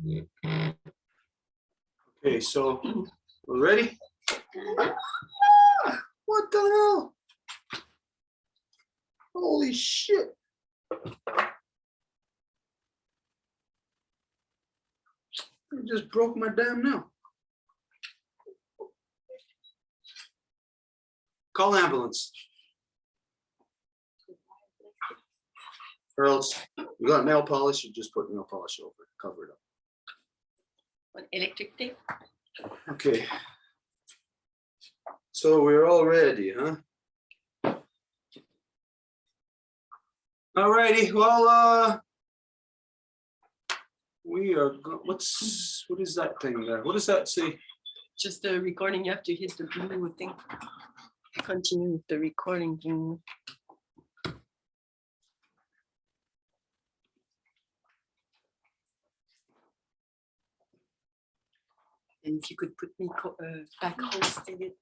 Okay, so we're ready? What the hell? Holy shit. I just broke my damn nail. Call ambulance. Or else you got nail polish, you just put nail polish over it, cover it up. What, electric tape? Okay. So we're all ready, huh? All righty, well, we are, what is that thing there? What does that say? Just the recording, you have to hit the blue thing. Continue with the recording thing. And if you could put me back hosting it.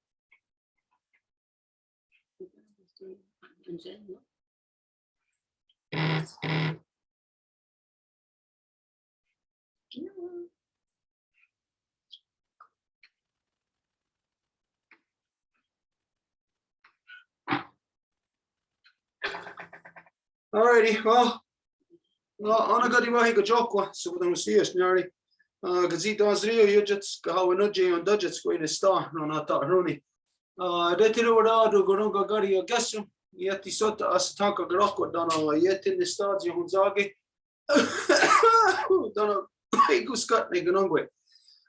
Alrighty, well, ana gadi wahi go jokwa, so we see us nearly. Gazito Azrio, Yujits, Kahawanuji, and Dudgets, Queen Star, no, not that Rooney. Detiro, Gorunga Gari, Gasum, Yeti Sota, Asatanka Groko, Dono, Yet in the Stars, Yunzagi. Dono, Guscut, Neganongwe.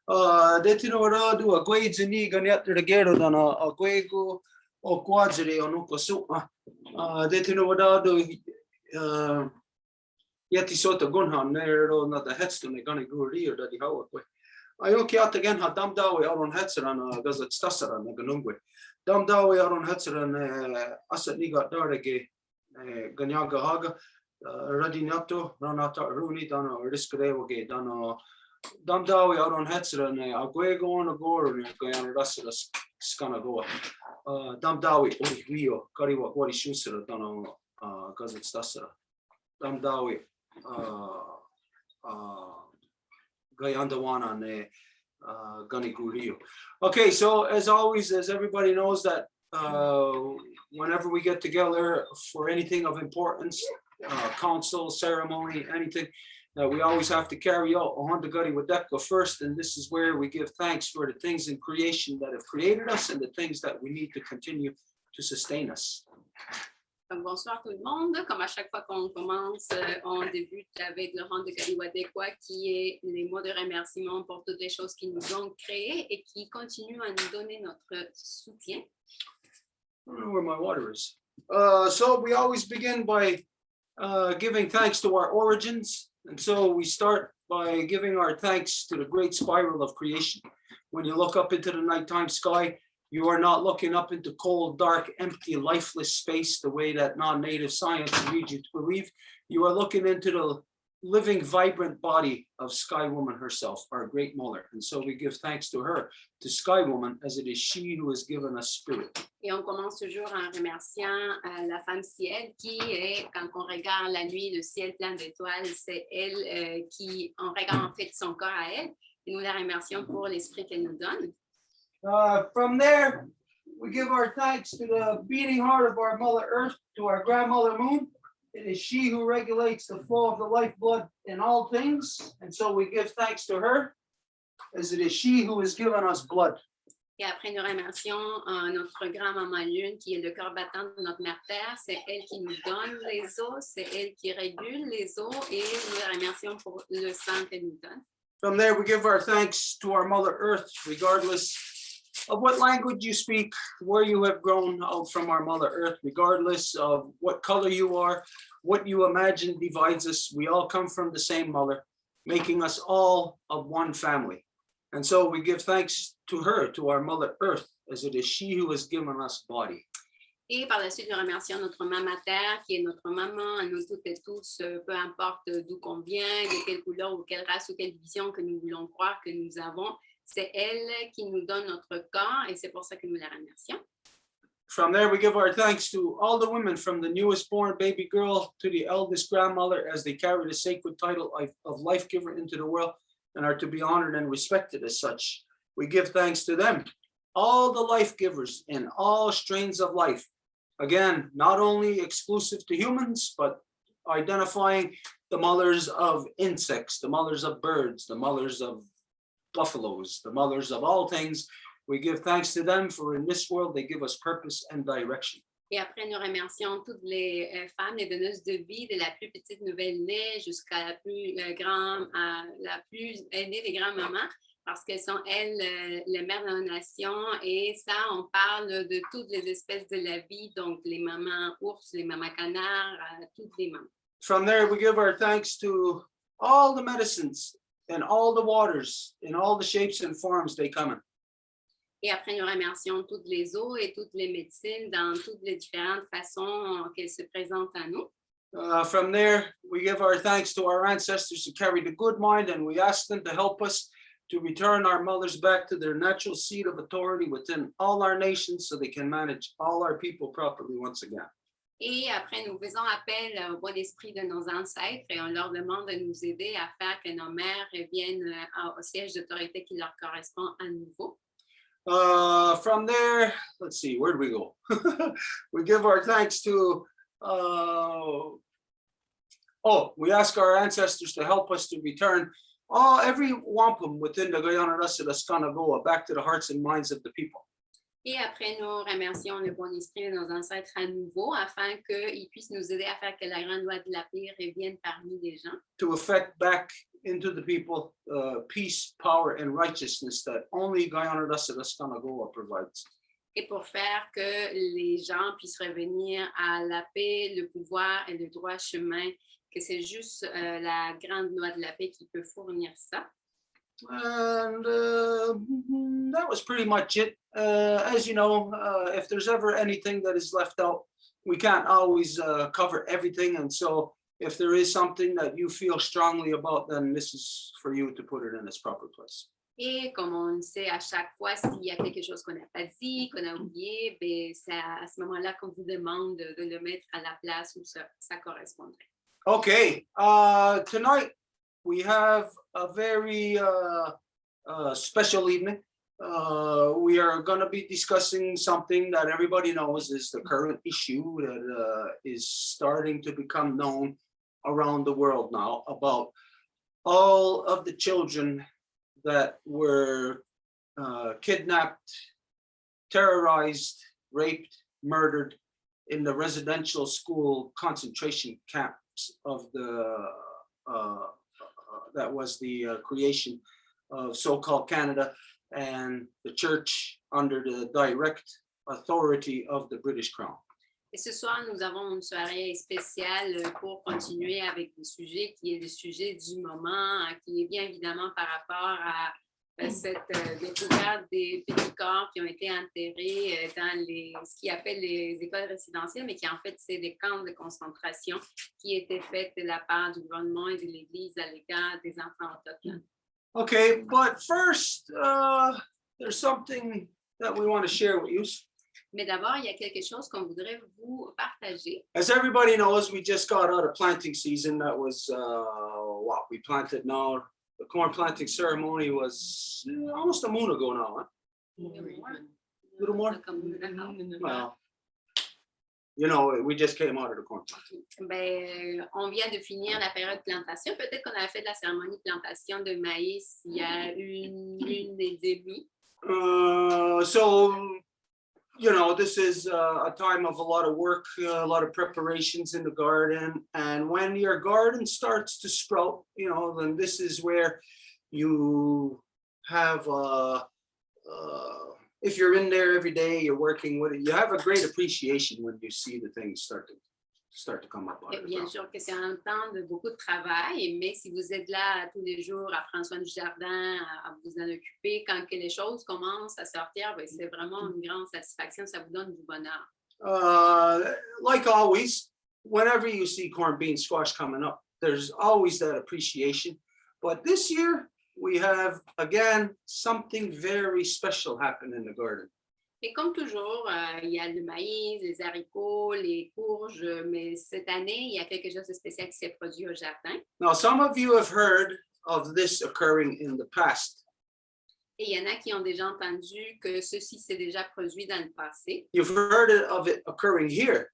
Detiro, do a Guades and Negan yet to the Gero, Dono, a Guego, or Quadri, or Nukosupa. Detiro, do. Yeti sota gunhan nero na the headstone gonna go rear that the how way. I okay out again had dam dawe on hetzer and gazet stasser and ganungwe. Dam dawe on hetzer and asset niga darege ganyaga haga radinato ranata runi dana risk revoge dana dam dawe on hetzer and aguego on a gore and gayan rasser skana go. Dam dawe ori rio kariwa wari shuser dana gazet stasser. Dam dawe Gayandawana ne Gani Gurio. Okay, so as always, as everybody knows that whenever we get together for anything of importance, council, ceremony, anything, we always have to carry out Ohanda Gadi Wadeka first, and this is where we give thanks for the things in creation that have created us and the things that we need to continue to sustain us. Bonsoir tout le monde. Comme à chaque fois qu'on commence, on débute avec le rang de Kaliwadekwa qui est les mots de remerciement pour toutes les choses qui nous ont créés et qui continuent à nous donner notre soutien. I don't know where my water is. So we always begin by giving thanks to our origins. And so we start by giving our thanks to the great spiral of creation. When you look up into the nighttime sky, you are not looking up into cold, dark, empty, lifeless space the way that non-native science leads you to believe. You are looking into the living, vibrant body of Sky Woman herself, our great mother. And so we give thanks to her, to Sky Woman, as it is she who has given us spirit. Et on commence toujours en remerciant la femme ciel qui est, quand on regarde la nuit, le ciel plein d'étoiles, c'est elle qui, on regarde en fait son corps à elle, et nous la remercions pour l'esprit qu'elle nous donne. From there, we give our thanks to the beating heart of our Mother Earth, to our grandmother Moon. It is she who regulates the flow of the lifeblood in all things. And so we give thanks to her, as it is she who has given us blood. Et après, nous remercions notre grand-maman Lune, qui est le cœur battant de notre mère Terre. C'est elle qui nous donne les eaux, c'est elle qui régule les eaux, et nous la remercions pour le sang qu'elle nous donne. From there, we give our thanks to our Mother Earth, regardless of what language you speak, where you have grown out from our Mother Earth, regardless of what color you are, what you imagine divides us. We all come from the same mother, making us all of one family. And so we give thanks to her, to our Mother Earth, as it is she who has given us body. Et par la suite, nous remercions notre maman Terre, qui est notre maman à nous toutes et tous, peu importe d'où qu'on vient, de quelle couleur ou quelle race ou quelle vision que nous voulons croire que nous avons. C'est elle qui nous donne notre corps et c'est pour ça que nous la remercions. From there, we give our thanks to all the women, from the newest born baby girl to the eldest grandmother, as they carry the sacred title of life giver into the world. and are to be honored and respected as such. We give thanks to them, all the life givers in all strains of life. Again, not only exclusive to humans, but identifying the mothers of insects, the mothers of birds, the mothers of buffaloes, the mothers of all things. We give thanks to them, for in this world they give us purpose and direction. Et après, nous remercions toutes les femmes, les donneuses de vie, de la plus petite nouvelle-née jusqu'à la plus la plus aînée des grands-mamans, parce qu'elles sont, elles, les mères de nos nations. Et ça, on parle de toutes les espèces de la vie, donc les mamans ours, les mamans canards, toutes les mamans. From there, we give our thanks to all the medicines and all the waters in all the shapes and forms they come in. Et après, nous remercions toutes les eaux et toutes les médecines dans toutes les différentes façons qu'elles se présentent à nous. From there, we give our thanks to our ancestors who carried a good mind, and we ask them to help us to return our mothers back to their natural seat of authority within all our nations so they can manage all our people properly once again. Et après, nous faisons appel au bon esprit de nos ancêtres et on leur demande de nous aider à faire que nos mères reviennent au siège d'autorité qui leur correspond à nouveau. From there, let's see, where do we go? We give our thanks to, we ask our ancestors to help us to return every wampum within the Guyana Rasa Skanagoa back to the hearts and minds of the people. Et après, nous remercions le bon esprit de nos ancêtres à nouveau afin qu'ils puissent nous aider à faire que la grande loi de la paix revienne parmi les gens. To effect back into the people peace, power, and righteousness that only Guyana Rasa Skanagoa provides. Et pour faire que les gens puissent revenir à la paix, le pouvoir et le droit chemin, que c'est juste la grande loi de la paix qui peut fournir ça. And that was pretty much it. As you know, if there's ever anything that is left out, we can't always cover everything. And so if there is something that you feel strongly about, then this is for you to put it in its proper place. Et comme on le sait à chaque fois, s'il y a quelque chose qu'on n'a pas dit, qu'on a oublié, ben c'est à ce moment-là qu'on vous demande de le mettre à la place où ça correspondrait. Okay, tonight we have a very special evening. We are going to be discussing something that everybody knows is the current issue that is starting to become known around the world now, about all of the children that were kidnapped, terrorized, raped, murdered in the residential school concentration camps of the that was the creation of so-called Canada and the church under the direct authority of the British Crown. Et ce soir, nous avons une soirée spéciale pour continuer avec le sujet qui est le sujet du moment, qui est bien évidemment par rapport à cette découverte des petits corps qui ont été enterrés dans ce qu'ils appellent les écoles résidentielles, mais qui en fait, c'est des camps de concentration qui étaient faits de la part du gouvernement et de l'Église à l'égard des enfants autochtones. Okay, but first, there's something that we want to share with you. Mais d'abord, il y a quelque chose qu'on voudrait vous partager. As everybody knows, we just got out of planting season. That was what we planted now. The corn planting ceremony was almost a moon ago now, huh? A little more? Well, you know, we just came out of the corn planting. Ben, on vient de finir la période de plantation. Peut-être qu'on avait fait de la cérémonie de plantation de maïs il y a une et demie. So, you know, this is a time of a lot of work, a lot of preparations in the garden. And when your garden starts to sprout, you know, then this is where you have, if you're in there every day, you're working with it, you have a great appreciation when you see the things start to come up. Bien sûr que c'est un temps de beaucoup de travail, mais si vous êtes là tous les jours à prendre soin du jardin, à vous en occuper, quand que les choses commencent à sortir, ben c'est vraiment une grande satisfaction, ça vous donne du bonheur. Like always, whenever you see corn, bean, squash coming up, there's always that appreciation. But this year, we have, again, something very special happen in the garden. Et comme toujours, il y a le maïs, les haricots, les courges, mais cette année, il y a quelque chose de spécial qui s'est produit au jardin. Now, some of you have heard of this occurring in the past. Et il y en a qui ont déjà entendu que ceci s'est déjà produit dans le passé. You've heard of it occurring here.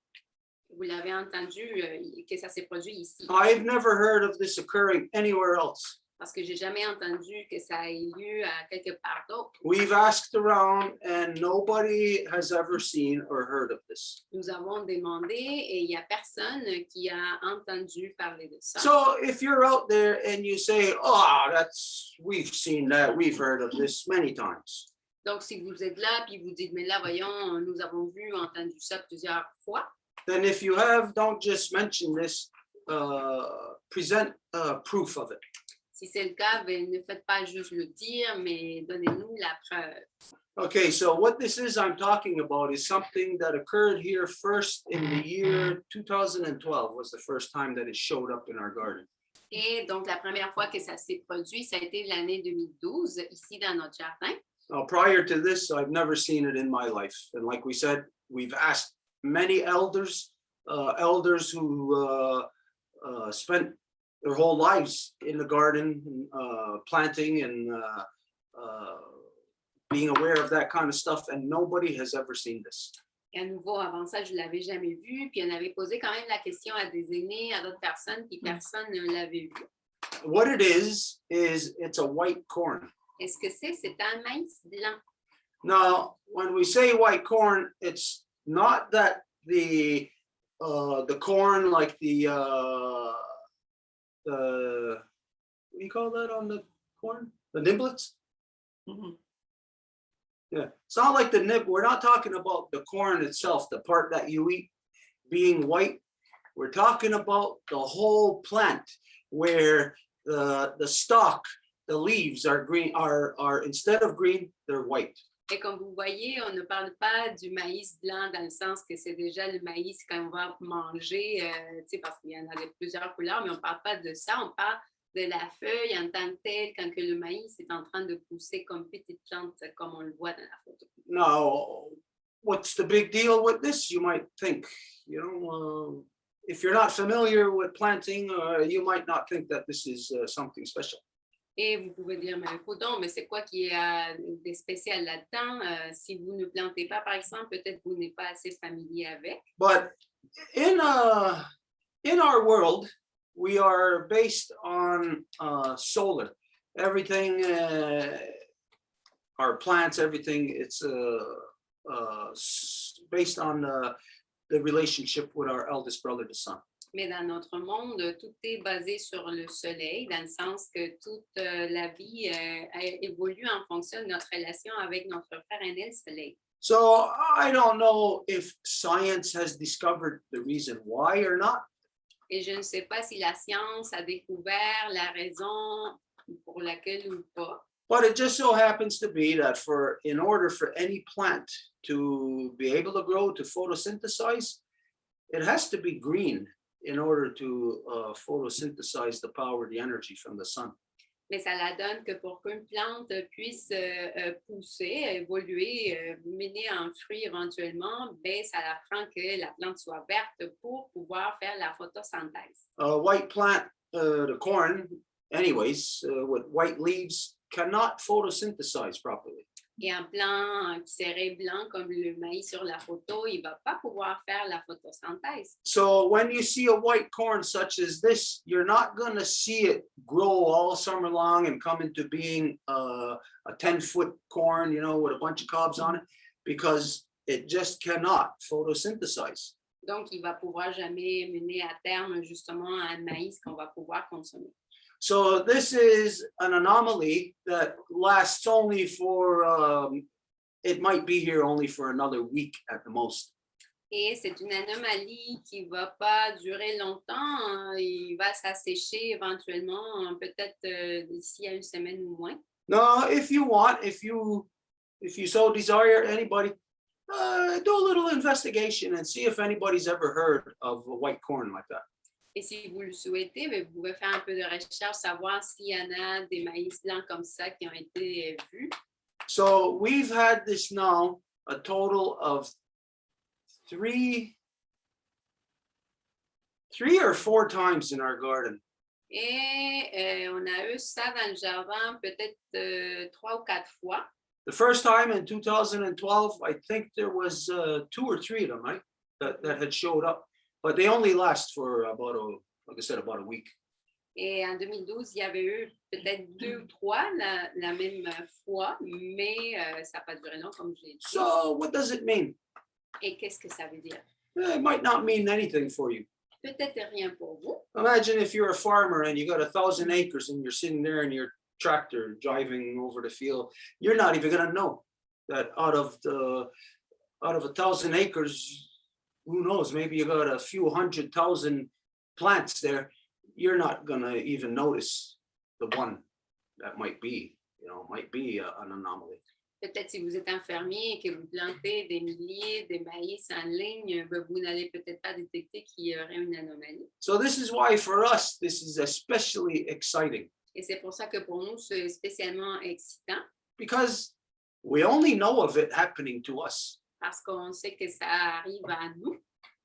Vous l'avez entendu que ça s'est produit ici. I've never heard of this occurring anywhere else. Parce que j'ai jamais entendu que ça ait lieu à quelque part d'autre. We've asked around and nobody has ever seen or heard of this. Nous avons demandé et il n'y a personne qui a entendu parler de ça. So if you're out there and you say, oh, we've seen that, we've heard of this many times. Donc, si vous êtes là puis vous dites, mais là, voyons, nous avons vu, entendu ça plusieurs fois. Then if you have, don't just mention this, present proof of it. Si c'est le cas, ben, ne faites pas juste le dire, mais donnez-nous la preuve. Okay, so what this is I'm talking about is something that occurred here first in the year 2012 was the first time that it showed up in our garden. Et donc, la première fois que ça s'est produit, ça a été l'année 2012, ici dans notre jardin. Now, prior to this, I've never seen it in my life. And like we said, we've asked many elders who spent their whole lives in the garden, planting and being aware of that kind of stuff, and nobody has ever seen this. Et à nouveau, avant ça, je ne l'avais jamais vu, puis on avait posé quand même la question à des aînés, à d'autres personnes, puis personne ne l'avait vu. What it is it's a white corn. Est-ce que c'est un maïs blanc? Now, when we say white corn, it's not that the corn like the what do you call that on the corn? The niblets? Mm-hmm. Yeah, it's not like the nib. We're not talking about the corn itself, the part that you eat being white. We're talking about the whole plant where the stalk, the leaves are green, are instead of green, they're white. Et comme vous voyez, on ne parle pas du maïs blanc dans le sens que c'est déjà le maïs qu'on va manger, parce qu'il y en a de plusieurs couleurs, mais on ne parle pas de ça, on parle de la feuille en tant que telle quand que le maïs est en train de pousser comme petite plante, comme on le voit dans la photo. Now, what's the big deal with this? You might think, if you're not familiar with planting, you might not think that this is something special. Et vous pouvez dire, mais coudonc, mais c'est quoi qui est de spécial là-dedans? Si vous ne plantez pas, par exemple, peut-être vous n'êtes pas assez familier avec. But in our world, we are based on solar. Everything, our plants, everything, it's based on the relationship with our eldest brother, the sun. Mais dans notre monde, tout est basé sur le soleil, dans le sens que toute la vie évolue en fonction de notre relation avec notre frère aîné, le soleil. So I don't know if science has discovered the reason why or not. Et je ne sais pas si la science a découvert la raison pour laquelle ou pas. But it just so happens to be that in order for any plant to be able to grow, to photosynthesize, it has to be green in order to photosynthesize the power, the energy from the sun. Mais ça la donne que pour qu'une plante puisse pousser, évoluer, mener un fruit éventuellement, ben, ça la prend que la plante soit verte pour pouvoir faire la photosynthèse. White plant, the corn, anyways, with white leaves, cannot photosynthesize properly. Et un plant qui serait blanc comme le maïs sur la photo, il ne va pas pouvoir faire la photosynthèse. So when you see a white corn such as this, you're not going to see it grow all summer long and come into being a 10-foot corn, with a bunch of cobs on it, because it just cannot photosynthesize. Donc, il ne va pouvoir jamais mener à terme justement un maïs qu'on va pouvoir consommer. So this is an anomaly that lasts only for, it might be here only for another week at the most. Et c'est une anomalie qui ne va pas durer longtemps. Il va s'assécher éventuellement, peut-être d'ici à une semaine ou moins. Now, if you want, if you so desire, anybody, do a little investigation and see if anybody's ever heard of a white corn like that. Et si vous le souhaitez, vous pouvez faire un peu de recherche, savoir s'il y en a des maïs blancs comme ça qui ont été vus. So we've had this now a total of three or four times in our garden. Et on a a eu ça dans le jardin peut-être 3 ou 4 fois. The first time in 2012, I think there was 2 or 3 of them, right? That had showed up, but they only last for like I said, about a week. Et en 2012, il y avait eu peut-être 2 ou 3 la même fois, mais ça n'a pas duré long, comme je l'ai dit. So what does it mean? Et qu'est-ce que ça veut dire? It might not mean anything for you. Peut-être rien pour vous. Imagine if you're a farmer and you got 1,000 acres and you're sitting there in your tractor driving over the field. You're not even going to know that out of 1,000 acres, who knows, maybe you got a few 100,000 plants there. You're not going to even notice the one that might be an anomaly. Peut-être si vous êtes un fermier et que vous plantez des milliers de maïs en ligne, vous n'allez peut-être pas détecter qu'il y aurait une anomalie. So this is why for us, this is especially exciting. Et c'est pour ça que pour nous, c'est spécialement excitant, Because we only know of it happening to us. parce qu'on sait que ça arrive à nous.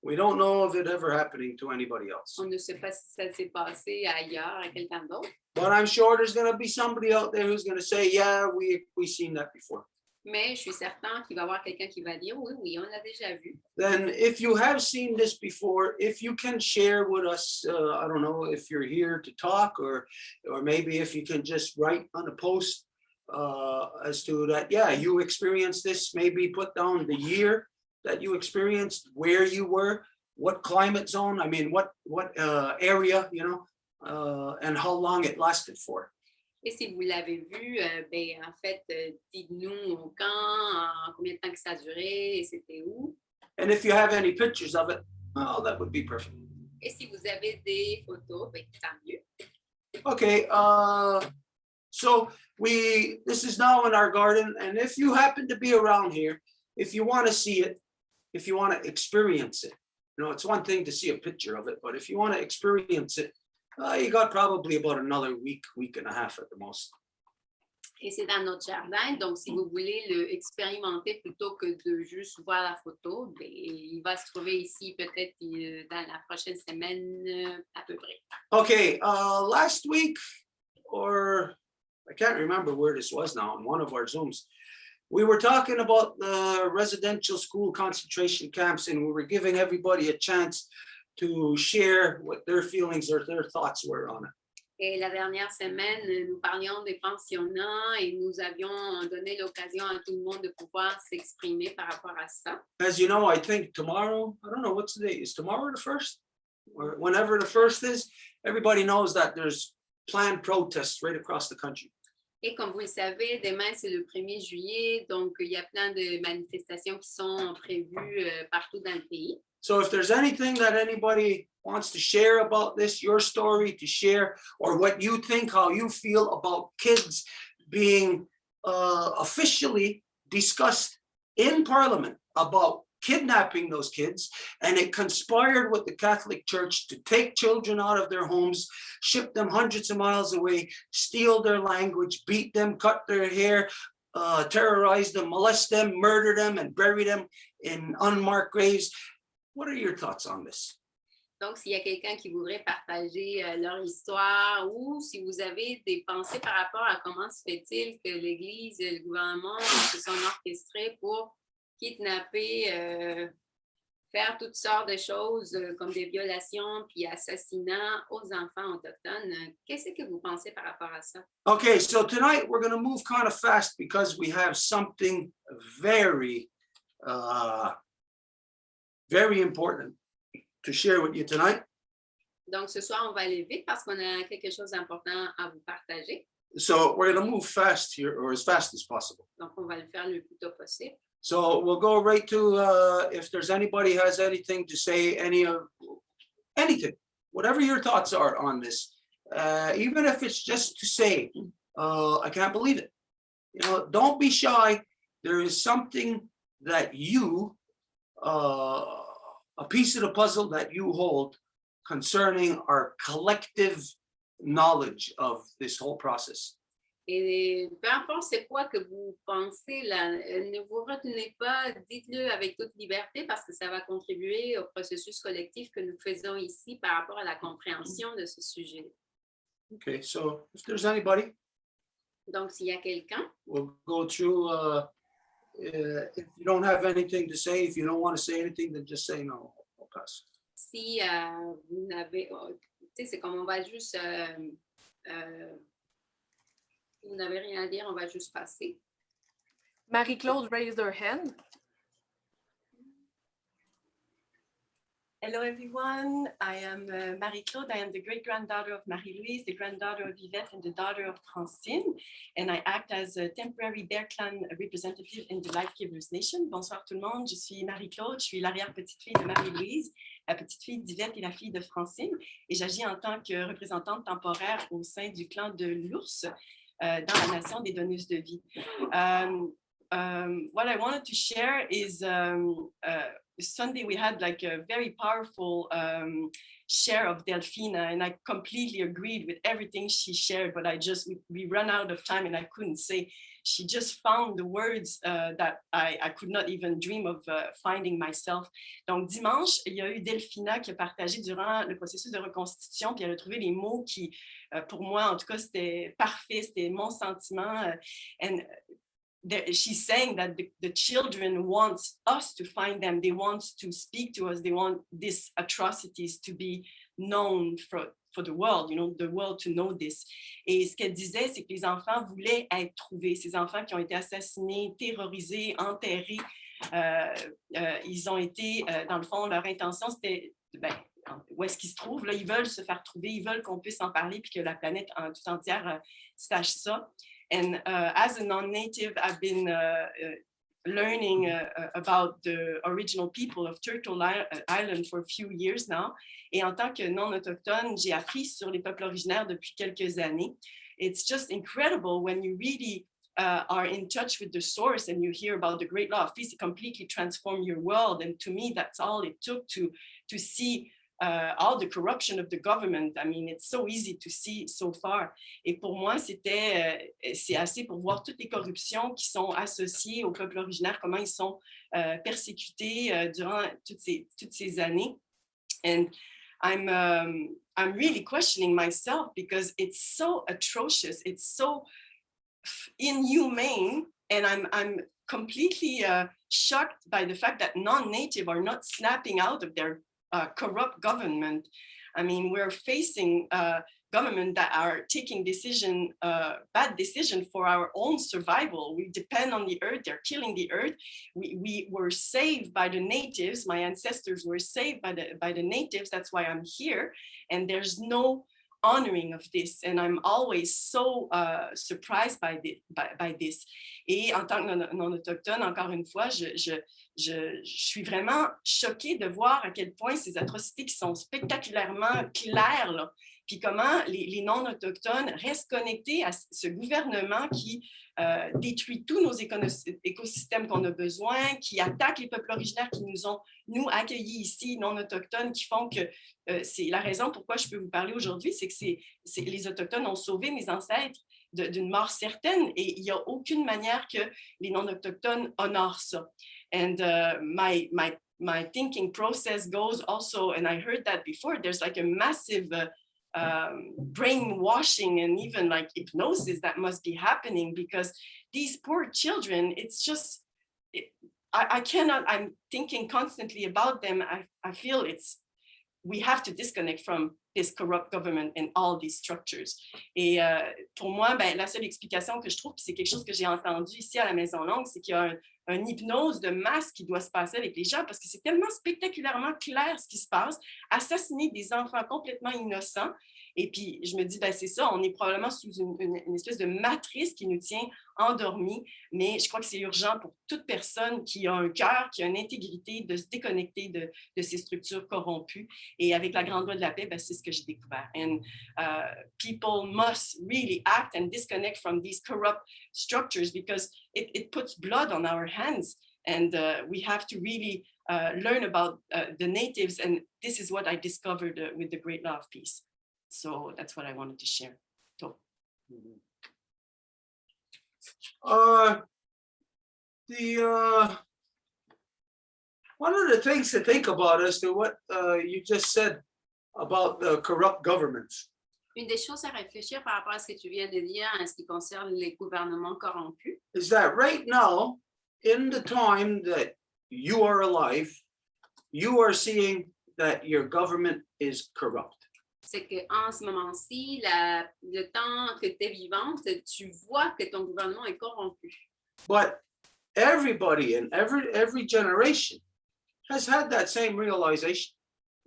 We don't know of it ever happening to anybody else. On ne sait pas si ça s'est passé ailleurs, à quelqu'un d'autre. But I'm sure there's going to be somebody out there who's going to say, yeah, we've seen that before. Mais je suis certain qu'il va y avoir quelqu'un qui va dire, oui, oui, on l'a déjà vu. Then if you have seen this before, if you can share with us, I don't know if you're here to talk or maybe if you can just write on a post as to that, yeah, you experienced this, maybe put down the year that you experienced, where you were, what climate zone, I mean, what area, and how long it lasted for. Et si vous l'avez vu, en fait, dites-nous quand, combien de temps que ça a duré, et c'était où. And if you have any pictures of it, well, that would be perfect. Et si vous avez des photos, tant mieux. Okay, so this is now in our garden, and if you happen to be around here, if you want to see it, if you want to experience it, it's one thing to see a picture of it, but if you want to experience it, you got probably about another week and a half at the most. Et c'est dans notre jardin, donc si vous voulez l'expérimenter plutôt que de juste voir la photo, il va se trouver ici peut-être dans la prochaine semaine à peu près. Okay, last week, or I can't remember where this was now, in one of our Zooms, we were talking about the residential school concentration camps, and we were giving everybody a chance to share what their feelings or their thoughts were on it. Et la dernière semaine, nous parlions des pensionnats et nous avions donné l'occasion à tout le monde de pouvoir s'exprimer par rapport à ça. As you know, I think tomorrow, I don't know what's the date, is tomorrow the 1st? Or whenever the 1st is, everybody knows that there's planned protests right across the country. Et comme vous le savez, demain, c'est le 1er juillet, donc il y a plein de manifestations qui sont prévues partout dans le pays. So if there's anything that anybody wants to share about this, your story to share, or what you think, how you feel about kids being officially discussed in Parliament about kidnapping those kids, and it conspired with the Catholic Church to take children out of their homes, ship them hundreds of miles away, steal their language, beat them, cut their hair, terrorize them, molest them, murder them, and bury them in unmarked graves. What are your thoughts on this? Donc, s'il y a quelqu'un qui voudrait partager leur histoire ou si vous avez des pensées par rapport à comment se fait-il que l'Église et le gouvernement se sont orchestrés pour kidnapper, faire toutes sortes de choses comme des violations puis assassinats aux enfants autochtones, qu'est-ce que vous pensez par rapport à ça? Okay, so tonight we're going to move kind of fast because we have something very important to share with you tonight. Donc, ce soir, on va aller vite parce qu'on a quelque chose d'important à vous partager. So we're going to move fast here, or as fast as possible. Donc, on va le faire le plus tôt possible. So we'll go right to if there's anybody has anything to say, anything, whatever your thoughts are on this, even if it's just to say, I can't believe it. Don't be shy. There is something that you, a piece of the puzzle that you hold concerning our collective knowledge of this whole process. Et peu importe c'est quoi que vous pensez, là, ne vous retenez pas, dites-le avec toute liberté parce que ça va contribuer au processus collectif que nous faisons ici par rapport à la compréhension de ce sujet. Okay, so if there's anybody, Donc, s'il y a quelqu'un, we'll go through. If you don't have anything to say, if you don't want to say anything, then just say no. I'll pass. si vous n'avez, tu sais, c'est comme on va juste, si vous n'avez rien à dire, on va juste passer. Marie-Claude raised her hand. Hello, everyone. I am Marie-Claude. I am the great-granddaughter of Marie-Louise, the granddaughter of Yvette, and the daughter of Francine. And I act as a temporary Bear Clan representative in the Life Givers Nation. Bonsoir tout le monde. Je suis Marie-Claude. Je suis l'arrière-petite-fille de Marie-Louise, la petite-fille d'Yvette et la fille de Francine. Et j'agis en tant que représentante temporaire au sein du clan de l'ours dans la nation des donneuses de vie. What I wanted to share is Sunday we had like a very powerful share of Delphina, and I completely agreed with everything she shared, but we ran out of time and I couldn't say. She just found the words that I could not even dream of finding myself. Donc dimanche, il y a eu Delphina qui a partagé durant le processus de reconstitution, puis elle a trouvé les mots qui, pour moi en tout cas, c'était parfait, c'était mon sentiment. She's saying that the children want us to find them. They want to speak to us. They want these atrocities to be known for the world, you know, the world to know this. Et ce qu'elle disait, c'est que les enfants voulaient être trouvés. Ces enfants qui ont été assassinés, terrorisés, enterrés, ils ont été, dans le fond, leur intention, c'était, où est-ce qu'ils se trouvent? Là, ils veulent se faire trouver, ils veulent qu'on puisse en parler puis que la planète tout entière sache ça. And as a non-native, I've been learning about the original people of Turtle Island for a few years now. Et en tant que non-autochtone, j'ai appris sur les peuples originaires depuis quelques années. It's just incredible when you really are in touch with the source and you hear about the great law of peace. It completely transformed your world. And to me, that's all it took to see all the corruption of the government. I mean, it's so easy to see so far. Et pour moi, c'est assez pour voir toutes les corruptions qui sont associées au peuple originaire, comment ils sont persécutés durant toutes ces années. And I'm really questioning myself because it's so atrocious. It's so inhumane, and I'm completely shocked by the fact that non-native are not snapping out of their corrupt government. I mean, we're facing government that are taking bad decision for our own survival. We depend on the earth. They're killing the earth. We were saved by the natives. My ancestors were saved by the natives. That's why I'm here. And there's no honoring of this, and I'm always so surprised by this. Et en tant que non-autochtone, encore une fois, je suis vraiment choquée de voir à quel point ces atrocités qui sont spectaculairement claires, là, puis comment les non-autochtones restent connectés à ce gouvernement qui détruit tous nos écosystèmes qu'on a besoin, qui attaque les peuples originaires qui nous ont, accueillis ici, non-autochtones, qui font que c'est la raison pourquoi je peux vous parler aujourd'hui, c'est que les Autochtones ont sauvé mes ancêtres d'une mort certaine, et il n'y a aucune manière que les non-autochtones honorent ça. And my thinking process goes also, and I heard that before, there's like a massive brainwashing and even like hypnosis that must be happening, because these poor children, it's just, I cannot, I'm thinking constantly about them. I feel we have to disconnect from this corrupt government and all these structures. Et pour moi, la seule explication que je trouve, puis c'est quelque chose que j'ai entendu ici à la Maison Longue, c'est qu'il y a une hypnose de masse qui doit se passer avec les gens, parce que c'est tellement spectaculairement clair ce qui se passe, assassiner des enfants complètement innocents. Et puis, je me dis, c'est ça, on est probablement sous une espèce de matrice qui nous tient endormis, mais je crois que c'est urgent pour toute personne qui a un cœur, qui a une intégrité, de se déconnecter de ces structures corrompues. Et avec la Grande Loi de la Paix, c'est ce que j'ai découvert. And people must really act and disconnect from these corrupt structures, because it puts blood on our hands, and we have to really learn about the natives, and this is what I discovered with the Great Law of Peace. So that's what I wanted to share. So. One of the things to think about is what you just said about the corrupt governments. Une des choses à réfléchir par rapport à ce que tu viens de dire en ce qui concerne les gouvernements corrompus, is that right now, in the time that you are alive, you are seeing that your government is corrupt. c'est qu'en ce moment-ci, le temps que tu es vivante, tu vois que ton gouvernement est corrompu. But everybody in every generation has had that same realization.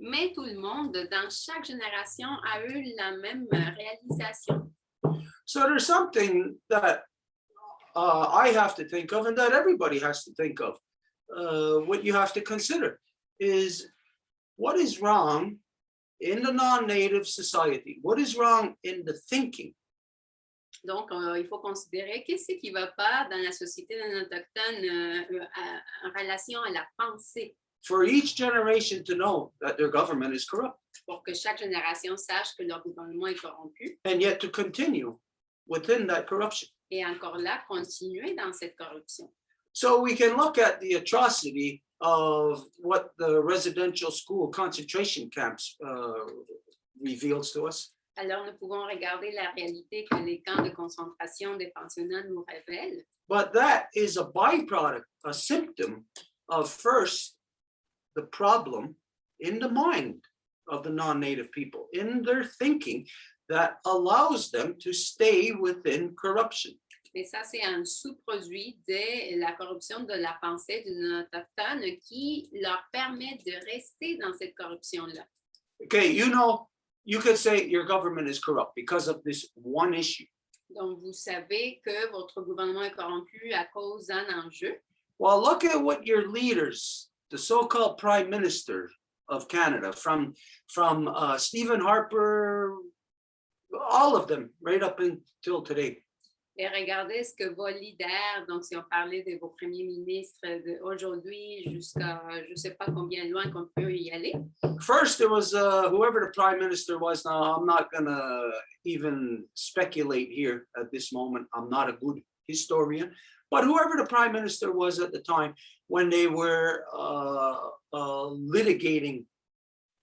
Mais tout le monde, dans chaque génération, a eu la même réalisation. So there's something that I have to think of and that everybody has to think of. What you have to consider is what is wrong in the non-native society? What is wrong in the thinking? Donc, il faut considérer qu'est-ce qui ne va pas dans la société non autochtone en relation à la pensée, For each generation to know that their government is corrupt, pour que chaque génération sache que leur gouvernement est corrompu and yet to continue within that corruption. et encore là, continuer dans cette corruption. So we can look at the atrocity of what the residential school concentration camps reveals to us. Alors, nous pouvons regarder la réalité que les camps de concentration des pensionnats nous révèlent. But that is a byproduct, a symptom of first the problem in the mind of the non-native people, in their thinking that allows them to stay within corruption. Et ça, c'est un sous-produit de la corruption de la pensée d'une autochtone qui leur permet de rester dans cette corruption-là. Okay, you know, you could say your government is corrupt because of this one issue. Donc, vous savez que votre gouvernement est corrompu à cause d'un enjeu. Well, look at what your leaders, the so-called Prime Minister of Canada, from Stephen Harper, all of them, right up until today. Et regardez ce que vos leaders, donc si on parlait de vos premiers ministres d'aujourd'hui jusqu'à je ne sais pas combien loin qu'on peut y aller. First, there was whoever the Prime Minister was. Now, I'm not going to even speculate here at this moment. I'm not a good historian. But whoever the Prime Minister was at the time when they were litigating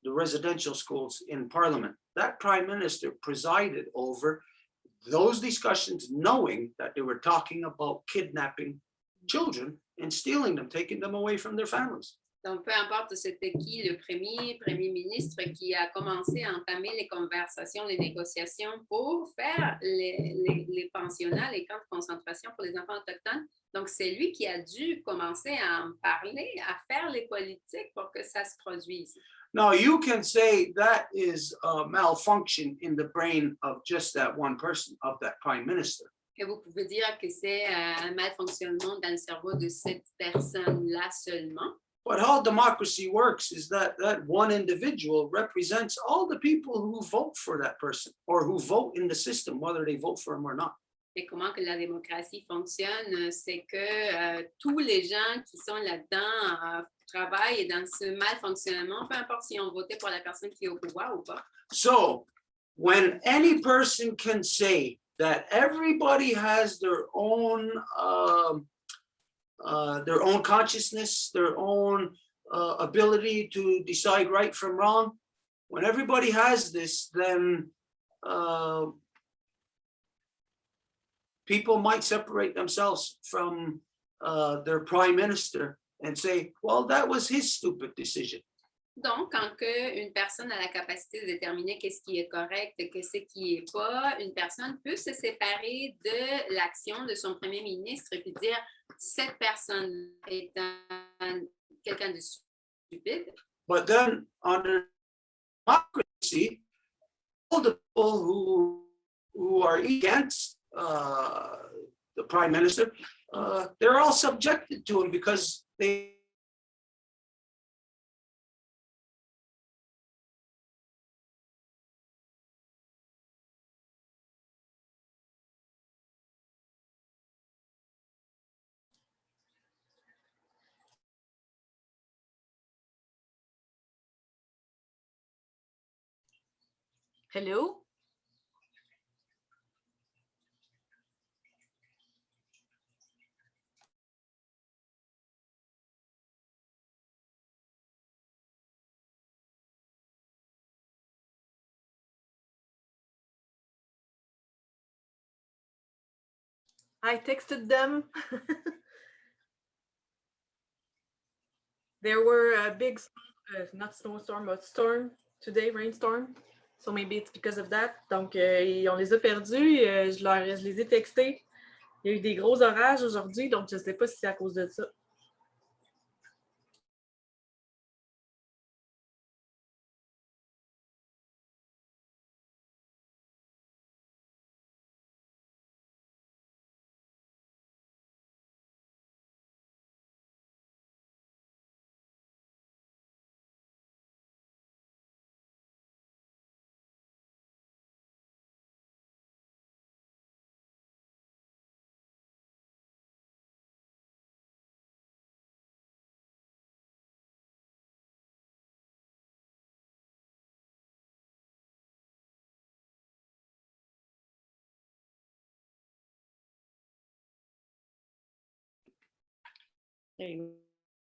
the residential schools in Parliament, that Prime Minister presided over those discussions, knowing that they were talking about kidnapping children and stealing them, taking them away from their families. Donc, peu importe c'était qui le premier ministre qui a commencé à entamer les conversations, les négociations pour faire les pensionnats, les camps de concentration pour les enfants autochtones. Donc, c'est lui qui a dû commencer à en parler, à faire les politiques pour que ça se produise. Now, you can say that is a malfunction in the brain of just that one person, of that prime minister. Et vous pouvez dire que c'est un malfonctionnement dans le cerveau de cette personne-là seulement. But how democracy works is that one individual represents all the people who vote for that person or who vote in the system, whether they vote for him or not. Et comment que la démocratie fonctionne, c'est que tous les gens qui sont là-dedans travaillent dans ce malfonctionnement, peu importe si on votait pour la personne qui est au pouvoir ou pas. So, when any person can say that everybody has their own consciousness, their own ability to decide right from wrong, when everybody has this, then people might separate themselves from their prime minister and say, well, that was his stupid decision. Donc, quand une personne a la capacité de déterminer qu'est-ce qui est correct et qu'est-ce qui n'est pas, une personne peut se séparer de l'action de son premier ministre et puis dire cette personne est quelqu'un de stupide. But then, under democracy, all the people who are against the prime minister, they're all subjected to him because they Hello? I texted them. There were a big, not snowstorm, but storm today, rainstorm. So maybe it's because of that. Donc, on les a perdus. Je les ai textés. Il y a eu des gros orages aujourd'hui, donc je ne sais pas si c'est à cause de ça. There you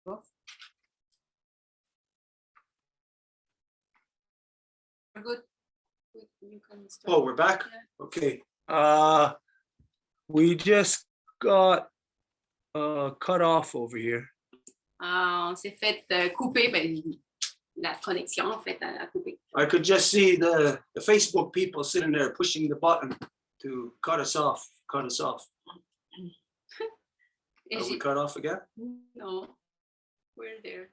go. Good. You can start. Oh, we're back? Okay. We just got cut off over here. On s'est fait couper, la connexion en fait a coupé. I could just see the Facebook people sitting there pushing the button to cut us off. Are we cut off again? No, we're there.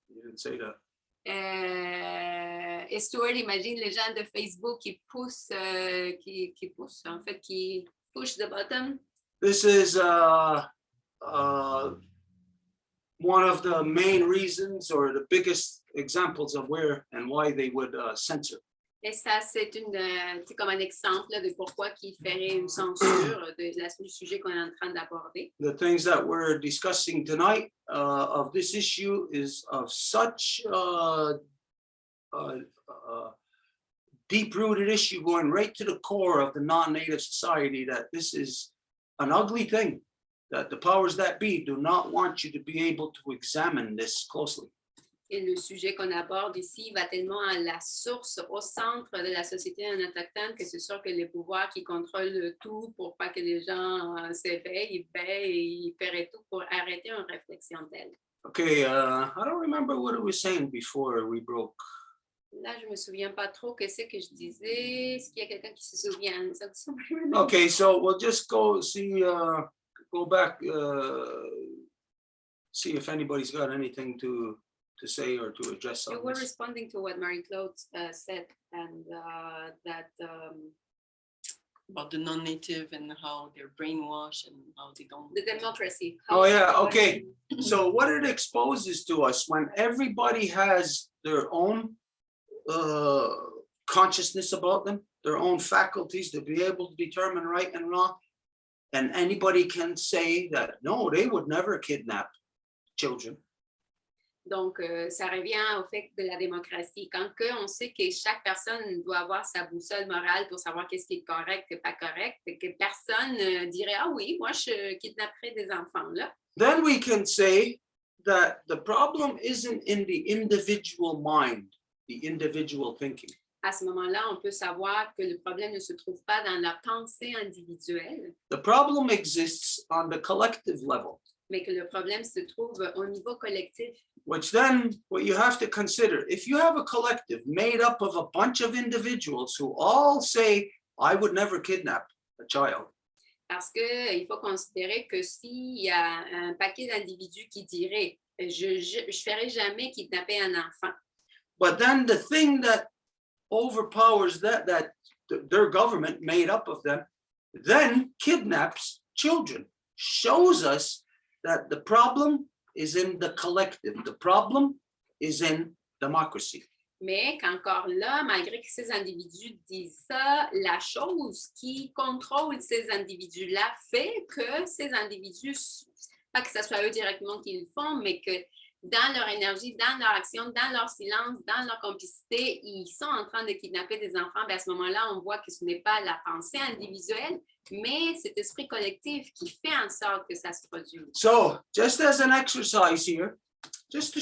You didn't say that. Et Stuart, imagine les gens de Facebook qui poussent, en fait, qui push the button. This is one of the main reasons or the biggest examples of where and why they would censor. Et ça, c'est comme un exemple là, de pourquoi il ferait une censure du sujet qu'on est en train d'aborder. The things that we're discussing tonight of this issue is of such deep-rooted issue going right to the core of the non-native society that this is an ugly thing, that the powers that be do not want you to be able to examine this closely. Et le sujet qu'on aborde ici va tellement à la source, au centre de la société non autochtone, que c'est sûr que les pouvoirs qui contrôlent le tout pour pas que les gens s'éveillent, ils veillent et ils feraient tout pour arrêter une réflexion telle. Okay, I don't remember what I was saying before we broke. Là, je me souviens pas trop que c'est que je disais. Est-ce qu'il y a quelqu'un qui se souvient? Okay, so we'll just go see, go back, see if anybody's got anything to say or to address You on were this. responding to what Marie-Claude said, and that About the non-native and how they're brainwashed and how they don't. the democracy. Oh yeah, okay. So what it exposes to us when everybody has their own consciousness about them, their own faculties to be able to determine right and wrong, and anybody can say that no, they would never kidnap children. Donc, ça revient au fait de la démocratie. Quand on sait que chaque personne doit avoir sa boussole morale pour savoir qu'est-ce qui est correct et pas correct, et que personne dirait « Ah oui, moi, je kidnapperais des enfants, là. » Then we can say that the problem isn't in the individual mind, the individual thinking. À ce moment-là, on peut savoir que le problème ne se trouve pas dans la pensée individuelle, The problem exists on the collective level, mais que le problème se trouve au niveau collectif. which then what you have to consider, if you have a collective made up of a bunch of individuals who all say, I would never kidnap a child. Parce qu'il faut considérer que s'il y a un paquet d'individus qui diraient « Je ferai jamais kidnapper un enfant », But then the thing that overpowers that their government made up of them, then kidnaps children, shows us that the problem is in the collective. The problem is in democracy. mais qu'encore là, malgré que ces individus disent ça, la chose qui contrôle ces individus-là fait que ces individus, pas que ce soit eux directement qui le font, mais que dans leur énergie, dans leur action, dans leur silence, dans leur complicité, ils sont en train de kidnapper des enfants. Bien, à ce moment-là, on voit que ce n'est pas la pensée individuelle, mais cet esprit collectif qui fait en sorte que ça se produise. So just as an exercise here, just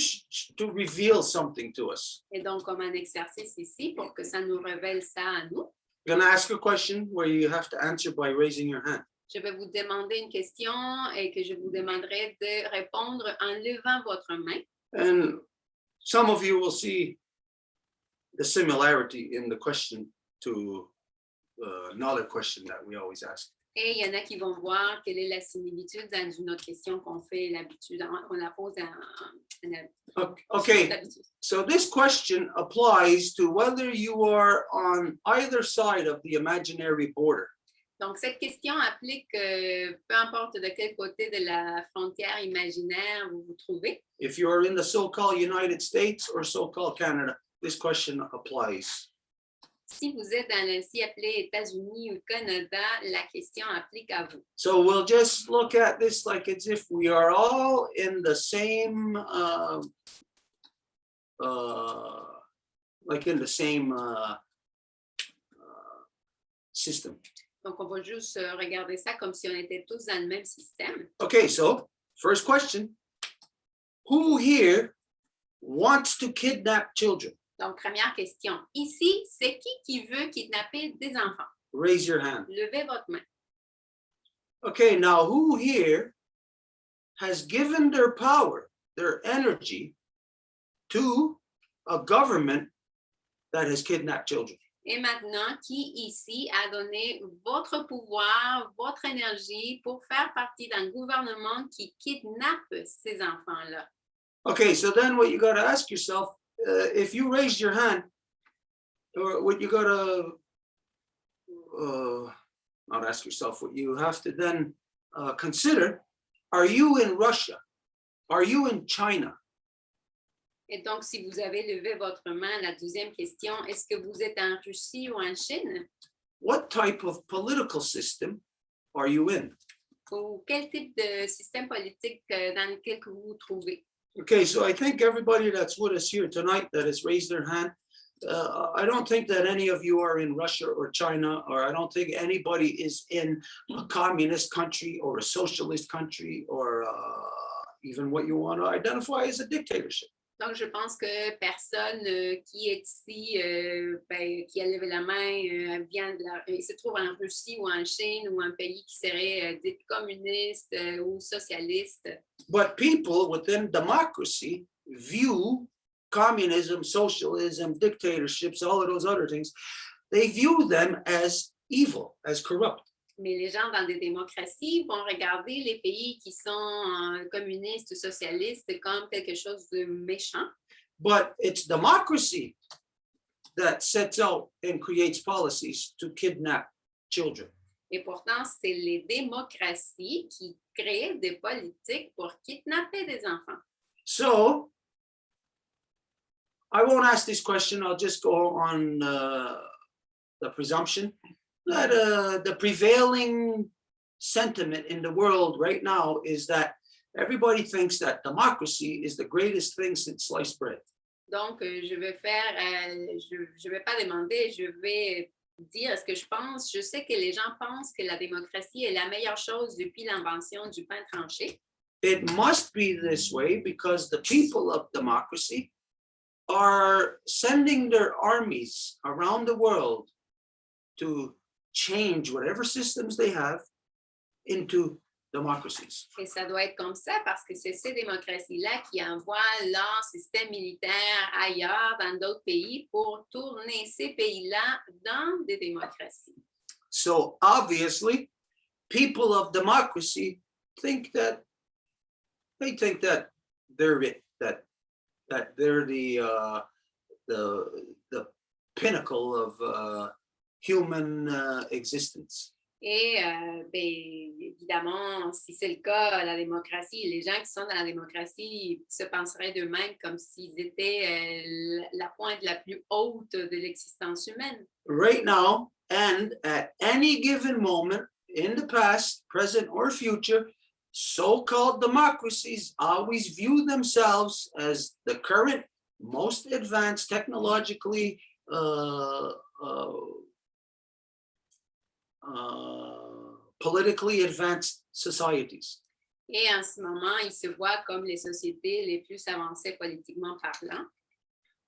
to reveal something to us. Et donc, comme un exercice ici, pour que ça nous révèle ça à nous, I'm going to ask a question where you have to answer by raising your hand. Je vais vous demander une question et que je vous demanderai de répondre en levant votre main. And some of you will see the similarity in the question to another question that we always ask. Et il y en a qui vont voir quelle est la similitude dans une autre question qu'on fait l'habitude, on la pose Okay, d'habitude. so this question applies to whether you are on either side of the imaginary border. Donc, cette question applique peu importe de quel côté de la frontière imaginaire vous vous trouvez. If you are in the so-called United States or so-called Canada, this question applies. Si vous êtes dans les si appelés États-Unis ou Canada, la question applique à vous. So we'll just look at this like as if we are all in the same, system. Donc, on va juste regarder ça comme si on était tous dans le même système. Okay, so first question. Who here wants to kidnap children? Donc, première question. Ici, c'est qui veut kidnapper des enfants? Raise your hand. Levez votre main. Okay, now who here has given their power, their energy to a government that has kidnapped children? Et maintenant, qui ici a donné votre pouvoir, votre énergie pour faire partie d'un gouvernement qui kidnappe ces enfants-là? Okay, so then what you got to ask yourself, if you raised your hand, or what you got to not ask yourself, what you have to then consider, are you in Russia? Are you in China? Et donc, si vous avez levé votre main, la deuxième question, est-ce que vous êtes en Russie ou en Chine? What type of political system are you in? Ou quel type de système politique dans lequel vous vous trouvez? Okay, so I think everybody that's with us here tonight that has raised their hand, I don't think that any of you are in Russia or China, or I don't think anybody is in a communist country or a socialist country, or even what you want to identify as a dictatorship. Donc, je pense que personne qui est ici, qui a levé la main, se trouve en Russie ou en Chine ou un pays qui serait dit communiste ou socialiste. But people within democracy view communism, socialism, dictatorships, all of those other things, they view them as evil, as corrupt. Mais les gens dans des démocraties vont regarder les pays qui sont communistes ou socialistes comme quelque chose de méchant. But it's democracy that sets out and creates policies to kidnap children. Et pourtant, c'est les démocraties qui créent des politiques pour kidnapper des enfants. So, I won't ask this question, I'll just go on the presumption that the prevailing sentiment in the world right now is that everybody thinks that democracy is the greatest thing since sliced bread. Donc, je vais pas demander, je vais dire ce que je pense. Je sais que les gens pensent que la démocratie est la meilleure chose depuis l'invention du pain tranché. It must be this way because the people of democracy are sending their armies around the world to change whatever systems they have into democracies. Et ça doit être comme ça parce que c'est ces démocraties-là qui envoient leur système militaire ailleurs, dans d'autres pays, pour tourner ces pays-là dans des démocraties. So obviously, people of democracy think that they're it, that they're the pinnacle of human existence. Et évidemment, si c'est le cas, la démocratie, les gens qui sont dans la démocratie se penseraient d'eux-mêmes comme s'ils étaient la pointe la plus haute de l'existence humaine. Right now, and at any given moment in the past, present, or future, so-called democracies always view themselves as the current, most advanced technologically politically advanced societies. Et en ce moment, ils se voient comme les sociétés les plus avancées politiquement parlant.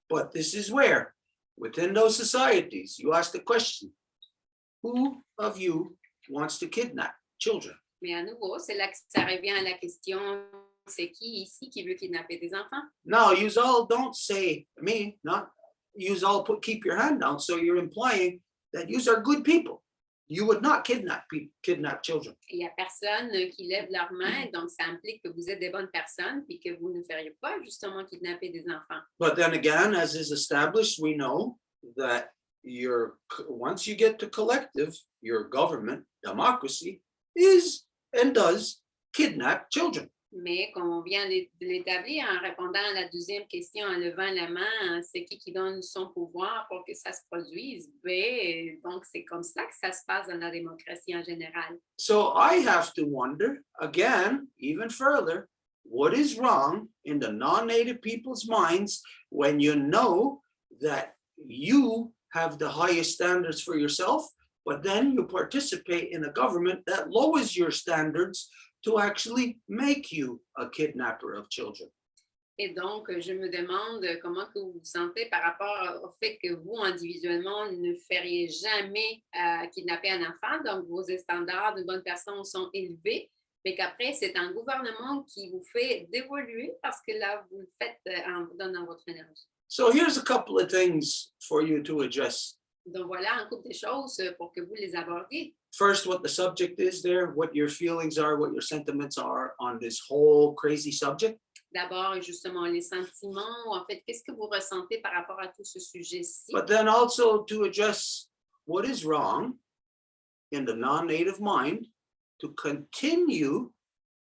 But this is where, within those societies, you ask the question, who of you wants to kidnap? children. Mais à nouveau, c'est là que ça revient à la question, c'est qui ici qui veut kidnapper des enfants? Now, you all don't say me, not you all keep your hand down. So you're implying that you are good people. You would not kidnap children. Il n'y a personne qui lève leur main, donc ça implique que vous êtes des bonnes personnes puis que vous ne feriez pas justement kidnapper des enfants. But then again, as is established, we know that once you get to collective, your government, democracy, is and does kidnap children. Mais comme on vient de l'établir en répondant à la deuxième question, en levant la main, c'est qui donne son pouvoir pour que ça se produise? Ben, donc, c'est comme ça que ça se passe dans la démocratie en général. So I have to wonder, again, even further, what is wrong in the non-native people's minds when you know that you have the highest standards for yourself, but then you participate in a government that lowers your standards to actually make you a kidnapper of children. Et donc, je me demande comment que vous vous sentez par rapport au fait que vous, individuellement, ne feriez jamais kidnapper un enfant. Donc, vos standards de bonne personne sont élevés, mais qu'après, c'est un gouvernement qui vous fait d'évoluer parce que là, vous le faites en vous donnant votre énergie. So here's a couple of things for you to address. Donc, voilà un couple de choses pour que vous les abordiez. First, what the subject is there, what your feelings are, what your sentiments are on this whole crazy subject. D'abord, justement, les sentiments, en fait, qu'est-ce que vous ressentez par rapport à tout ce sujet-ci? But then also to address what is wrong in the non-native mind to continue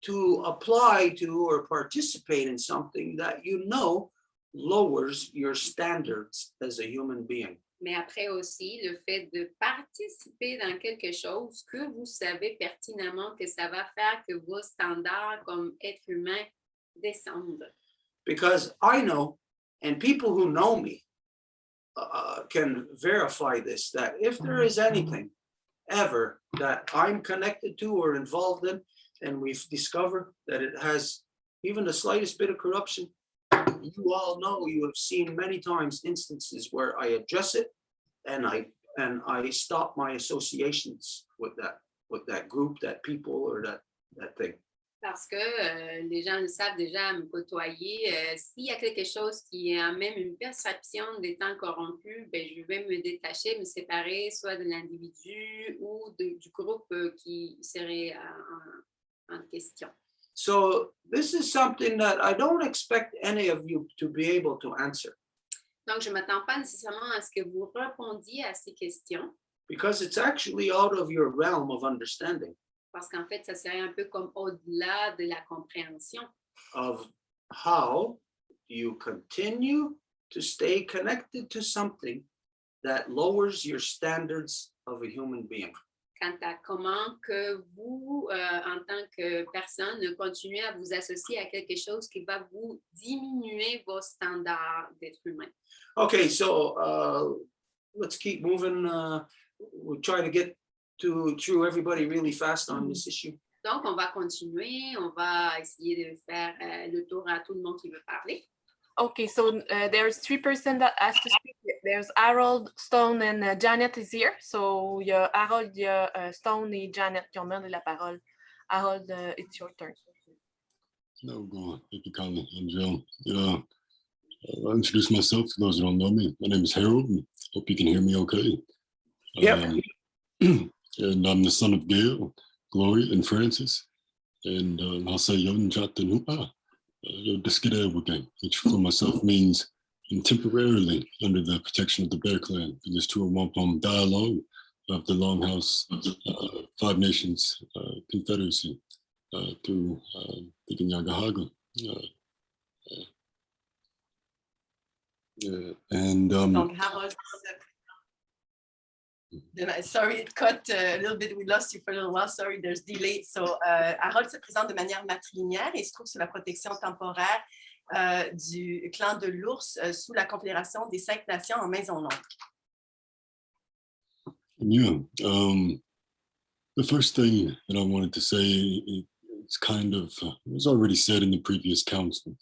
to apply to or participate in something that you know lowers your standards as a human being. Mais après aussi, le fait de participer dans quelque chose que vous savez pertinemment que ça va faire que vos standards comme être humain descendent. Because I know, and people who know me can verify this, that if there is anything ever that I'm connected to or involved in, and we've discovered that it has even the slightest bit of corruption, you all know, you have seen many times instances where I address it and I stop my associations with that group, that people, or that thing. Parce que les gens le savent déjà me côtoyer. S'il y a quelque chose qui a même une perception d'étant corrompu, ben, je vais me détacher, me séparer soit de l'individu ou du groupe qui serait en question. So this is something that I don't expect any of you to be able to answer. Donc, je ne m'attends pas nécessairement à ce que vous répondiez à ces questions. Because it's actually out of your realm of understanding. Parce qu'en fait, ça serait un peu comme au-delà de la compréhension. Of how you continue to stay connected to something that lowers your standards of a human being. Quant à comment que vous, en tant que personne, continuez à vous associer à quelque chose qui va vous diminuer vos standards d'être humain. Okay, so let's keep moving. We'll try to get through everybody really fast on this issue. Donc, on va continuer, on va essayer de faire le tour à tout le monde qui veut parler. Okay, so there's 3 persons that asked to speak. There's Harold, Stone, and Janet is here. So il y a Harold, il y a Stone et Janet qui ont demandé la parole. Harold, it's your turn. No, go on. Thank you, Colin. I'm Joe. Yeah, I'll introduce myself for those who don't know me. My name is Harold. And hope you can hear me okay. Yeah. And I'm the son of Gail, Gloria, and Francis. And I'll say Yon Jatan Hupa, Yo Diskidewage, which for myself means I'm temporarily under the protection of the Bear Clan for this tour Wampum dialogue of the Longhouse 5 Nations Confederacy through the Kinyagahaga. Donc, Harold, sorry, it cut a little bit. We lost you for a little while. Sorry, there's delay. So, Harold se présente de manière matrilinéaire et se trouve sous la protection temporaire du clan de l'ours sous la Confédération des 5 Nations en Maison-Longue. Yeah, the first thing that I wanted to say, it's kind of, it was already said in the previous council.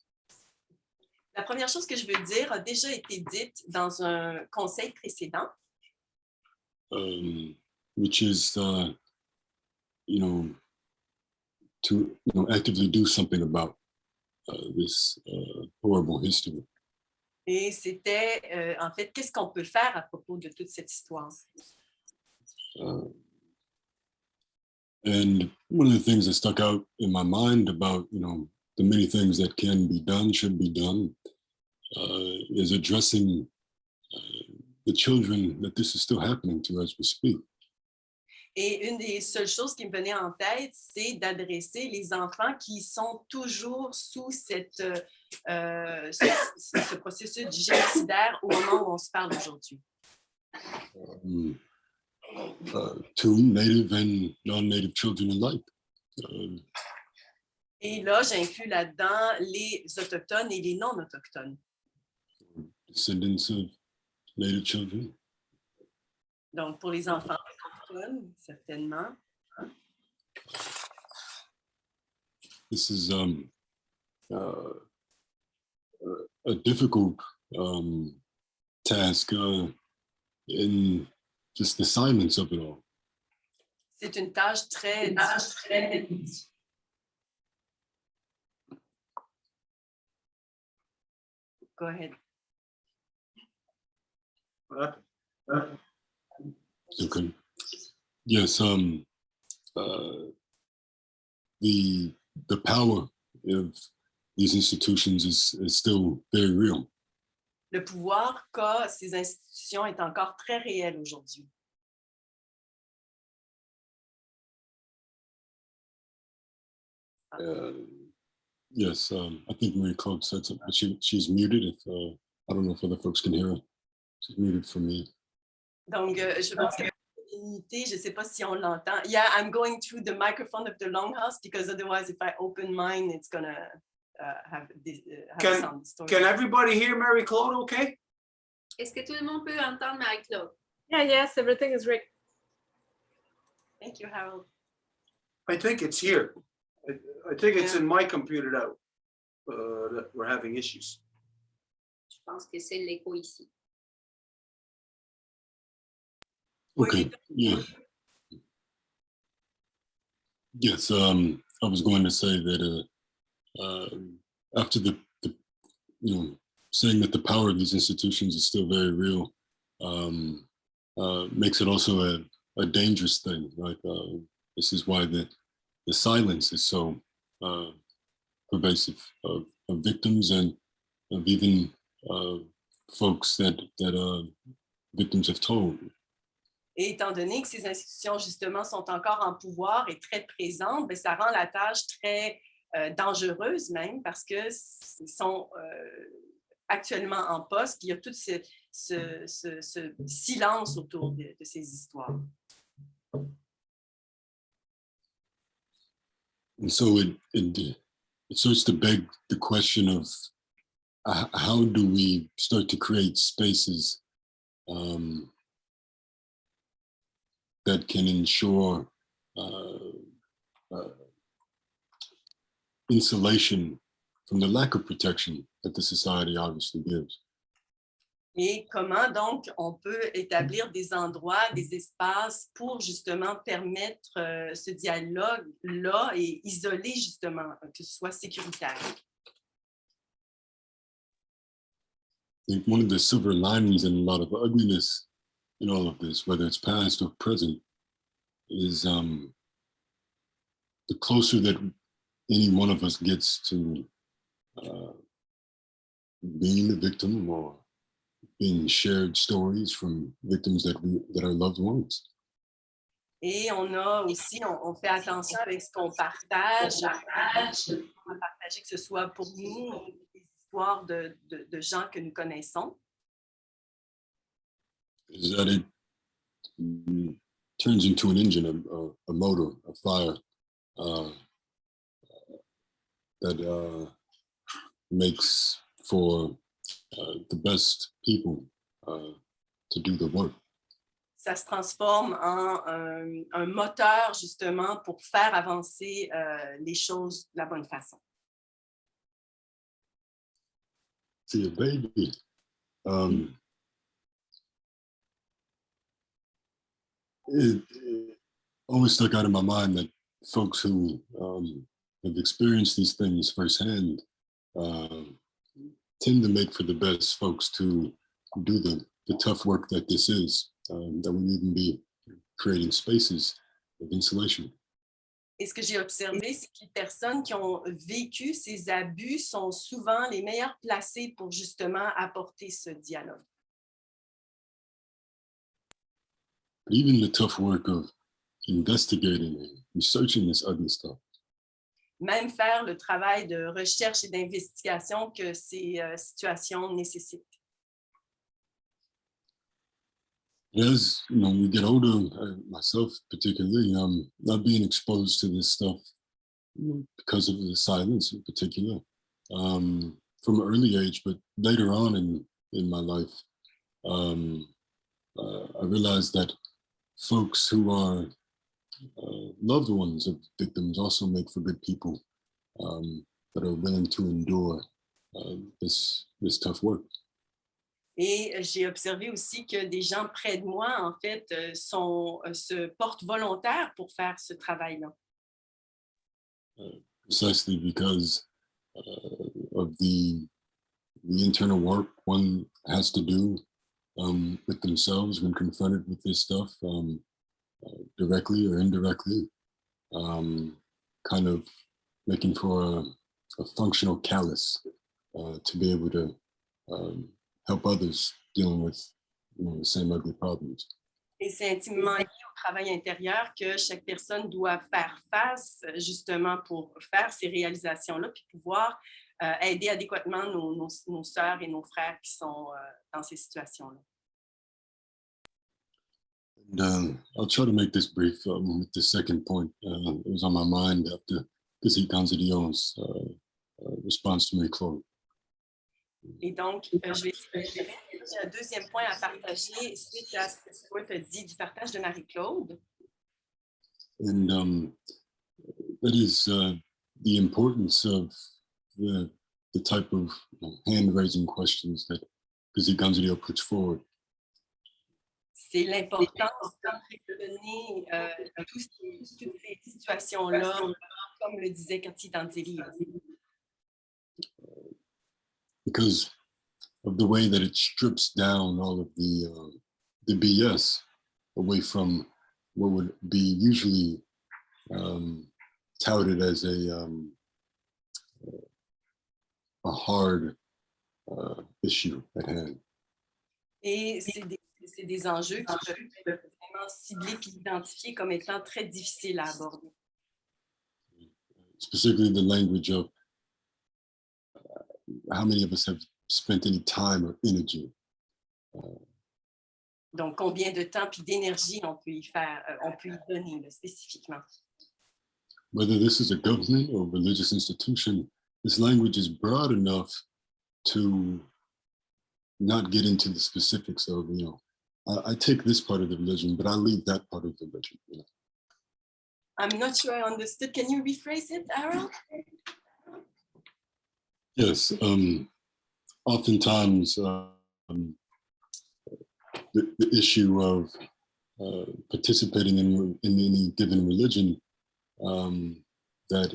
La première chose que je veux dire a déjà été dite dans un conseil précédent. Which is, to actively do something about this horrible history. Et c'était, en fait, qu'est-ce qu'on peut faire à propos de toute cette histoire? And one of the things that stuck out in my mind about, the many things that can be done, should be done, is addressing the children that this is still happening to as we speak. Et une des seules choses qui me venait en tête, c'est d'adresser les enfants qui sont toujours sous ce processus génocidaire au moment où on se parle aujourd'hui. To native and non-native children alike. Et là, j'inclus là-dedans les autochtones et les non-autochtones. Descendants of native children. Donc, pour les enfants autochtones, certainement. This is a difficult task in just the silence of it all. C'est une tâche très difficile. Go ahead. Okay. Yes. The power of these institutions is still very real. Le pouvoir qu'a ces institutions est encore très réel aujourd'hui. Yes, I think Marie-Claude said something, but she's muted. If I don't know if other folks can hear her. She's muted for me. Donc, je pense que je ne sais pas si on l'entend. Yeah, I'm going through the microphone of the longhouse because otherwise, if I open mine, it's gonna have some distortion. Can everybody hear Marie-Claude okay? Est-ce que tout le monde peut entendre Marie-Claude? Yeah, yes, everything is great. Thank you, Harold. I think it's here. I think it's in my computer that we're having issues. Je pense que c'est l'écho ici. Okay. Yeah. Yes. I was going to say that after the saying that the power of these institutions is still very real, makes it also a dangerous thing. Like this is why the silence is so pervasive of victims and of even folks that victims have told. Et étant donné que ces institutions, justement, sont encore en pouvoir et très présentes, bien, ça rend la tâche très dangereuse même parce qu'ils sont actuellement en poste, puis il y a tout ce silence autour de ces histoires. And so it starts to beg the question of how do we start to create spaces that can ensure insulation from the lack of protection that the society obviously gives. Et comment donc on peut établir des endroits, des espaces pour justement permettre ce dialogue-là et isoler justement, que ce soit sécuritaire. I think one of the silver linings and a lot of ugliness in all of this, whether it's past or present, is the closer that any one of us gets to being a victim or being shared stories from victims that are loved ones. Et on a aussi, on fait attention avec ce qu'on partage. On va partager que ce soit pour nous, des histoires de gens que nous connaissons. Is that it turns into an engine, a motor, a fire that makes for the best people to do the work. Ça se transforme en un moteur justement pour faire avancer les choses de la bonne façon. See, a baby. It always stuck out in my mind that folks who have experienced these things firsthand tend to make for the best folks to do the tough work that this is, that we even be creating spaces of insulation. Et ce que j'ai observé, c'est que les personnes qui ont vécu ces abus sont souvent les meilleures placées pour justement apporter ce dialogue. Even the tough work of investigating and researching this ugly stuff. Même faire le travail de recherche et d'investigation que ces situations nécessitent. As you know, we get older, myself particularly, not being exposed to this stuff because of the silence in particular, from an early age, but later on in my life, I realized that folks who are loved ones of victims also make for good people that are willing to endure this tough work. Et j'ai observé aussi que des gens près de moi, en fait, se portent volontaires pour faire ce travail-là. Precisely because of the internal work one has to do with themselves when confronted with this stuff, directly or indirectly, kind of making for a functional callus to be able to help others dealing with the same ugly problems. Et c'est intimement lié au travail intérieur que chaque personne doit faire face justement pour faire ces réalisations-là puis pouvoir aider adéquatement nos sœurs et nos frères qui sont dans ces situations-là. And I'll try to make this brief with the second point. It was on my mind after Kizzy Ganzadion's response to Marie-Claude. Et donc, je vais essayer un deuxième point à partager suite à ce que Stuart a dit du partage de Marie-Claude. And that is the importance of the type of hand-raising questions that Kizzy Ganzadio puts forward. C'est l'importance de donner toutes ces situations-là, comme le disait Cathy Danzelli. Because of the way that it strips down all of the BS away from what would be usually touted as a hard issue at hand. Et c'est des enjeux qui peuvent être vraiment ciblés et identifiés comme étant très difficiles à aborder. Specifically the language of how many of us have spent any time or energy. Donc, combien de temps puis d'énergie on peut y donner là, spécifiquement. Whether this is a government or religious institution, this language is broad enough to not get into the specifics of, I take this part of the religion, but I leave that part of the religion. I'm not sure I understood. Can you rephrase it, Aaron? Yes. Oftentimes, the issue of participating in any given religion that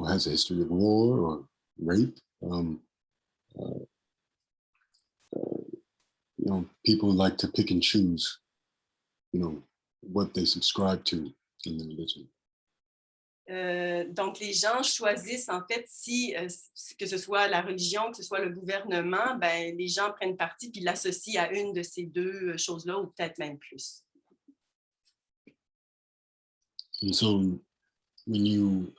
has a history of war or rape, people like to pick and choose, what they subscribe to in the religion. Donc, les gens choisissent, en fait, que ce soit la religion, que ce soit le gouvernement, ben, les gens prennent parti puis l'associent à une de ces deux choses-là, ou peut-être même plus. And so, when you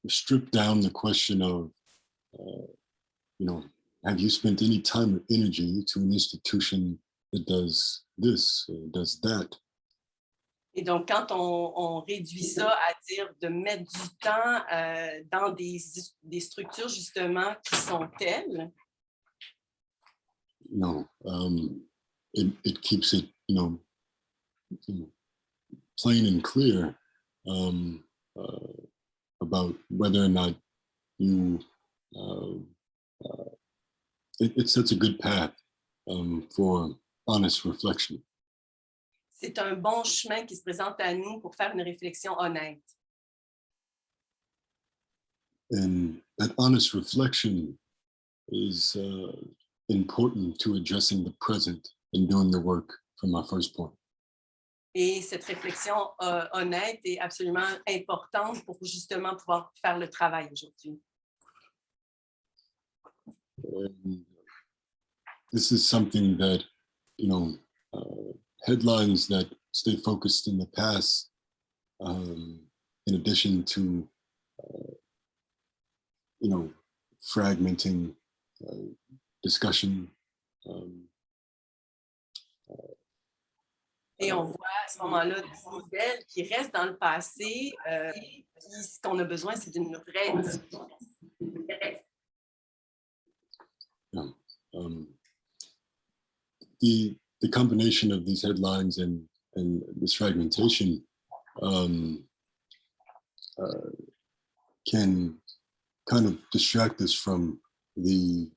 strip down the question of, have you spent any time or energy to an institution that does this, or does that? Et donc, quand on réduit ça à dire de mettre du temps dans des structures, justement, qui sont telles, it keeps it, plain and clear about whether or not you, it sets a good path for honest reflection. c'est un bon chemin qui se présente à nous pour faire une réflexion honnête. And that honest reflection is important to addressing the present and doing the work from my first point. Et cette réflexion honnête est absolument importante pour justement pouvoir faire le travail aujourd'hui. And this is something that, headlines that stay focused in the past, in addition to, fragmenting discussion. Et on voit à ce moment-là des nouvelles qui restent dans le passé. Puis ce qu'on a besoin, c'est d'une vraie discussion. The combination of these headlines and this fragmentation can kind of distract us from the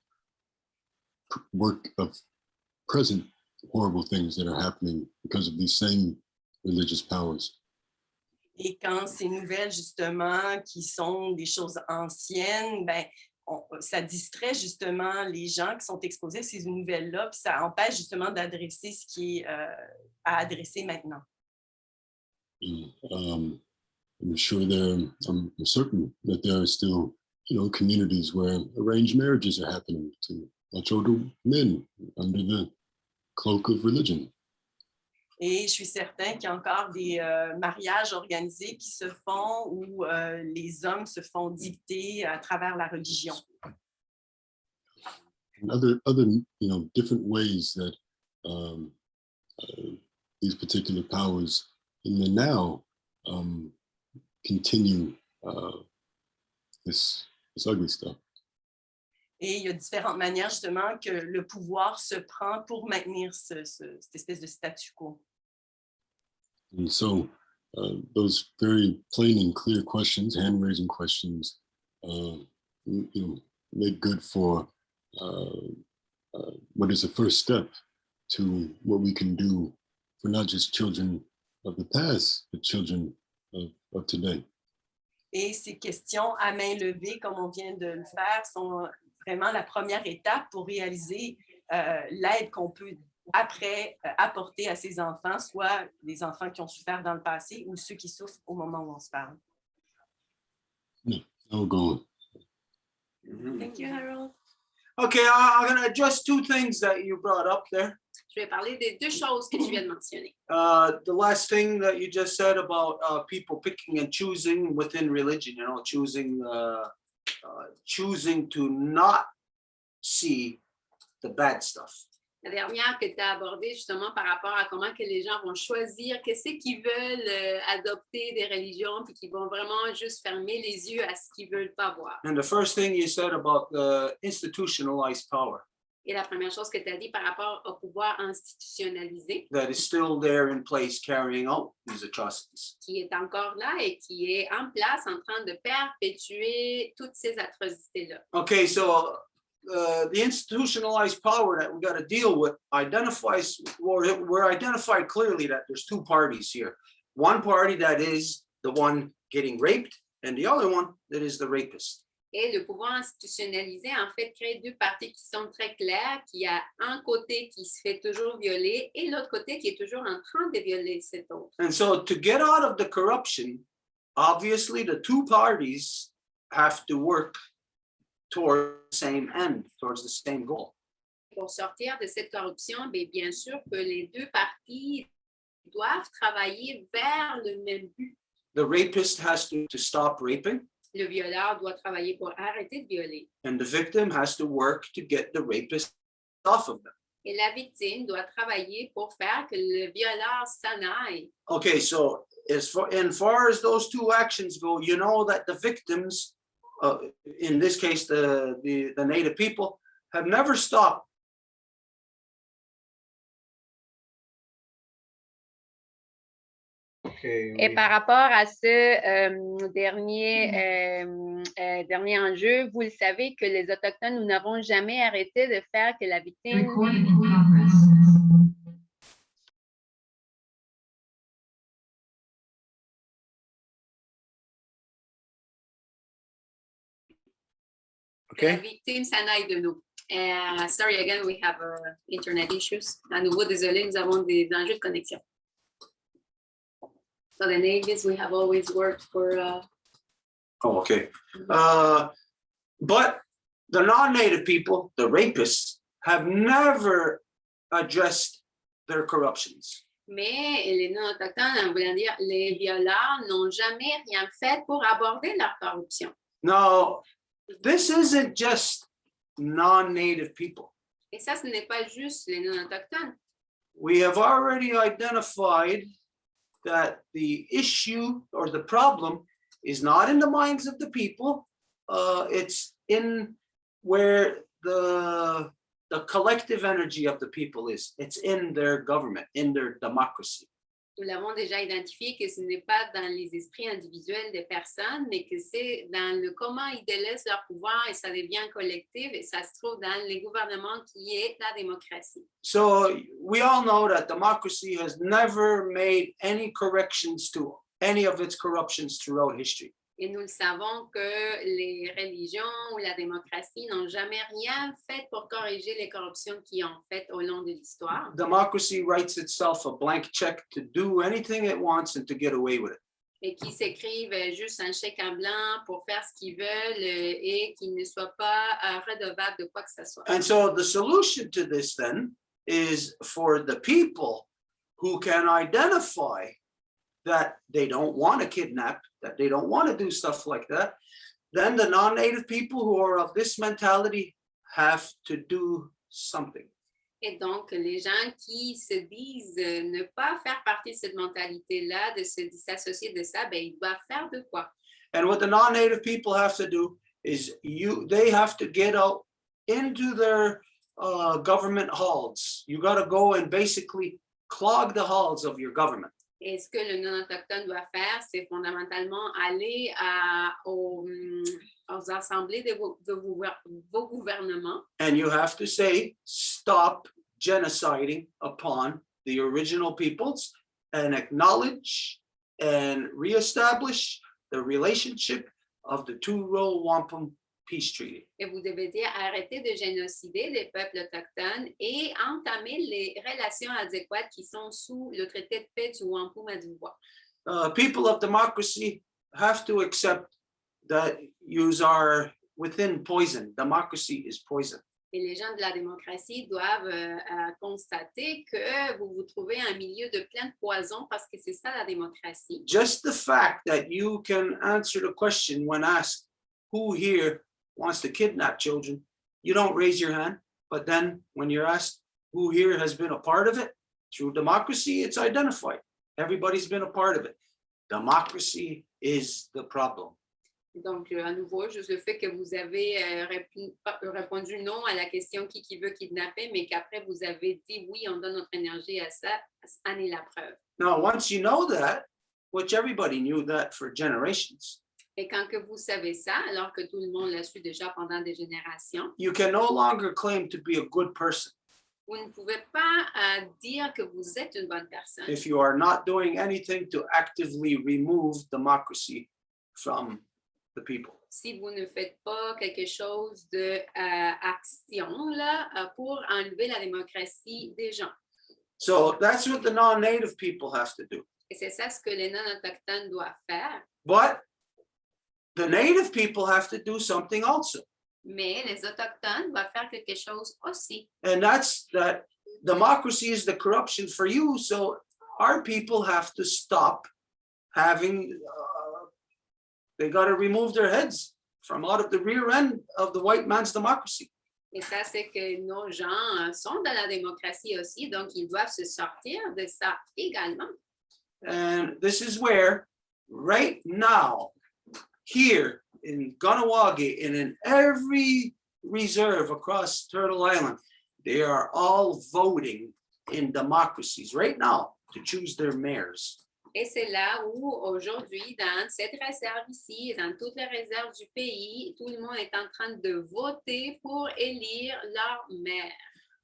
work of present horrible things that are happening because of these same religious powers. Et quand ces nouvelles, justement, qui sont des choses anciennes, ça distrait justement les gens qui sont exposés à ces nouvelles-là, puis ça empêche justement d'adresser ce qui est à adresser maintenant. I'm certain that there are still, communities where arranged marriages are happening to much older men under the cloak of religion. Et je suis certain qu'il y a encore des mariages organisés qui se font où les hommes se font dicter à travers la religion. And other different ways that these particular powers in the now continue this ugly stuff. Et il y a différentes manières justement que le pouvoir se prend pour maintenir cette espèce de statu quo. And so those very plain and clear questions, hand-raising questions, make good for what is the first step to what we can do for not just children of the past, but children of today. Et ces questions à main levée, comme on vient de le faire, sont vraiment la première étape pour réaliser l'aide qu'on peut après apporter à ces enfants, soit les enfants qui ont souffert dans le passé ou ceux qui souffrent au moment où on se parle. I'll go on. Thank you, Harold. Okay, I'm going to address two things that you brought up there. Je vais parler des deux choses que tu viens de mentionner. The last thing that you just said about people picking and choosing within religion, choosing to not see the bad stuff. La dernière que tu as abordée justement par rapport à comment que les gens vont choisir qu'est-ce qu'ils veulent adopter des religions puis qu'ils vont vraiment juste fermer les yeux à ce qu'ils veulent pas voir. And the first thing you said about the institutionalized power. Et la première chose que tu as dit par rapport au pouvoir institutionnalisé, That is still there in place carrying out these atrocities. qui est encore là et qui est en place en train de perpétuer toutes ces atrocités-là. Okay, so the institutionalized power that we got to deal with identifies, we're identified clearly that there's two parties here. One party that is the one getting raped and the other one that is the rapist. Et le pouvoir institutionnalisé, en fait, crée deux parties qui sont très claires, qui a un côté qui se fait toujours violer et l'autre côté qui est toujours en train de violer cet autre. And so to get out of the corruption, obviously the two parties have to work towards the same end, towards the same goal. Pour sortir de cette corruption, bien sûr que les deux parties doivent travailler vers le même but. The rapist has to stop raping, Le violeur doit travailler pour arrêter de violer. and the victim has to work to get the rapist off of them. Et la victime doit travailler pour faire que le violeur s'en aille. Okay, so as far as those two actions go, you know that the victims, in this case, the Native people, have never stopped. Okay. Et par rapport à ce dernier enjeu, vous le savez que les Autochtones, nous n'avons jamais arrêté de faire que la victime... Recording in progress. Okay. La victime s'en aille de nous. Sorry again, we have internet issues. À nouveau, désolé, nous avons des enjeux de connexion. So the navies, we have always worked for... Oh, okay. But the non-native people, the rapists, have never addressed their corruptions. Mais les non-autochtones, en voulant dire, les violeurs n'ont jamais rien fait pour aborder leur corruption. Now, this isn't just non-native people. Et ça, ce n'est pas juste les non-autochtones. We have already identified that the issue or the problem is not in the minds of the people. It's in where the collective energy of the people is. It's in their government, in their democracy. Nous l'avons déjà identifié que ce n'est pas dans les esprits individuels des personnes, mais que c'est dans le comment ils délaissent leur pouvoir et ça devient collectif et ça se trouve dans les gouvernements qui est la démocratie. So we all know that democracy has never made any corrections to any of its corruptions throughout history. Et nous le savons que les religions ou la démocratie n'ont jamais rien fait pour corriger les corruptions qu'ils ont faites au long de l'histoire. Democracy writes itself a blank check to do anything it wants and to get away with it. Et qui s'écrivent juste un chèque en blanc pour faire ce qu'ils veulent et qu'ils ne soient pas redevables de quoi que ce soit. And so the solution to this then is for the people who can identify that they don't want to kidnap, that they don't want to do stuff like that, then the non-native people who are of this mentality have to do something. Et donc, les gens qui se disent ne pas faire partie de cette mentalité-là, de se dissocier de ça, ben, ils doivent faire de quoi? And what the non-native people have to do is they have to get out into their government halls. You got to go and basically clog the halls of your government. Et ce que le non-autochtone doit faire, c'est fondamentalement aller aux assemblées de vos gouvernements. And you have to say, stop genociding upon the original peoples and acknowledge and reestablish the relationship of the two-row Wampum peace treaty. Et vous devez dire arrêtez de génocider les peuples autochtones et entamer les relations adéquates qui sont sous le traité de paix du Wampum à Deux. People of democracy have to accept that you are within poison. Democracy is poison. Et les gens de la démocratie doivent constater que vous vous trouvez en milieu de plein de poison parce que c'est ça la démocratie. Just the fact that you can answer the question when asked, who here wants to kidnap children, you don't raise your hand, but then when you're asked who here has been a part of it, through democracy, it's identified. Everybody's been a part of it. Democracy is the problem. Donc, à nouveau, juste le fait que vous avez répondu non à la question qui veut kidnapper, mais qu'après vous avez dit oui, on donne notre énergie à ça, en est la preuve. Now, once you know that, which everybody knew that for generations, Et quand que vous savez ça, alors que tout le monde l'a su déjà pendant des générations, you can no longer claim to be a good person vous ne pouvez pas dire que vous êtes une bonne personne if you are not doing anything to actively remove democracy from the people. si vous ne faites pas quelque chose de action là, pour enlever la démocratie des gens. So that's what the non-native people have to do. Et c'est ça ce que les non-autochtones doivent faire. But the native people have to do something also. Mais les autochtones doivent faire quelque chose aussi. And that's that democracy is the corruption for you. So our people have to stop having, they got to remove their heads from out of the rear end of the white man's democracy. Et ça, c'est que nos gens sont dans la démocratie aussi, donc ils doivent se sortir de ça également. And this is where, right now, here in Ganawagi and in every reserve across Turtle Island, they are all voting in democracies right now to choose their mayors. Et c'est là où, aujourd'hui, dans cette réserve ici, et dans toutes les réserves du pays, tout le monde est en train de voter pour élire leur maire.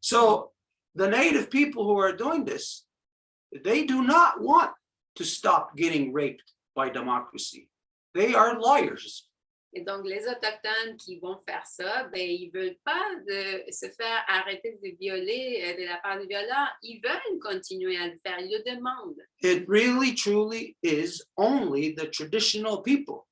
So the native people who are doing this, they do not want to stop getting raped by democracy. They are liars. Et donc, les Autochtones qui vont faire ça, ben, ils ne veulent pas se faire arrêter de violer de la part des violeurs. Ils veulent continuer à le faire. Ils le demandent. It really, truly is only the traditional people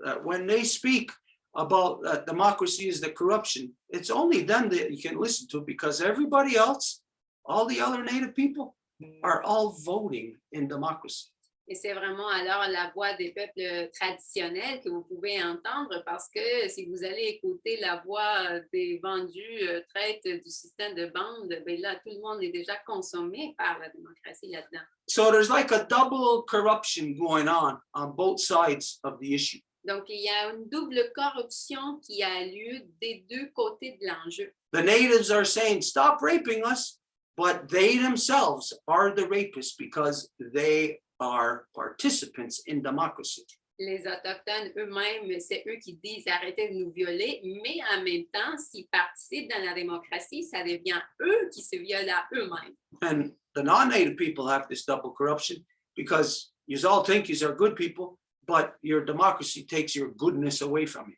that when they speak about that democracy is the corruption, it's only them that you can listen to because everybody else, all the other Native people, are all voting in democracy. Et c'est vraiment alors la voix des peuples traditionnels que vous pouvez entendre parce que si vous allez écouter la voix des vendus traites du système de bande, ben là, tout le monde est déjà consommé par la démocratie là-dedans. So there's like a double corruption going on both sides of the issue. Donc, il y a une double corruption qui a lieu des deux côtés de l'enjeu. The natives are saying, stop raping us, but they themselves are the rapists because they are participants in democracy. Les Autochtones eux-mêmes, c'est eux qui disent arrêtez de nous violer, mais en même temps, s'ils participent dans la démocratie, ça devient eux qui se violent à eux-mêmes. And the non-native people have this double corruption because you all think you are good people, but your democracy takes your goodness away from you.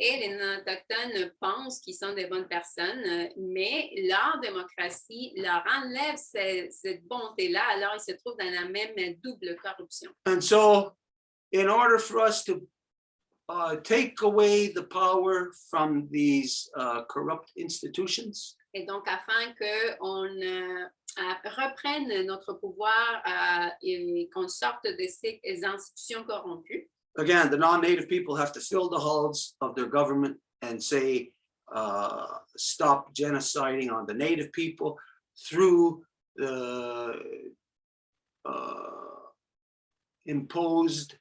Et les non-autochtones pensent qu'ils sont des bonnes personnes, mais leur démocratie leur enlève cette bonté-là, alors ils se trouvent dans la même double corruption. And so, in order for us to take away the power from these corrupt institutions, Et donc, afin qu'on reprenne notre pouvoir et qu'on sorte de ces institutions corrompues, again, the non-native people have to fill the halls of their government and say, stop genociding on the native people through the imposed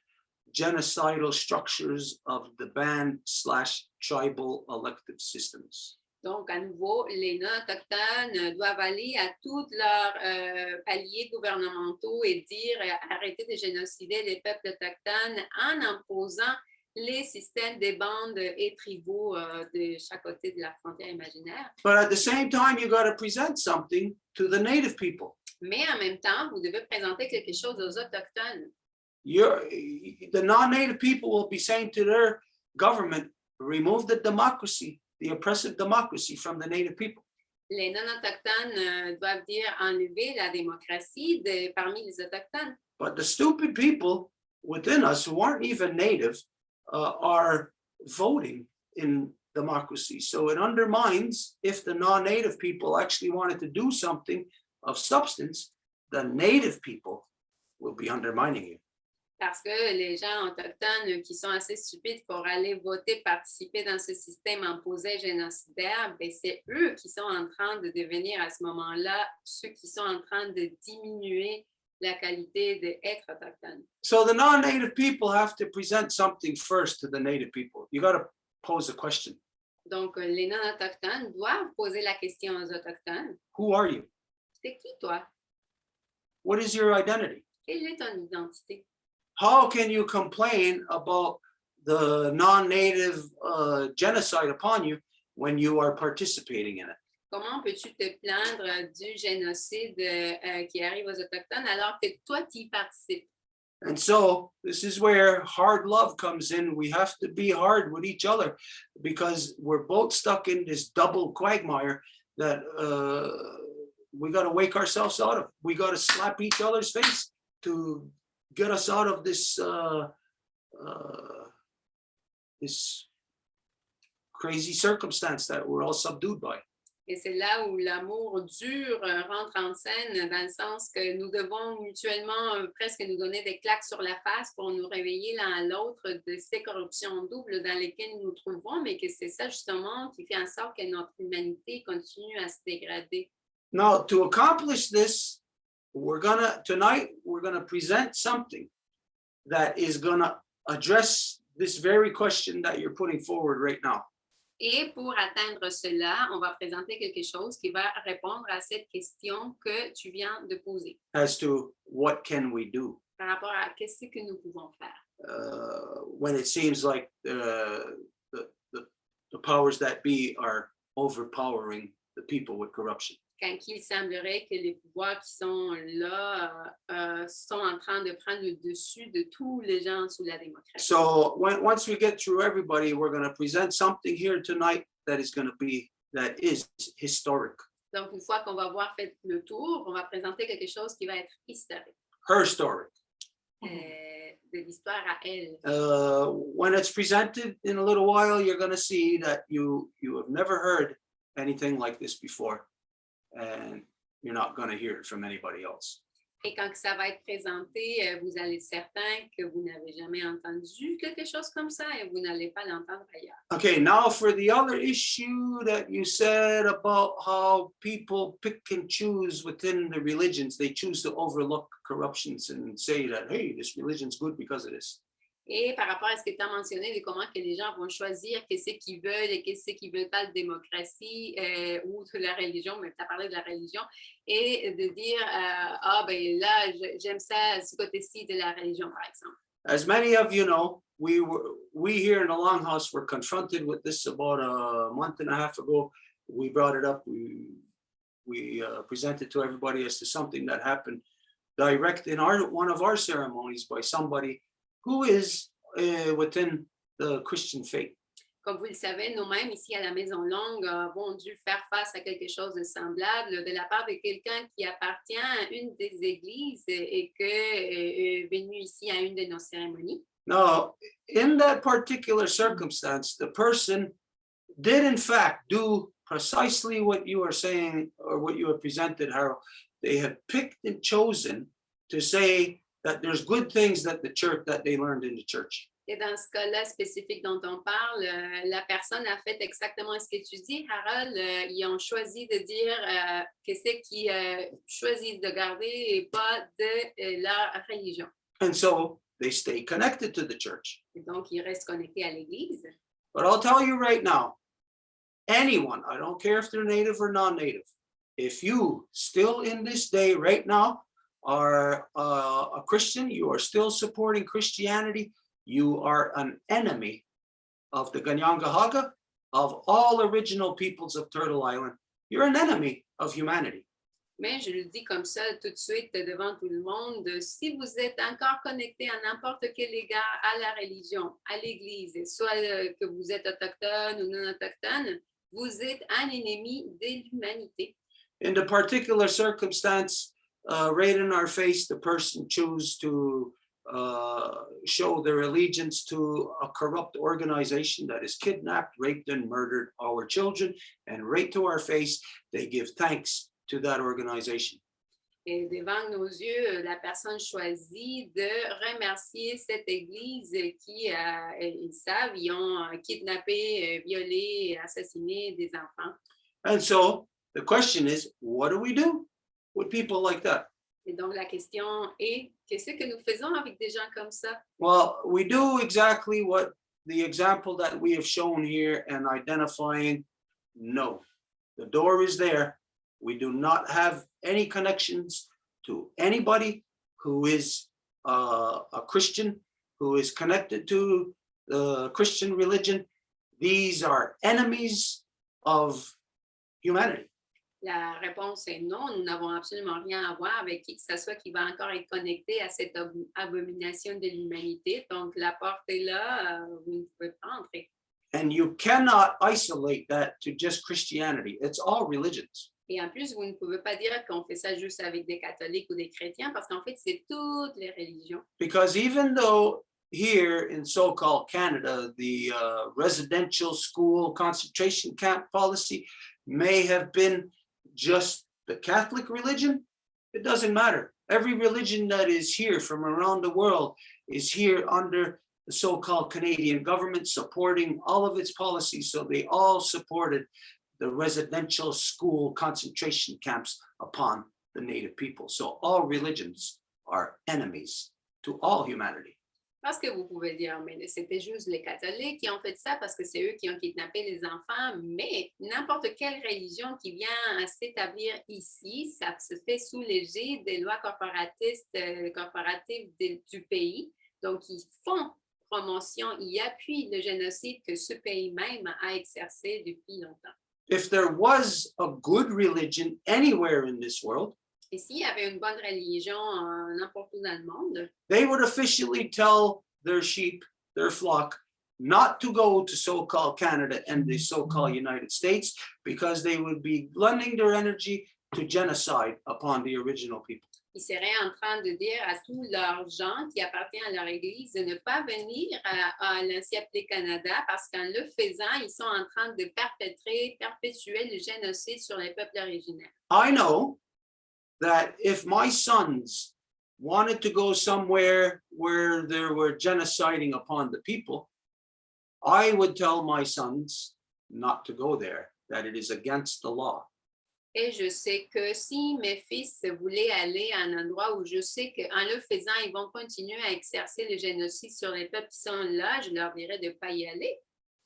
genocidal structures of the band/tribal elective systems. donc, à nouveau, les non-autochtones doivent aller à tous leurs paliers gouvernementaux et dire arrêtez de génocider les peuples autochtones en imposant les systèmes des bandes et tribaux de chaque côté de la frontière imaginaire. But at the same time, you got to present something to the native people. Mais en même temps, vous devez présenter quelque chose aux Autochtones. The non-native people will be saying to their government, remove the democracy, the oppressive democracy from the native people. Les non-autochtones doivent dire enlever la démocratie parmi les autochtones. But the stupid people within us who aren't even native are voting in democracy. So it undermines if the non-native people actually wanted to do something of substance, the native people will be undermining you. Parce que les gens autochtones qui sont assez stupides pour aller voter, participer dans ce système imposé génocidaire, ben c'est eux qui sont en train de devenir à ce moment-là ceux qui sont en train de diminuer la qualité d'être autochtone. So the non-native people have to present something first to the native people. You got to pose a question. Donc, les non-autochtones doivent poser la question aux autochtones. Who are you? C'est qui toi? What is your identity? Quelle est ton identité? How can you complain about the non-native genocide upon you when you are participating in it? Comment peux-tu te plaindre du génocide qui arrive aux Autochtones alors que toi, tu y participes? And so this is where hard love comes in. We have to be hard with each other because we're both stuck in this double quagmire that we got to wake ourselves out of. We got to slap each other's face to get us out of this this crazy circumstance that we're all subdued by. Et c'est là où l'amour dur rentre en scène, dans le sens que nous devons mutuellement presque nous donner des claques sur la face pour nous réveiller l'un à l'autre de ces corruptions doubles dans lesquelles nous nous trouvons, mais que c'est ça justement qui fait en sorte que notre humanité continue à se dégrader. Now, to accomplish this, tonight we're gonna present something that is gonna address this very question that you're putting forward right now. Et pour atteindre cela, on va présenter quelque chose qui va répondre à cette question que tu viens de poser. As to what can we do? Par rapport à qu'est-ce que nous pouvons faire. When it seems like the powers that be are overpowering the people with corruption. quand il semblerait que les pouvoirs qui sont là sont en train de prendre le dessus de tous les gens sous la démocratie. So once we get through everybody, we're going to present something here tonight that is historic. Donc, une fois qu'on va avoir fait le tour, on va présenter quelque chose qui va être historique, Her story. de l'histoire à elle. When it's presented in a little while, you're going to see that you have never heard anything like this before, and you're not going to hear it from anybody else. Et quand ça va être présenté, vous allez être certain que vous n'avez jamais entendu quelque chose comme ça et vous n'allez pas l'entendre ailleurs. Okay, now for the other issue that you said about how people pick and choose within the religions, they choose to overlook corruptions and say that, hey, this religion's good because of this. Et par rapport à ce que tu as mentionné, de comment que les gens vont choisir qu'est-ce qu'ils veulent et qu'est-ce qu'ils veulent pas de démocratie ou de la religion, mais tu as parlé de la religion, et de dire, ah ben là, j'aime ça, ce côté-ci de la religion, par exemple. As many of you know, we here in the Longhouse were confronted with this about a month and a half ago. We brought it up. We presented to everybody as to something that happened direct in one of our ceremonies by somebody who is within the Christian faith. Comme vous le savez, nous-mêmes, ici à la Maison Longue, avons dû faire face à quelque chose de semblable de la part de quelqu'un qui appartient à une des églises et qui est venu ici à une de nos cérémonies. Now, in that particular circumstance, the person did in fact do precisely what you are saying or what you have presented, Harold. They have picked and chosen to say that there's good things that they learned in the church. Et dans ce cas-là spécifique dont on parle, la personne a fait exactement ce que tu dis, Harold. Ils ont choisi de dire qu'est-ce qu'ils choisissent de garder et pas de leur religion. And so they stay connected to the church. Et donc, ils restent connectés à l'Église. But I'll tell you right now, anyone, I don't care if they're native or non-native, if you still in this day right now are a Christian, you are still supporting Christianity, you are an enemy of the Ganyangahaga, of all original peoples of Turtle Island. You're an enemy of humanity. Mais je le dis comme ça tout de suite devant tout le monde, si vous êtes encore connecté à n'importe quel égard à la religion, à l'Église, soit que vous êtes autochtone ou non autochtone, vous êtes un ennemi de l'humanité. In the particular circumstance, right in our face, the person chose to show their allegiance to a corrupt organization that has kidnapped, raped, and murdered our children. And right to our face, they give thanks to that organization. Et devant nos yeux, la personne choisit de remercier cette église qui, ils savent, ils ont kidnappé, violé, assassiné des enfants. And so the question is, what do we do with people like that? Et donc la question est, qu'est-ce que nous faisons avec des gens comme ça? Well, we do exactly what the example that we have shown here and identifying. No, the door is there. We do not have any connections to anybody who is a Christian, who is connected to the Christian religion. These are enemies of humanity. La réponse est non, nous n'avons absolument rien à voir avec qui que ce soit qui va encore être connecté à cette abomination de l'humanité. Donc la porte est là, vous ne pouvez pas entrer. And you cannot isolate that to just Christianity. It's all religions. Et en plus, vous ne pouvez pas dire qu'on fait ça juste avec des catholiques ou des chrétiens, parce qu'en fait, c'est toutes les religions. Because even though here in so-called Canada, the residential school concentration camp policy may have been just the Catholic religion, it doesn't matter. Every religion that is here from around the world is here under the so-called Canadian government supporting all of its policies. So they all supported the residential school concentration camps upon the native people. So all religions are enemies to all humanity. Parce que vous pouvez dire, mais c'était juste les catholiques qui ont fait ça parce que c'est eux qui ont kidnappé les enfants, mais n'importe quelle religion qui vient à s'établir ici, ça se fait sous l'égide des lois corporatives du pays. Donc, ils font promotion, ils appuient le génocide que ce pays même a exercé depuis longtemps. if there was a good religion anywhere in this world, Et s'il y avait une bonne religion n'importe où dans le monde, they would officially tell their sheep, their flock, not to go to so-called Canada and the so-called United States, because they would be lending their energy to genocide upon the original people. ils seraient en train de dire à tous leurs gens qui appartiennent à leur Église de ne pas venir à l'ancien appelé Canada parce qu'en le faisant, ils sont en train de perpétuer le génocide sur les peuples originaires. I know that if my sons wanted to go somewhere where there were genociding upon the people, I would tell my sons not to go there, that it is against the law. Et je sais que si mes fils voulaient aller à un endroit où je sais qu'en le faisant, ils vont continuer à exercer le génocide sur les peuples qui sont là, je leur dirais de ne pas y aller.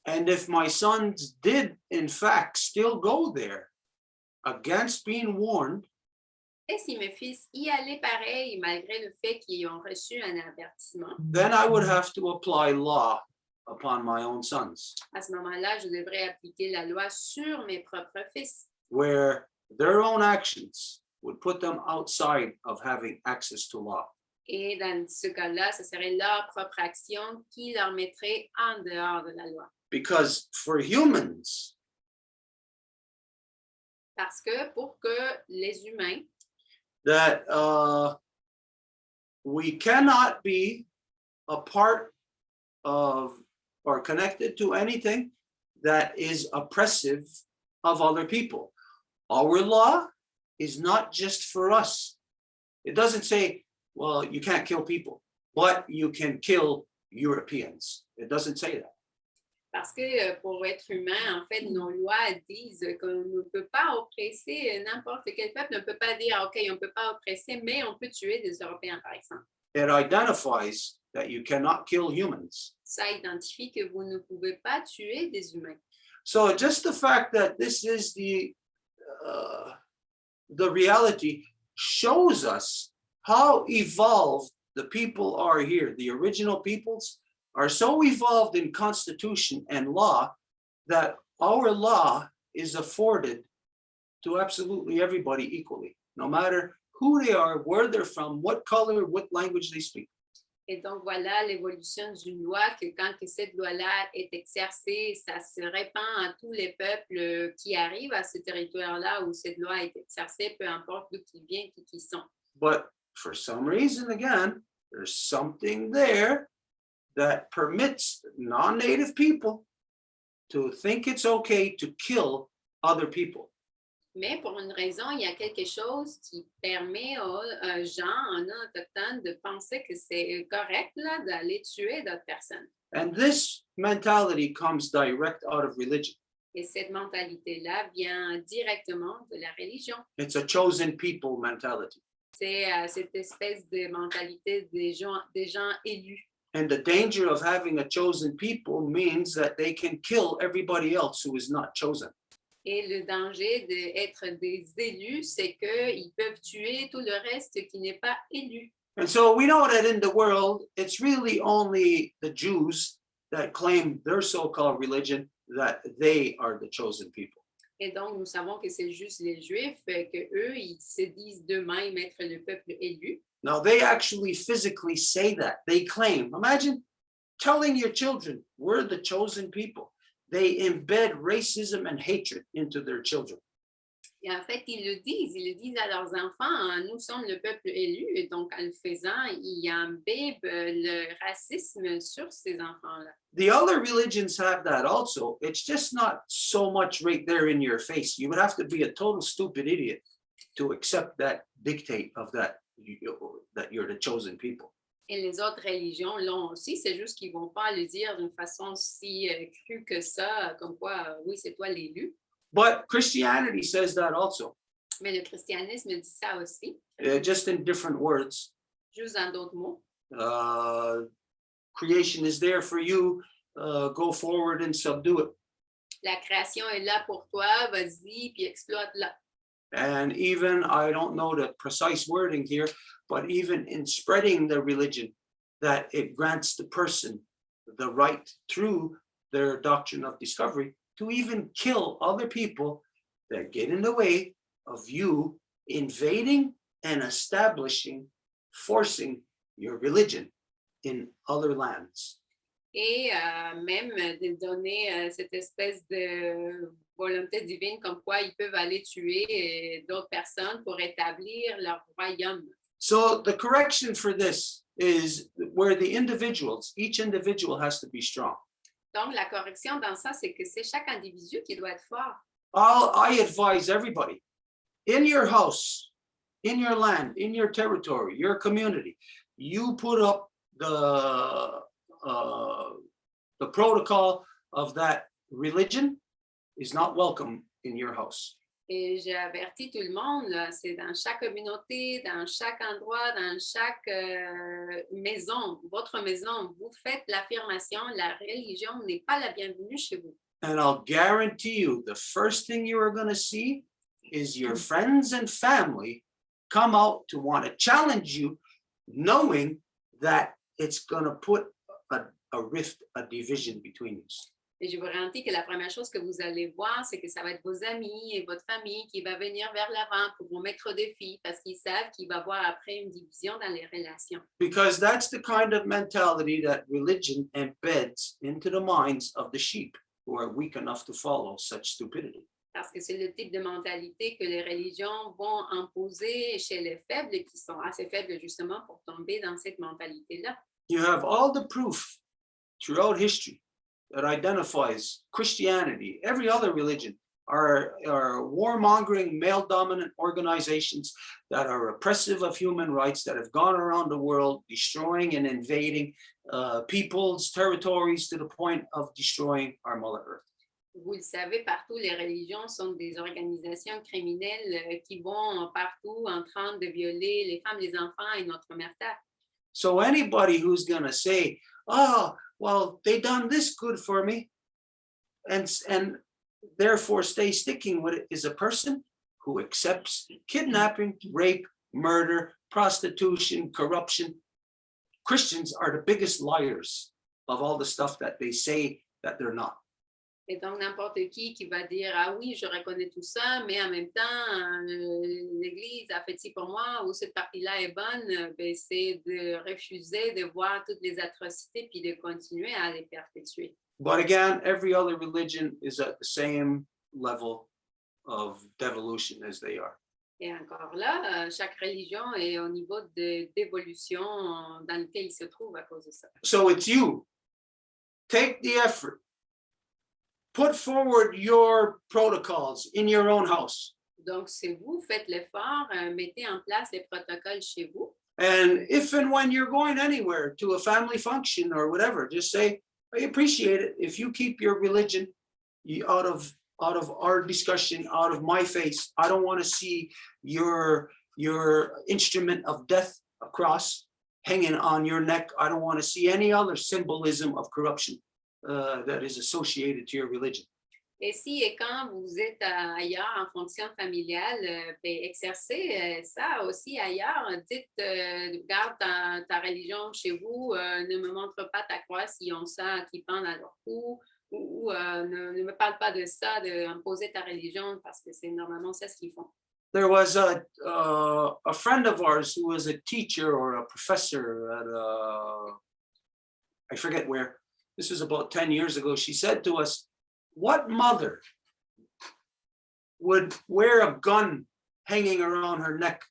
And if my sons did, in fact, still go there against being warned, Et si mes fils y allaient pareil, malgré le fait qu'ils ont reçu un avertissement, then I would have to apply law upon my own sons, à ce moment-là, je devrais appliquer la loi sur mes propres fils, where their own actions would put them outside of having access to law. Et dans ce cas-là, ce serait leur propre action qui leur mettrait en dehors de la loi. Because for humans, Parce que pour que les humains, that we cannot be a part of or connected to anything that is oppressive of other people. Our law is not just for us. It doesn't say, well, you can't kill people, but you can kill Europeans. It doesn't say that. parce que pour être humain, en fait, nos lois disent qu'on ne peut pas oppresser n'importe quel peuple, on ne peut pas dire, OK, on ne peut pas oppresser, mais on peut tuer des Européens, par exemple. It identifies that you cannot kill humans. Ça identifie que vous ne pouvez pas tuer des humains. So just the fact that this is the reality shows us how evolved the people are here. The original peoples are so evolved in constitution and law that our law is afforded to absolutely everybody equally, no matter who they are, where they're from, what color, what language they speak. Et donc, voilà l'évolution d'une loi que quand que cette loi-là est exercée, ça se répand à tous les peuples qui arrivent à ce territoire-là où cette loi est exercée, peu importe d'où ils viennent, qui ils sont. But for some reason, again, there's something there that permits non-native people to think it's okay to kill other people. Mais pour une raison, il y a quelque chose qui permet aux gens non autochtones de penser que c'est correct là, d'aller tuer d'autres personnes. And this mentality comes direct out of religion. Et cette mentalité-là vient directement de la religion. It's a chosen people mentality. C'est cette espèce de mentalité des gens élus. And the danger of having a chosen people means that they can kill everybody else who is not chosen. Et le danger d'être des élus, c'est qu'ils peuvent tuer tout le reste qui n'est pas élu. And so we know that in the world, it's really only the Jews that claim their so-called religion that they are the chosen people. Et donc, nous savons que c'est juste les Juifs, que eux, ils se disent d'eux-mêmes être le peuple élu. Now, they actually physically say that. They claim. Imagine telling your children, we're the chosen people. They embed racism and hatred into their children. Et en fait, ils le disent à leurs enfants, nous sommes le peuple élu. Et donc, en le faisant, ils imbibent le racisme sur ces enfants-là. The other religions have that also. It's just not so much right there in your face. You would have to be a total stupid idiot to accept that dictate of that you're the chosen people. Et les autres religions l'ont aussi, c'est juste qu'ils ne vont pas le dire d'une façon si crue que ça, comme quoi, oui, c'est toi l'élu. But Christianity says that also. Mais le christianisme dit ça aussi, Just in different words. juste en d'autres mots. Creation is there for you. Go forward and subdue it. La création est là pour toi, vas-y, puis exploite-la. And even, I don't know the precise wording here, but even in spreading the religion, that it grants the person the right through their doctrine of discovery to even kill other people that get in the way of you invading and establishing, forcing your religion in other lands. Et même de donner cette espèce de volonté divine comme quoi ils peuvent aller tuer d'autres personnes pour établir leur royaume. So the correction for this is where the individuals, each individual has to be strong. Donc, la correction dans ça, c'est que c'est chaque individu qui doit être fort. I advise everybody in your house, in your land, in your territory, your community, you put up the protocol of that religion is not welcome in your house. Et j'ai averti tout le monde, là, c'est dans chaque communauté, dans chaque endroit, dans chaque maison, votre maison, vous faites l'affirmation, la religion n'est pas la bienvenue chez vous. And I'll guarantee you, the first thing you are going to see is your friends and family come out to want to challenge you, knowing that it's going to put a rift, a division between you. Et je vous garantis que la première chose que vous allez voir, c'est que ça va être vos amis et votre famille qui va venir vers l'avant pour vous mettre au défi parce qu'ils savent qu'il va y avoir après une division dans les relations. Because that's the kind of mentality that religion embeds into the minds of the sheep who are weak enough to follow such stupidity. Parce que c'est le type de mentalité que les religions vont imposer chez les faibles qui sont assez faibles justement pour tomber dans cette mentalité-là. You have all the proof throughout history that identifies Christianity, every other religion, are warmongering, male-dominant organizations that are oppressive of human rights, that have gone around the world destroying and invading people's territories to the point of destroying our Mother Earth. Vous le savez, partout, les religions sont des organisations criminelles qui vont partout en train de violer les femmes, les enfants et notre mère terre. So anybody who's going to say, oh, well, they done this good for me, and therefore stay sticking with it, is a person who accepts kidnapping, rape, murder, prostitution, corruption. Christians are the biggest liars of all the stuff that they say that they're not. Et donc, n'importe qui va dire, ah oui, je reconnais tout ça, mais en même temps, l'Église a fait ci pour moi, ou cette partie-là est bonne, ben, c'est de refuser de voir toutes les atrocités puis de continuer à les perpétuer. But again, every other religion is at the same level of devolution as they are. Et encore là, chaque religion est au niveau d'évolution dans lequel il se trouve à cause de ça. So it's you. Take the effort. Put forward your protocols in your own house. Donc, c'est vous, faites l'effort, mettez en place les protocoles chez vous. And if and when you're going anywhere to a family function or whatever, just say, I appreciate it if you keep your religion out of our discussion, out of my face. I don't want to see your instrument of death, a cross, hanging on your neck. I don't want to see any other symbolism of corruption that is associated to your religion. Et si et quand vous êtes ailleurs en fonction familiale, exercez ça aussi ailleurs. Dites, garde ta religion chez vous, ne me montre pas ta croix si on sent qui pend à leur cou, ou ne me parle pas de ça, d'imposer ta religion, parce que c'est normalement ça ce qu'ils font. There was a friend of ours who was a teacher or a professor at I forget where. This was about 10 years ago. She said to us, what mother would wear a gun hanging around her neck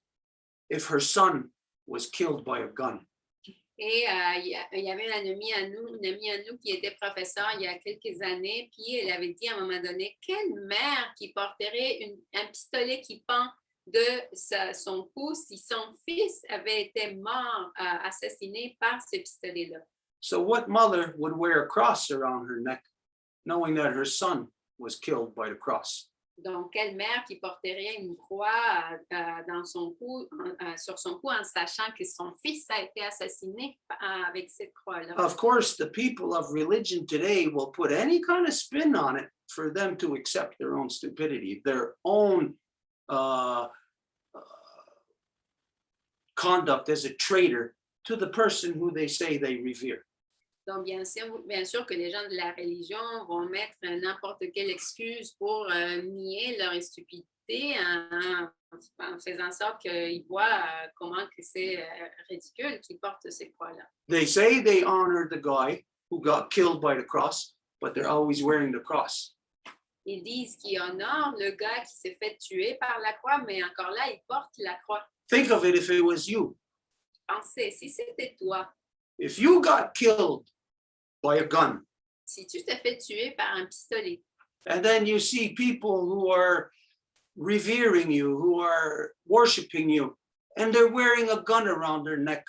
if her son was killed by a gun? Et il y avait une amie à nous qui était professeure il y a quelques années, puis elle avait dit à un moment donné, quelle mère qui porterait un pistolet qui pend de son cou si son fils avait été mort, assassiné par ce pistolet-là? So what mother would wear a cross around her neck, knowing that her son was killed by the cross? Donc, quelle mère qui porterait une croix dans son cou, sur son cou en sachant que son fils a été assassiné avec cette croix-là? Of course, the people of religion today will put any kind of spin on it for them to accept their own stupidity, their own conduct as a traitor to the person who they say they revere. Donc, bien sûr que les gens de la religion vont mettre n'importe quelle excuse pour nier leur stupidité en faisant en sorte qu'ils voient comment que c'est ridicule qu'ils portent ces croix-là. They say they honor the guy who got killed by the cross, but they're always wearing the cross. Ils disent qu'ils honorent le gars qui s'est fait tuer par la croix, mais encore là, ils portent la croix. Think of it if it was you. Pensez, si c'était toi, If you got killed by a gun, si tu t'es fait tuer par un pistolet, and then you see people who are revering you, who are worshiping you, and they're wearing a gun around their neck,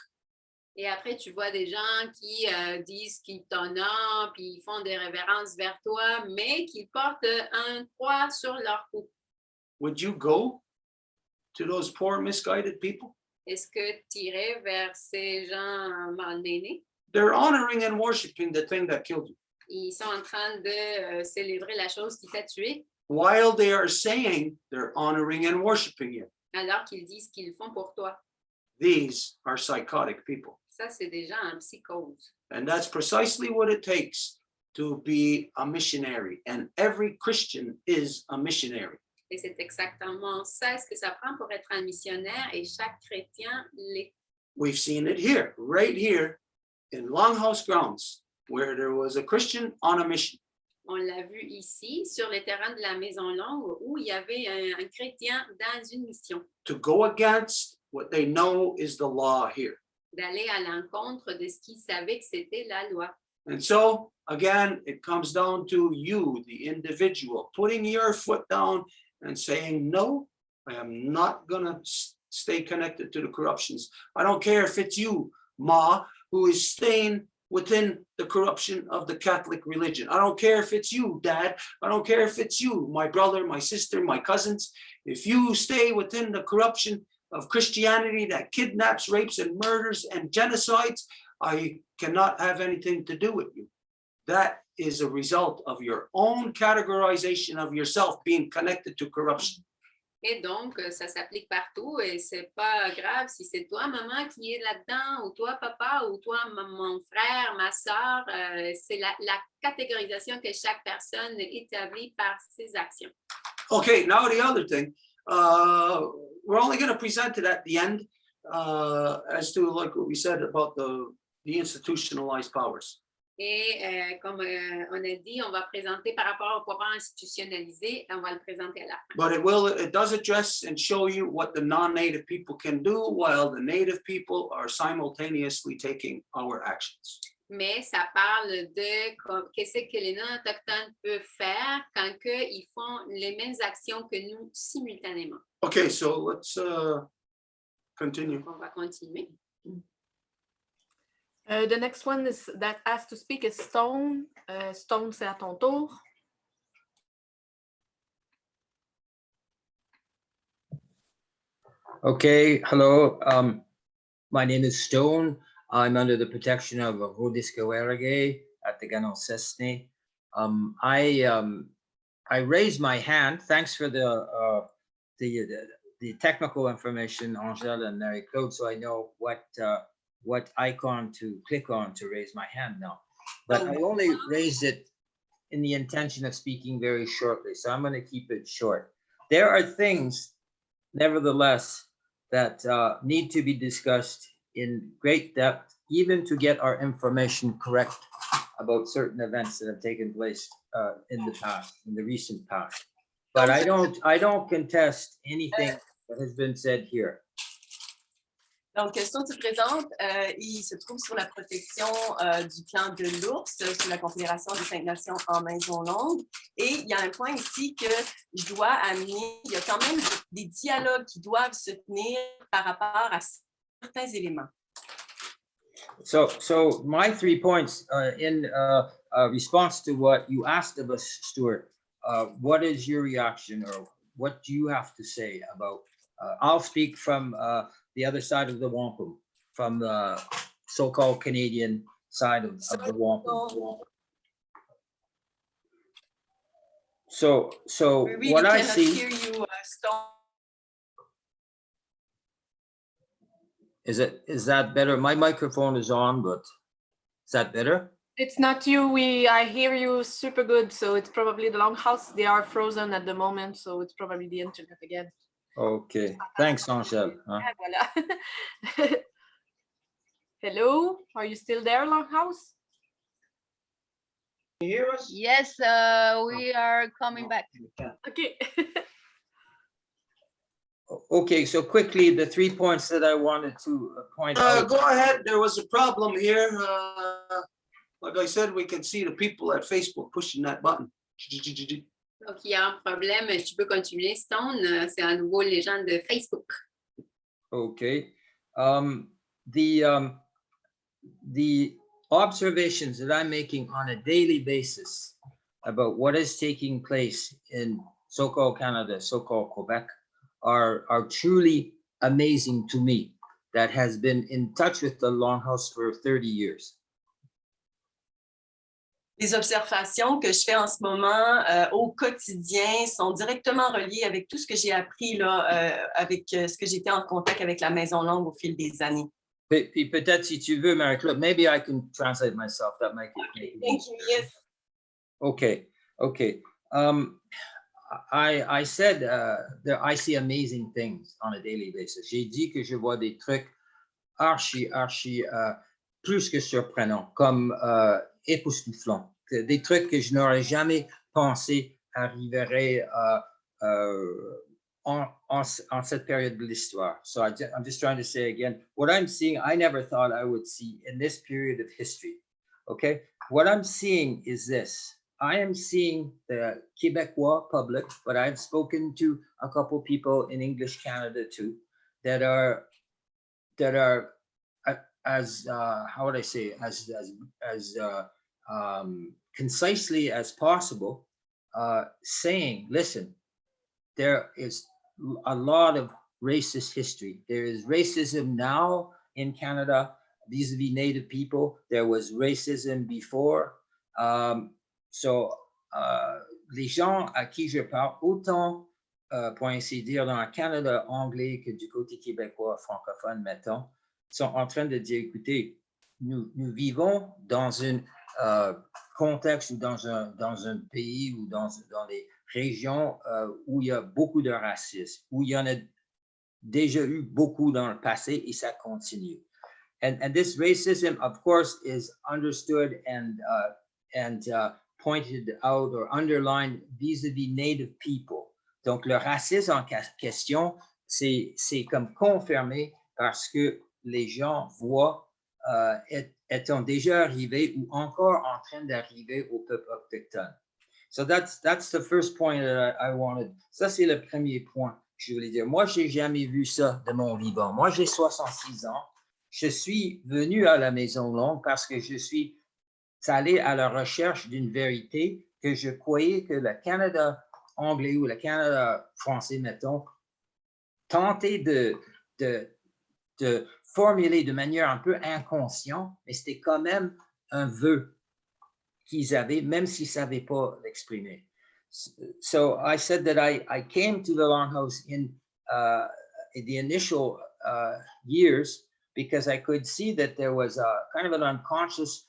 et après tu vois des gens qui disent qu'ils t'honorent, puis ils font des révérences vers toi, mais qu'ils portent un croix sur leur cou. would you go to those poor, misguided people? Est-ce que tu irais vers ces gens malmenés? They're honoring and worshiping the thing that killed you, Ils sont en train de célébrer la chose qui t'a tué, while they are saying they're honoring and worshiping you. alors qu'ils disent qu'ils le font pour toi. These are psychotic people. Ça, c'est des gens en psychose. And that's precisely what it takes to be a missionary. And every Christian is a missionary. Et c'est exactement ça ce que ça prend pour être un missionnaire, et chaque chrétien l'est. We've seen it here, right here in Longhouse grounds, where there was a Christian on a mission. On l'a vu ici, sur les terrains de la Maison Longue, où il y avait un chrétien dans une mission, To go against what they know is the law here. d'aller à l'encontre de ce qu'il savait que c'était la loi. And so, again, it comes down to you, the individual, putting your foot down and saying, no, I am not going to stay connected to the corruptions. I don't care if it's you, Ma, who is staying within the corruption of the Catholic religion. I don't care if it's you, Dad. I don't care if it's you, my brother, my sister, my cousins. If you stay within the corruption of Christianity that kidnaps, rapes, and murders and genocides, I cannot have anything to do with you. That is a result of your own categorization of yourself being connected to corruption. Et donc, ça s'applique partout, et c'est pas grave si c'est toi, maman, qui est là-dedans, ou toi, papa, ou toi, mon frère, ma soeur. C'est la catégorisation que chaque personne établit par ses actions. Okay, now the other thing. We're only going to present it at the end as to like what we said about the institutionalized powers. Et comme on a dit, on va présenter par rapport au pouvoir institutionnalisé, on va le présenter à la fin. But it does address and show you what the non-native people can do while the native people are simultaneously taking our actions. Mais ça parle de qu'est-ce que les non-autochtones peuvent faire quand ils font les mêmes actions que nous simultanément. Okay, so let's continue. Donc, on va continuer. The next one is that has to speak is Stone. Stone, c'est à ton tour. Okay, hello. My name is Stone. I'm under the protection of Rodiscoerege at the Ganon Cessny. I raised my hand. Thanks for the technical information, Angèle and Mary Claude, so I know what icon to click on to raise my hand now. But I only raised it in the intention of speaking very shortly, so I'm going to keep it short. There are things, nevertheless, that need to be discussed in great depth, even to get our information correct about certain events that have taken place in the past, in the recent past. But I don't contest anything that has been said here. Donc, Stone se présente, il se trouve sur la protection du clan de l'ours, sous la Confédération des Cinq Nations en Maison Longue. Et il y a un point ici que je dois amener. Il y a quand même des dialogues qui doivent se tenir par rapport à certains éléments. So my 3 points in response to what you asked of us, Stuart, what is your reaction, or what do you have to say about, I'll speak from the other side of the Wampum, from the so-called Canadian side of the Wampum. So We really what I cannot see hear you, Stone. is that better? My microphone is on, but is that better? It's not you. I hear you super good. So it's probably the longhouse. They are frozen at the moment. So it's probably the internet again. Okay, thanks, Angèle. Huh? Ah, voilà. Hello, are you still there, longhouse? Can you hear us? Yes, we are coming back. Okay. Okay, so quickly, the 3 points that I wanted to point out. Go ahead. There was a problem here. Like I said, we can see the people at Facebook pushing that button. Donc, il y a un problème. Je peux continuer, Stone. C'est à nouveau les gens de Facebook. Okay. The observations that I'm making on a daily basis about what is taking place in so-called Canada, so-called Quebec, are truly amazing to me. That has been in touch with the Longhouse for 30 years. Les observations que je fais en ce moment au quotidien sont directement reliées avec tout ce que j'ai appris là, avec ce que j'étais en contact avec la Maison Longue au fil des années. Puis peut-être si tu veux, Marie-Claude, maybe I can translate myself. That might make it Thank you. Yes. Okay. I said that I see amazing things on a daily basis. J'ai dit que je vois des trucs archi plus que surprenants, comme époustouflants. Des trucs que je n'aurais jamais pensé arriveraient en cette période de l'histoire. So I'm just trying to say again, what I'm seeing, I never thought I would see in this period of history. Okay, what I'm seeing is this. I am seeing the Quebecois public, but I've spoken to a couple people in English Canada too, that are as how would I say, as concisely as possible, saying, listen, there is a lot of racist history. There is racism now in Canada vis-a-vis Native people. There was racism before. Les gens à qui je parle, autant pour ainsi dire dans le Canada anglais que du côté québécois francophone, mettons, sont en train de dire, écoutez, nous vivons dans un contexte ou dans un pays ou dans les régions où il y a beaucoup de racisme, où il y en a déjà eu beaucoup dans le passé et ça continue. And this racism, of course, is understood and pointed out or underlined vis-à-vis Native people. Donc, le racisme en question, c'est comme confirmé parce que les gens voient étant déjà arrivés ou encore en train d'arriver au peuple autochtone. So that's the first point that I wanted. Ça, c'est le premier point que je voulais dire. Moi, je n'ai jamais vu ça de mon vivant. Moi, j'ai 66 ans. Je suis venu à la Maison Longue parce que je suis allé à la recherche d'une vérité que je croyais que le Canada anglais ou le Canada français, mettons, tentait de formuler de manière un peu inconsciente, mais c'était quand même un vœu qu'ils avaient, même s'ils ne savaient pas l'exprimer. So I said that I came to the Longhouse in the initial years because I could see that there was a kind of an unconscious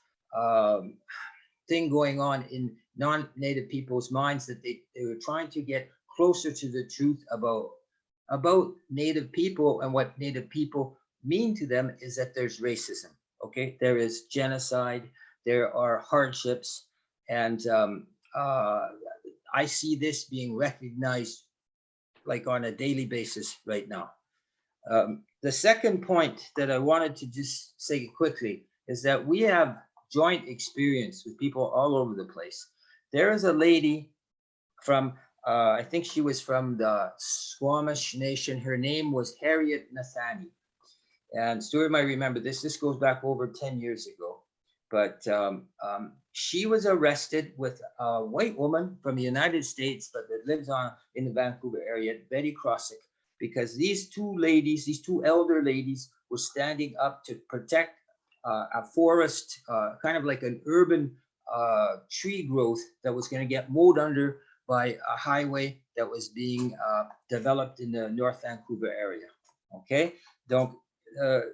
thing going on in non-Native people's minds, that they were trying to get closer to the truth about Native people, and what Native people mean to them is that there's racism. Okay, there is genocide, there are hardships, and I see this being recognized like on a daily basis right now. The second point that I wanted to just say quickly is that we have joint experience with people all over the place. There is a lady from, I think she was from the Squamish Nation. Her name was Harriet Nathani. And Stuart might remember this. This goes back over 10 years ago. But she was arrested with a white woman from the United States, but that lives in the Vancouver area, Betty Crossick, because these two elder ladies were standing up to protect a forest, kind of like an urban tree growth that was going to get mowed under by a highway that was being developed in the North Vancouver area. Okay, donc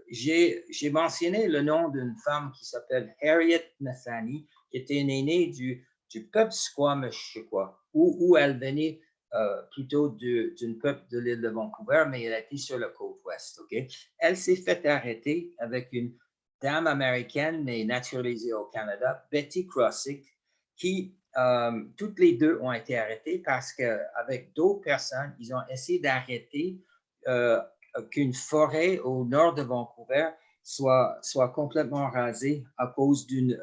j'ai mentionné le nom d'une femme qui s'appelle Harriet Nathani, qui était une aînée du peuple Squamish, je crois, où elle venait plutôt d'une peuple de l'île de Vancouver, mais elle était sur la côte ouest. Okay? Elle s'est fait arrêter avec une dame américaine, mais naturalisée au Canada, Betty Crossick, qui toutes les deux ont été arrêtées parce qu'avec d'autres personnes, ils ont essayé d'arrêter qu'une forêt au nord de Vancouver soit complètement rasée à cause d'une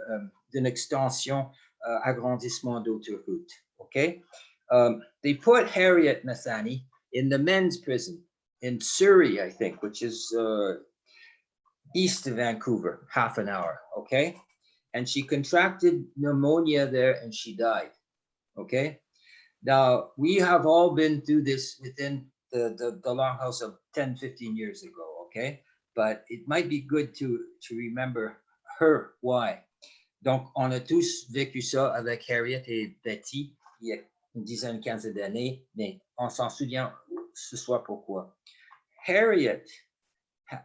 extension, agrandissement d'autoroute. Okay? They put Harriet Nathani in the men's prison in Surrey, I think, which is east of Vancouver, half an hour. Okay? And she contracted pneumonia there and she died. Okay? Now, we have all been through this within the longhouse of 10, 15 years ago, okay? But it might be good to remember her why. Donc, on a tous vécu ça avec Harriet et Betty il y a une dizaine, quinzaine d'années, mais on s'en souvient ce soir pourquoi. Harriet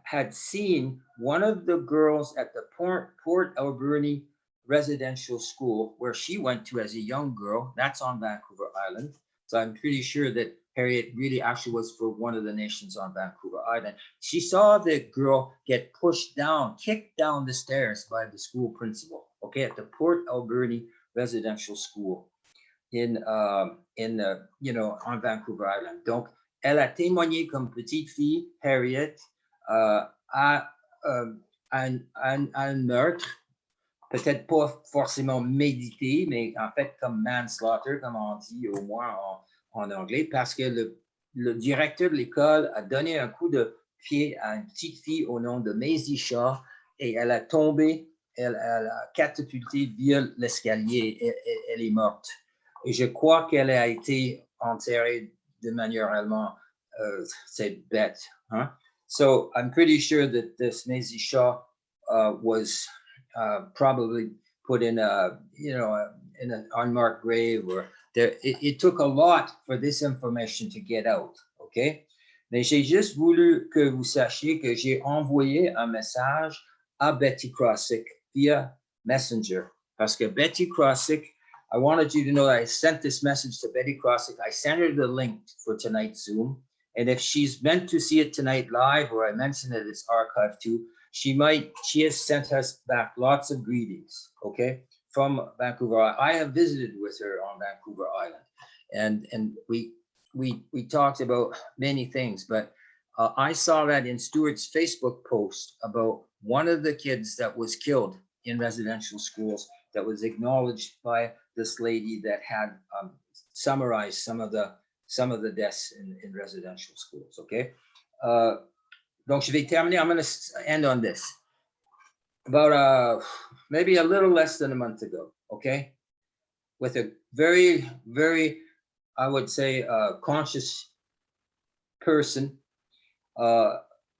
had seen one of the girls at the Port Alberni residential school where she went to as a young girl. That's on Vancouver Island. So I'm pretty sure that Harriet really actually was for one of the nations on Vancouver Island. She saw the girl get pushed down, kicked down the stairs by the school principal, okay, at the Port Alberni residential school on Vancouver Island. Donc, elle a témoigné comme petite fille, Harriet, à un meurtre, peut-être pas forcément médité, mais en fait comme manslaughter, comme on dit au moins en anglais, parce que le directeur de l'école a donné un coup de pied à une petite fille au nom de Maisie Shaw et elle a tombé, elle a catapulté via l'escalier et elle est morte. Et je crois qu'elle a été enterrée de manière vraiment, c'est bête, hein? So I'm pretty sure that this Maisie Shaw was probably put in in an unmarked grave, or it took a lot for this information to get out, okay? Mais j'ai juste voulu que vous sachiez que j'ai envoyé un message à Betty Crossick via Messenger, parce que Betty Crossick, I wanted you to know that I sent this message to Betty Crossick. I sent her the link for tonight's Zoom. And if she's meant to see it tonight live, or I mentioned that it's archived too, she has sent us back lots of greetings, okay, from Vancouver. I have visited with her on Vancouver Island, and we talked about many things, but I saw that in Stuart's Facebook post about one of the kids that was killed in residential schools that was acknowledged by this lady that had summarized some of the deaths in residential schools, okay? Donc, je vais terminer. I'm going to end on this. About maybe a little less than a month ago, okay? With a very, very, I would say, conscious person,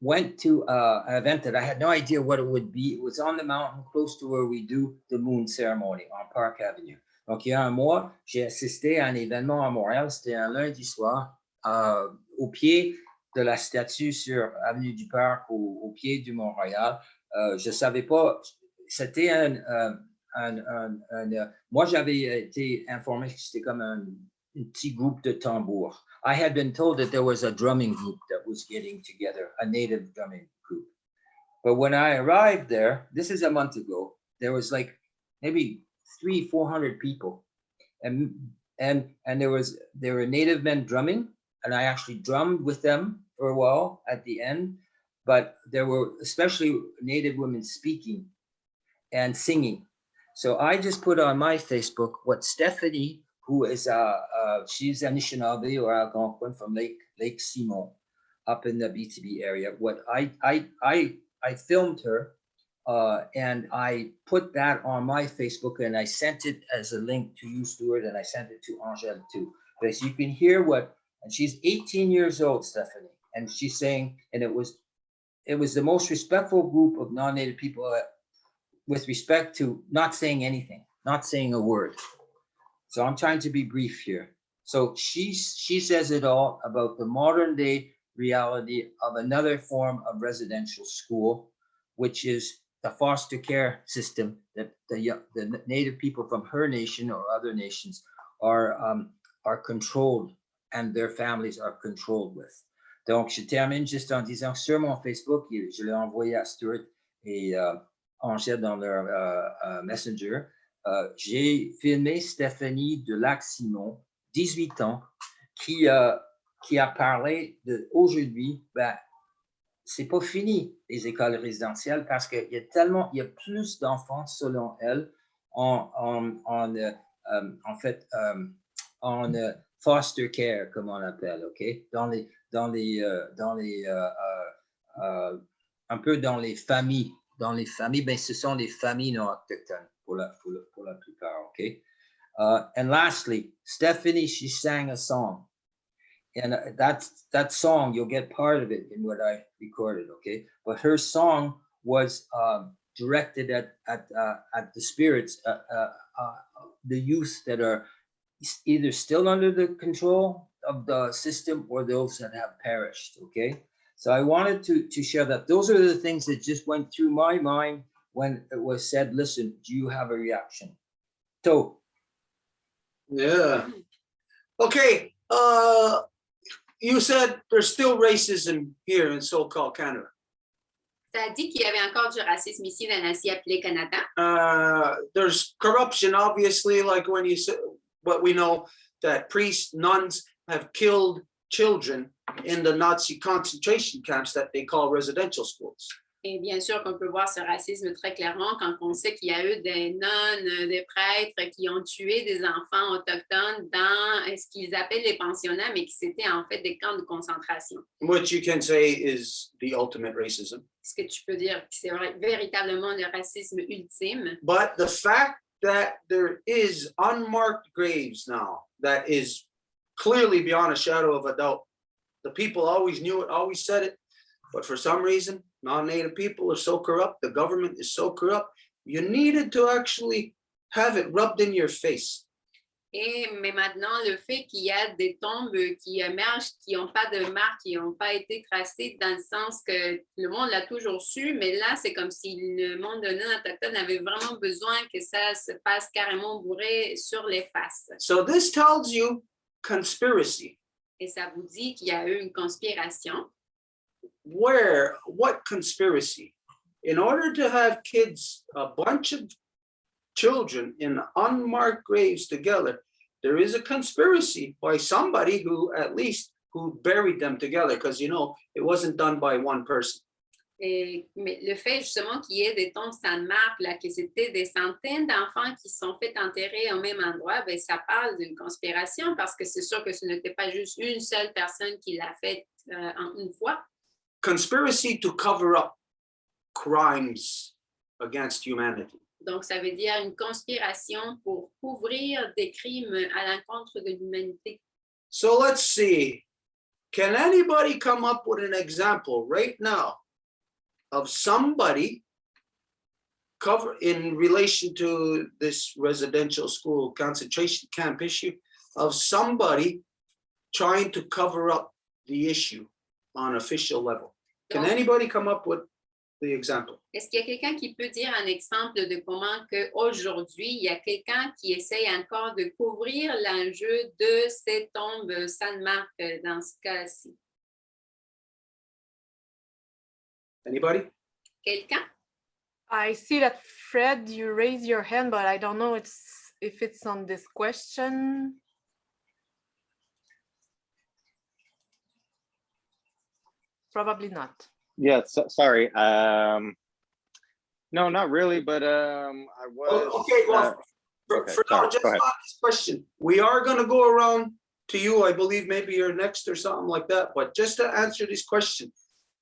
went to an event that I had no idea what it would be. It was on the mountain close to where we do the moon ceremony on Park Avenue. Donc, il y a un mois, j'ai assisté à un événement à Montréal. C'était un lundi soir, au pied de la statue sur Avenue du Parc, au pied du Mont-Royal. Je ne savais pas, c'était moi, j'avais été informé que c'était comme un petit groupe de tambours. I had been told that there was a drumming group that was getting together, a native drumming group. But when I arrived there, this is a month ago, there was like maybe 300-400 people, and there were native men drumming, and I actually drummed with them for a while at the end, but there were especially native women speaking and singing. So I just put on my Facebook what Stephanie, who is she's Anishinaabe or Algonquin from Lake Simon up in the BTB area. What I filmed her. And I put that on my Facebook and I sent it as a link to you, Stuart, and I sent it to Angèle too. Because you can hear and she's 18 years old, Stephanie, and she's saying, and it was the most respectful group of non-native people with respect to not saying anything, not saying a word. So I'm trying to be brief here. So she says it all about the modern day reality of another form of residential school, which is the foster care system that the native people from her nation or other nations are controlled and their families are controlled with. Donc, je termine juste en disant sur mon Facebook, je l'ai envoyé à Stuart et Angèle dans leur Messenger. J'ai filmé Stéphanie de Lac-Simon, 18 ans, qui a parlé d'aujourd'hui, c'est pas fini les écoles résidentielles parce qu'il y a plus d'enfants selon elle en foster care, comme on l'appelle, ok, un peu dans les familles, ben ce sont les familles non autochtones pour la plupart, ok. And lastly, Stephanie, she sang a song. And that song, you'll get part of it in what I recorded, okay? But her song was directed at the spirits, the youth that are either still under the control of the system or those that have perished, okay? So I wanted to share that. Those are the things that just went through my mind when it was said, listen, do you have a reaction? So. Yeah. Okay. You said there's still racism here in so-called Canada. Ça a dit qu'il y avait encore du racisme ici dans la si appelée Canada. There's corruption, obviously, like when you say what we know that priests, nuns have killed children in the Nazi concentration camps that they call residential schools. Et bien sûr qu'on peut voir ce racisme très clairement quand on sait qu'il y a eu des nonnes, des prêtres qui ont tué des enfants autochtones dans ce qu'ils appellent les pensionnats, mais qui c'était en fait des camps de concentration. Which you can say is the ultimate racism. Ce que tu peux dire que c'est véritablement le racisme ultime. But the fact that there is unmarked graves now, that is clearly beyond a shadow of a doubt. The people always knew it, always said it, but for some reason, non-native people are so corrupt, the government is so corrupt, you needed to actually have it rubbed in your face. Mais maintenant, le fait qu'il y a des tombes qui émergent, qui n'ont pas de marque, qui n'ont pas été tracées, dans le sens que le monde l'a toujours su, mais là, c'est comme si le monde non-autochtone avait vraiment besoin que ça se fasse carrément bourrer sur les faces. So this tells you conspiracy. Et ça vous dit qu'il y a eu une conspiration. What conspiracy? In order to have kids, a bunch of children in unmarked graves together, there is a conspiracy by somebody who buried them together, because you know it wasn't done by one person. Mais le fait justement qu'il y ait des tombes sans marque, là, que c'était des centaines d'enfants qui sont fait enterrer au même endroit, ben, ça parle d'une conspiration parce que c'est sûr que ce n'était pas juste une seule personne qui l'a fait en une fois. Conspiracy to cover up crimes against humanity. Donc, ça veut dire une conspiration pour couvrir des crimes à l'encontre de l'humanité. So let's see. Can anybody come up with an example right now of somebody in relation to this residential school concentration camp issue, of somebody trying to cover up the issue on official level? Can anybody come up with the example? Est-ce qu'il y a quelqu'un qui peut dire un exemple de comment qu'aujourd'hui, il y a quelqu'un qui essaye encore de couvrir l'enjeu de ces tombes sans marque dans ce cas-ci? Anybody? Quelqu'un? I see that Fred, you raise your hand, but I don't know if it's on this question. Probably not. Yeah, sorry. No, not really, but I was. Okay, well, for now, just on this question, we are going to go around to you. I believe maybe you're next or something like that. But just to answer this question,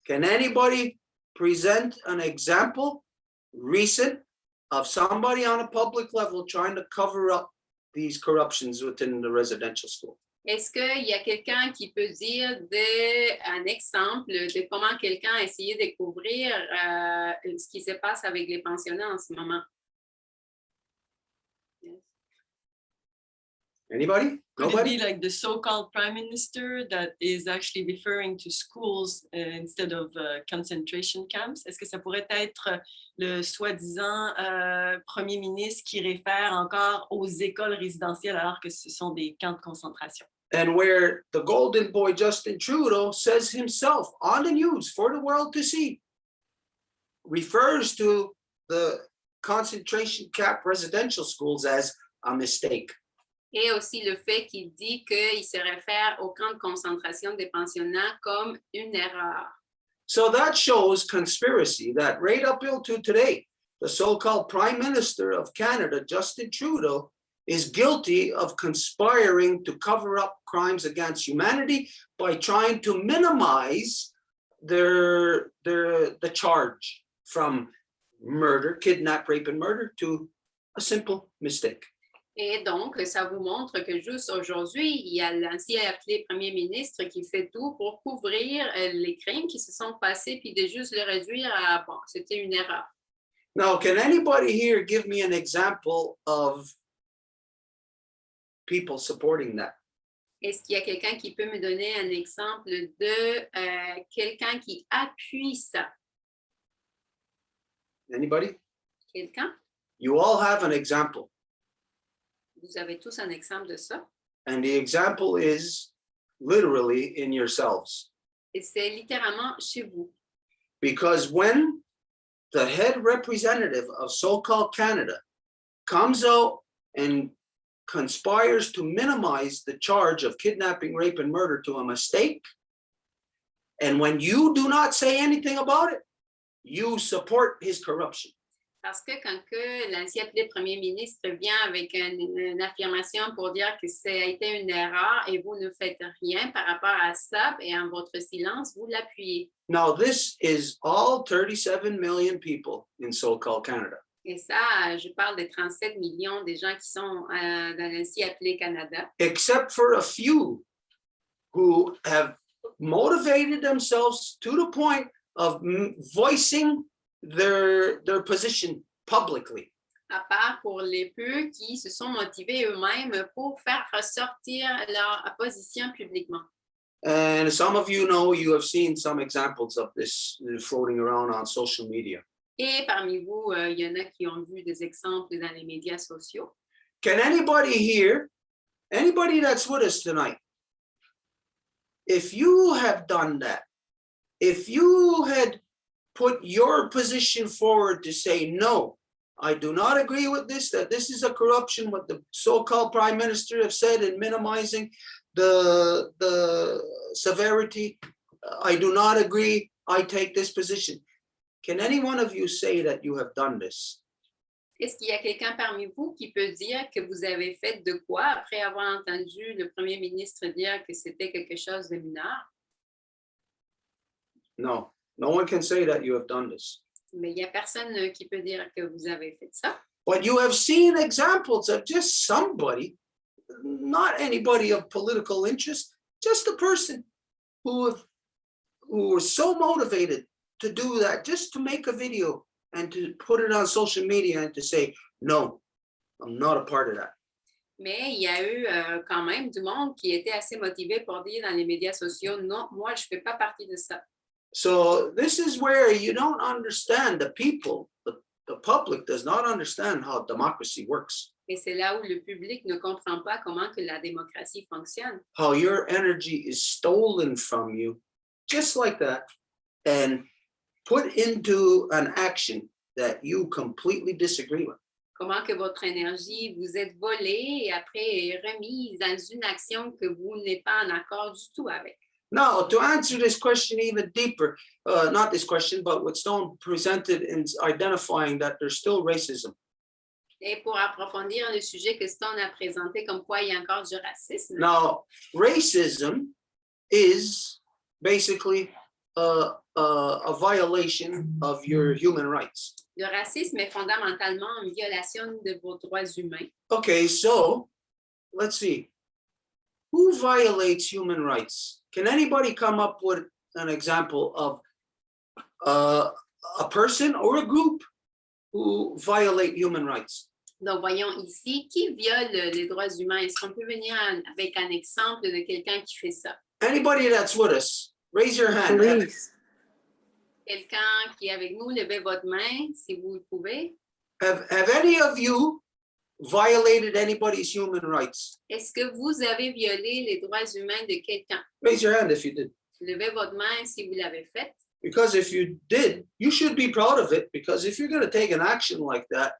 can anybody present an example recent of somebody on a public level trying to cover up these corruptions within the residential school? Est-ce qu'il y a quelqu'un qui peut dire un exemple de comment quelqu'un a essayé de couvrir ce qui se passe avec les pensionnats en ce moment? Yes. Anybody? Could it Nobody? be like the so-called prime minister that is actually referring to schools instead of concentration camps? Est-ce que ça pourrait être le soi-disant premier ministre qui réfère encore aux écoles résidentielles alors que ce sont des camps de concentration? And where the golden boy Justin Trudeau says himself on the news for the world to see, refers to the concentration camp residential schools as a mistake. Et aussi le fait qu'il dit qu'il se réfère au camp de concentration des pensionnats comme une erreur. So that shows conspiracy that right up till today, the so-called Prime Minister of Canada, Justin Trudeau, is guilty of conspiring to cover up crimes against humanity by trying to minimize the charge from murder, kidnap, rape, and murder to a simple mistake. Et donc, ça vous montre que juste aujourd'hui, il y a l'ancien appelé premier ministre qui fait tout pour couvrir les crimes qui se sont passés puis de juste le réduire à, bon, c'était une erreur. Now, can anybody here give me an example of people supporting that? Est-ce qu'il y a quelqu'un qui peut me donner un exemple de quelqu'un qui appuie ça? Anybody? Quelqu'un? You all have an example. Vous avez tous un exemple de ça? And the example is literally in yourselves. Et c'est littéralement chez vous. Because when the head representative of so-called Canada comes out and conspires to minimize the charge of kidnapping, rape, and murder to a mistake, and when you do not say anything about it, you support his corruption. Parce que quand que l'ancien appelé premier ministre vient avec une affirmation pour dire que ça a été une erreur et vous ne faites rien par rapport à ça et en votre silence, vous l'appuyez. Now, this is all 37 million people in so-called Canada. Et ça, je parle des 37 millions de gens qui sont dans l'ancien appelé Canada. Except for a few who have motivated themselves to the point of voicing their position publicly. À part pour les peu qui se sont motivés eux-mêmes pour faire ressortir leur position publiquement. And some of you know, you have seen some examples of this floating around on social media. Et parmi vous, il y en a qui ont vu des exemples dans les médias sociaux. Can anybody here, anybody that's with us tonight, if you have done that, if you had put your position forward to say, no, I do not agree with this, that this is a corruption, what the so-called prime minister have said in minimizing the severity, I do not agree, I take this position. Can any one of you say that you have done this? Est-ce qu'il y a quelqu'un parmi vous qui peut dire que vous avez fait de quoi après avoir entendu le premier ministre dire que c'était quelque chose de mineur? No, no one can say that you have done this. Mais il n'y a personne qui peut dire que vous avez fait ça. But you have seen examples of just somebody, not anybody of political interest, just a person who was so motivated to do that, just to make a video and to put it on social media and to say, no, I'm not a part of that. Mais il y a eu quand même du monde qui était assez motivé pour dire dans les médias sociaux, non, moi, je ne fais pas partie de ça. So this is where you don't understand the people, the public does not understand how democracy works. Et c'est là où le public ne comprend pas comment que la démocratie fonctionne. How your energy is stolen from you, just like that, and put into an action that you completely disagree with. Comment que votre énergie vous est volée et après remise dans une action que vous n'êtes pas en accord du tout avec. Now, to answer this question even deeper, not this question, but what Stone presented in identifying that there's still racism. Et pour approfondir le sujet que Stone a présenté comme quoi il y a encore du racisme. Now, racism is basically a violation of your human rights. Le racisme est fondamentalement une violation de vos droits humains. Okay, so let's see. Who violates human rights? Can anybody come up with an example of a person or a group who violate human rights? Donc, voyons ici, qui viole les droits humains? Est-ce qu'on peut venir avec un exemple de quelqu'un qui fait ça? Anybody that's with us, raise your hand. Police. Quelqu'un qui est avec nous, levez votre main si vous le pouvez. Have any of you violated anybody's human rights? Est-ce que vous avez violé les droits humains de quelqu'un? Raise your hand if you did. Levez votre main si vous l'avez fait. Because if you did, you should be proud of it, because if you're going to take an action like that,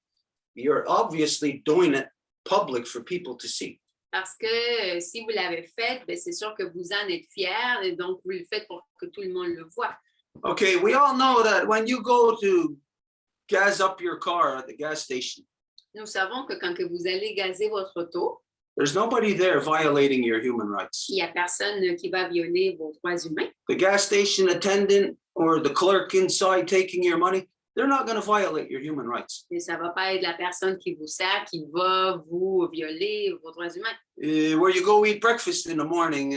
you're obviously doing it public for people to see. Parce que si vous l'avez fait, ben, c'est sûr que vous en êtes fiers et donc vous le faites pour que tout le monde le voit. Okay, we all know that when you go to gas up your car at the gas station, Nous savons que quand que vous allez gazer votre auto, there's nobody there violating your human rights. il n'y a personne qui va violer vos droits humains. The gas station attendant or the clerk inside taking your money, they're not going to violate your human rights. Et ça ne va pas être la personne qui vous sert qui va vous violer vos droits humains. Where you go eat breakfast in the morning,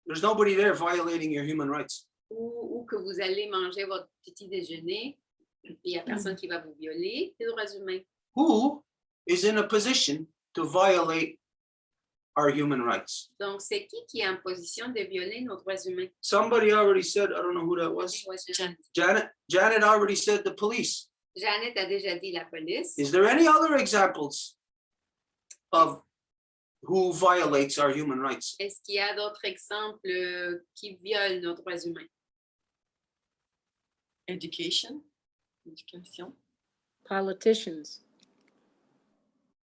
there's nobody there violating your human rights. Ou que vous allez manger votre petit déjeuner, il n'y a personne qui va vous violer les droits humains. Who is in a position to violate our human rights? Donc, c'est qui est en position de violer nos droits humains? Somebody already said, I don't know who that was. Janet already said the police. Jeannette a déjà dit la police. Is there any other examples of who violates our human rights? Est-ce qu'il y a d'autres exemples qui violent nos droits humains? Éducation. Politicians.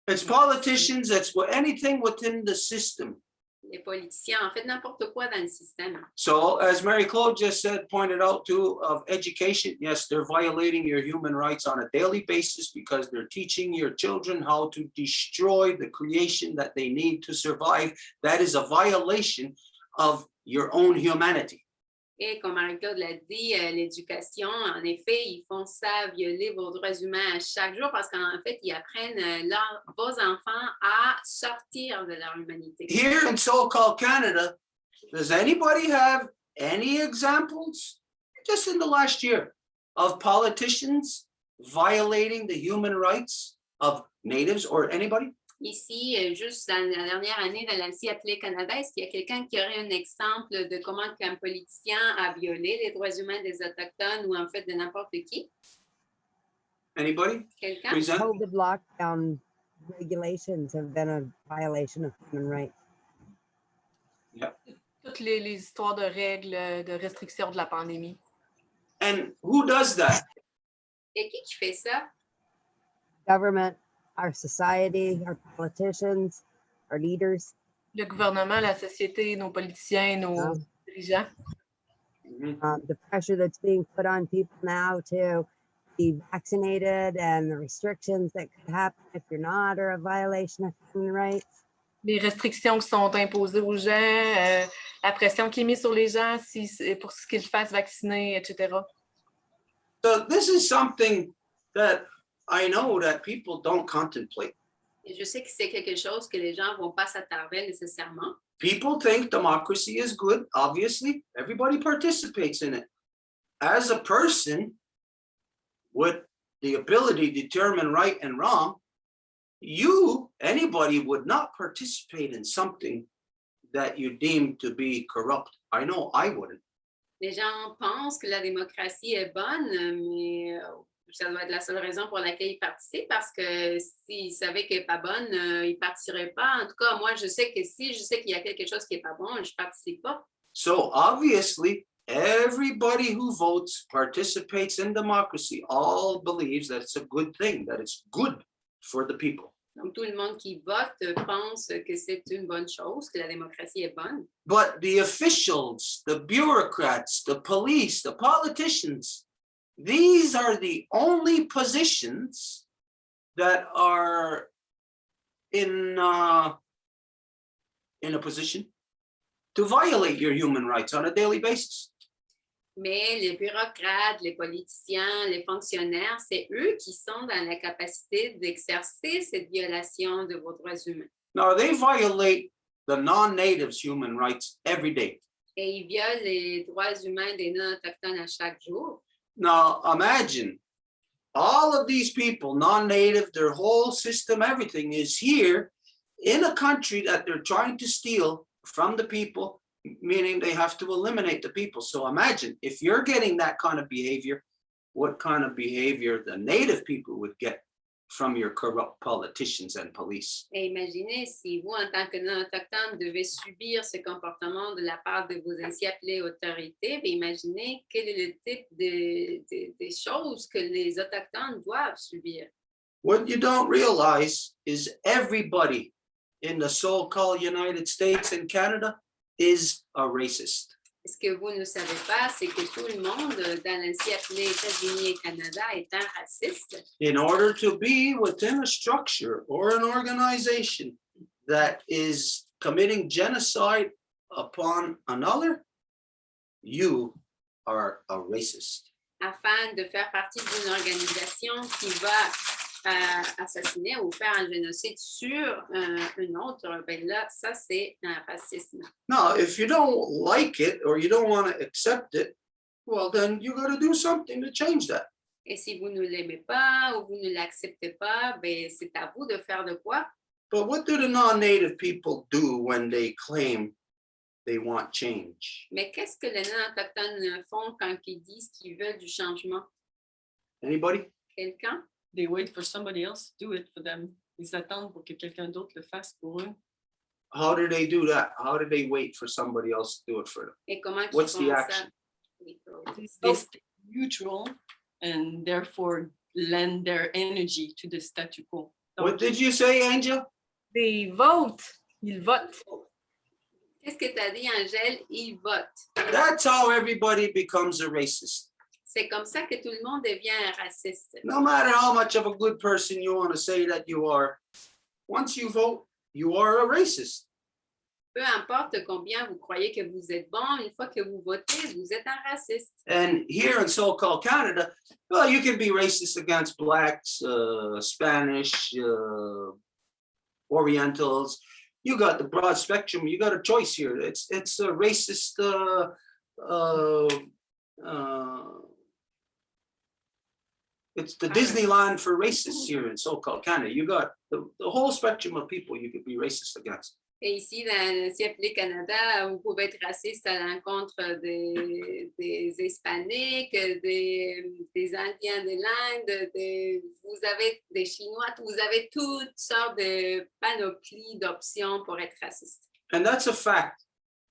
It's politicians, it's anything within the system. Les politiciens, en fait, n'importe quoi dans le système. So as Mary Claude just said, pointed out too, of education, yes, they're violating your human rights on a daily basis because they're teaching your children how to destroy the creation that they need to survive. That is a violation of your own humanity. Et comme Marie-Claude l'a dit, l'éducation, en effet, ils font ça, violer vos droits humains chaque jour parce qu'en fait, ils apprennent vos enfants à sortir de leur humanité. Here in so-called Canada, does anybody have any examples, just in the last year, of politicians violating the human rights of natives or anybody? Ici, juste dans la dernière année, dans l'Alliance appelée Canada, est-ce qu'il y a quelqu'un qui aurait un exemple de comment un politicien a violé les droits humains des Autochtones ou en fait de n'importe qui? Anybody? Quelqu'un? Present? COVID lockdown regulations have been a violation of human rights. Toutes les histoires de règles, de restrictions de la pandémie. And who does that? Et qui fait ça? Government, our society, our politicians, our leaders. Le gouvernement, la société, nos politiciens, nos dirigeants. The pressure that's being put on people now to be vaccinated and the restrictions that could happen if you're not are a violation of human rights. Les restrictions qui sont imposées aux gens, la pression qui est mise sur les gens pour ce qu'ils fassent vacciner, etc. So this is something that I know that people don't contemplate. Et je sais que c'est quelque chose que les gens ne vont pas s'attarder nécessairement. People think democracy is good. Obviously, everybody participates in it. As a person with the ability to determine right and wrong, anybody would not participate in something that you deem to be corrupt. I know I wouldn't. Les gens pensent que la démocratie est bonne, mais ça doit être la seule raison pour laquelle ils participent, parce que s'ils savaient qu'elle n'est pas bonne, ils ne participeraient pas. En tout cas, moi, je sais que si je sais qu'il y a quelque chose qui n'est pas bon, je ne participe pas. So obviously, everybody who votes participates in democracy, all believes that it's a good thing, that it's good for the people. Donc, tout le monde qui vote pense que c'est une bonne chose, que la démocratie est bonne. But the officials, the bureaucrats, the police, the politicians, these are the only positions that are in a position to violate your human rights on a daily basis. Mais les bureaucrates, les politiciens, les fonctionnaires, c'est eux qui sont dans la capacité d'exercer cette violation de vos droits humains. Now, they violate the non-natives' human rights every day. Et ils violent les droits humains des non-autochtones à chaque jour. Now, imagine all of these people, non-native, their whole system, everything is here in a country that they're trying to steal from the people, meaning they have to eliminate the people. So imagine if you're getting that kind of behavior, what kind of behavior the native people would get from your corrupt politicians and police. Et imaginez si vous, en tant que non-autochtone, devez subir ce comportement de la part de vos ainsi appelées autorités, bien imaginez quel est le type de choses que les autochtones doivent subir. What you don't realize is everybody in the so-called United States and Canada is a racist. Ce que vous ne savez pas, c'est que tout le monde dans l'ainsi appelé États-Unis et Canada est un raciste. In order to be within a structure or an organization that is committing genocide upon another, you are a racist. Afin de faire partie d'une organisation qui va assassiner ou faire un génocide sur un autre, ben là, ça c'est un racisme. Now, if you don't like it or you don't want to accept it, well, then you got to do something to change that. Et si vous ne l'aimez pas ou vous ne l'acceptez pas, ben c'est à vous de faire de quoi. But what do the non-native people do when they claim they want change? Mais qu'est-ce que les non-autochtones font quand ils disent qu'ils veulent du changement? Anybody? Quelqu'un? They wait for somebody else to do it for them. Ils attendent pour que quelqu'un d'autre le fasse pour eux. How do they do that? How do they wait for somebody else to do it for them? Et comment ils What's font the ça? action? They stay neutral and therefore lend their energy to the statu quo. What did you say, Angel? They vote. Ils votent. Qu'est-ce que tu as dit, Angèle? Ils votent. That's how everybody becomes a racist. C'est comme ça que tout le monde devient un raciste. No matter how much of a good person you want to say that you are, once you vote, you are a racist. Peu importe combien vous croyez que vous êtes bon, une fois que vous votez, vous êtes un raciste. And here in so-called Canada, well, you can be racist against Blacks, Spanish, Orientals. You got the broad spectrum. You got a choice here. It's a racist. It's the Disneyland for racists here in so-called Canada. You got the whole spectrum of people you could be racist against. Et ici, dans l'ainsi appelé Canada, vous pouvez être raciste à l'encontre des Hispaniques, des Indiens de l'Inde, vous avez des Chinois, vous avez toutes sortes de panoplies d'options pour être raciste. And that's a fact.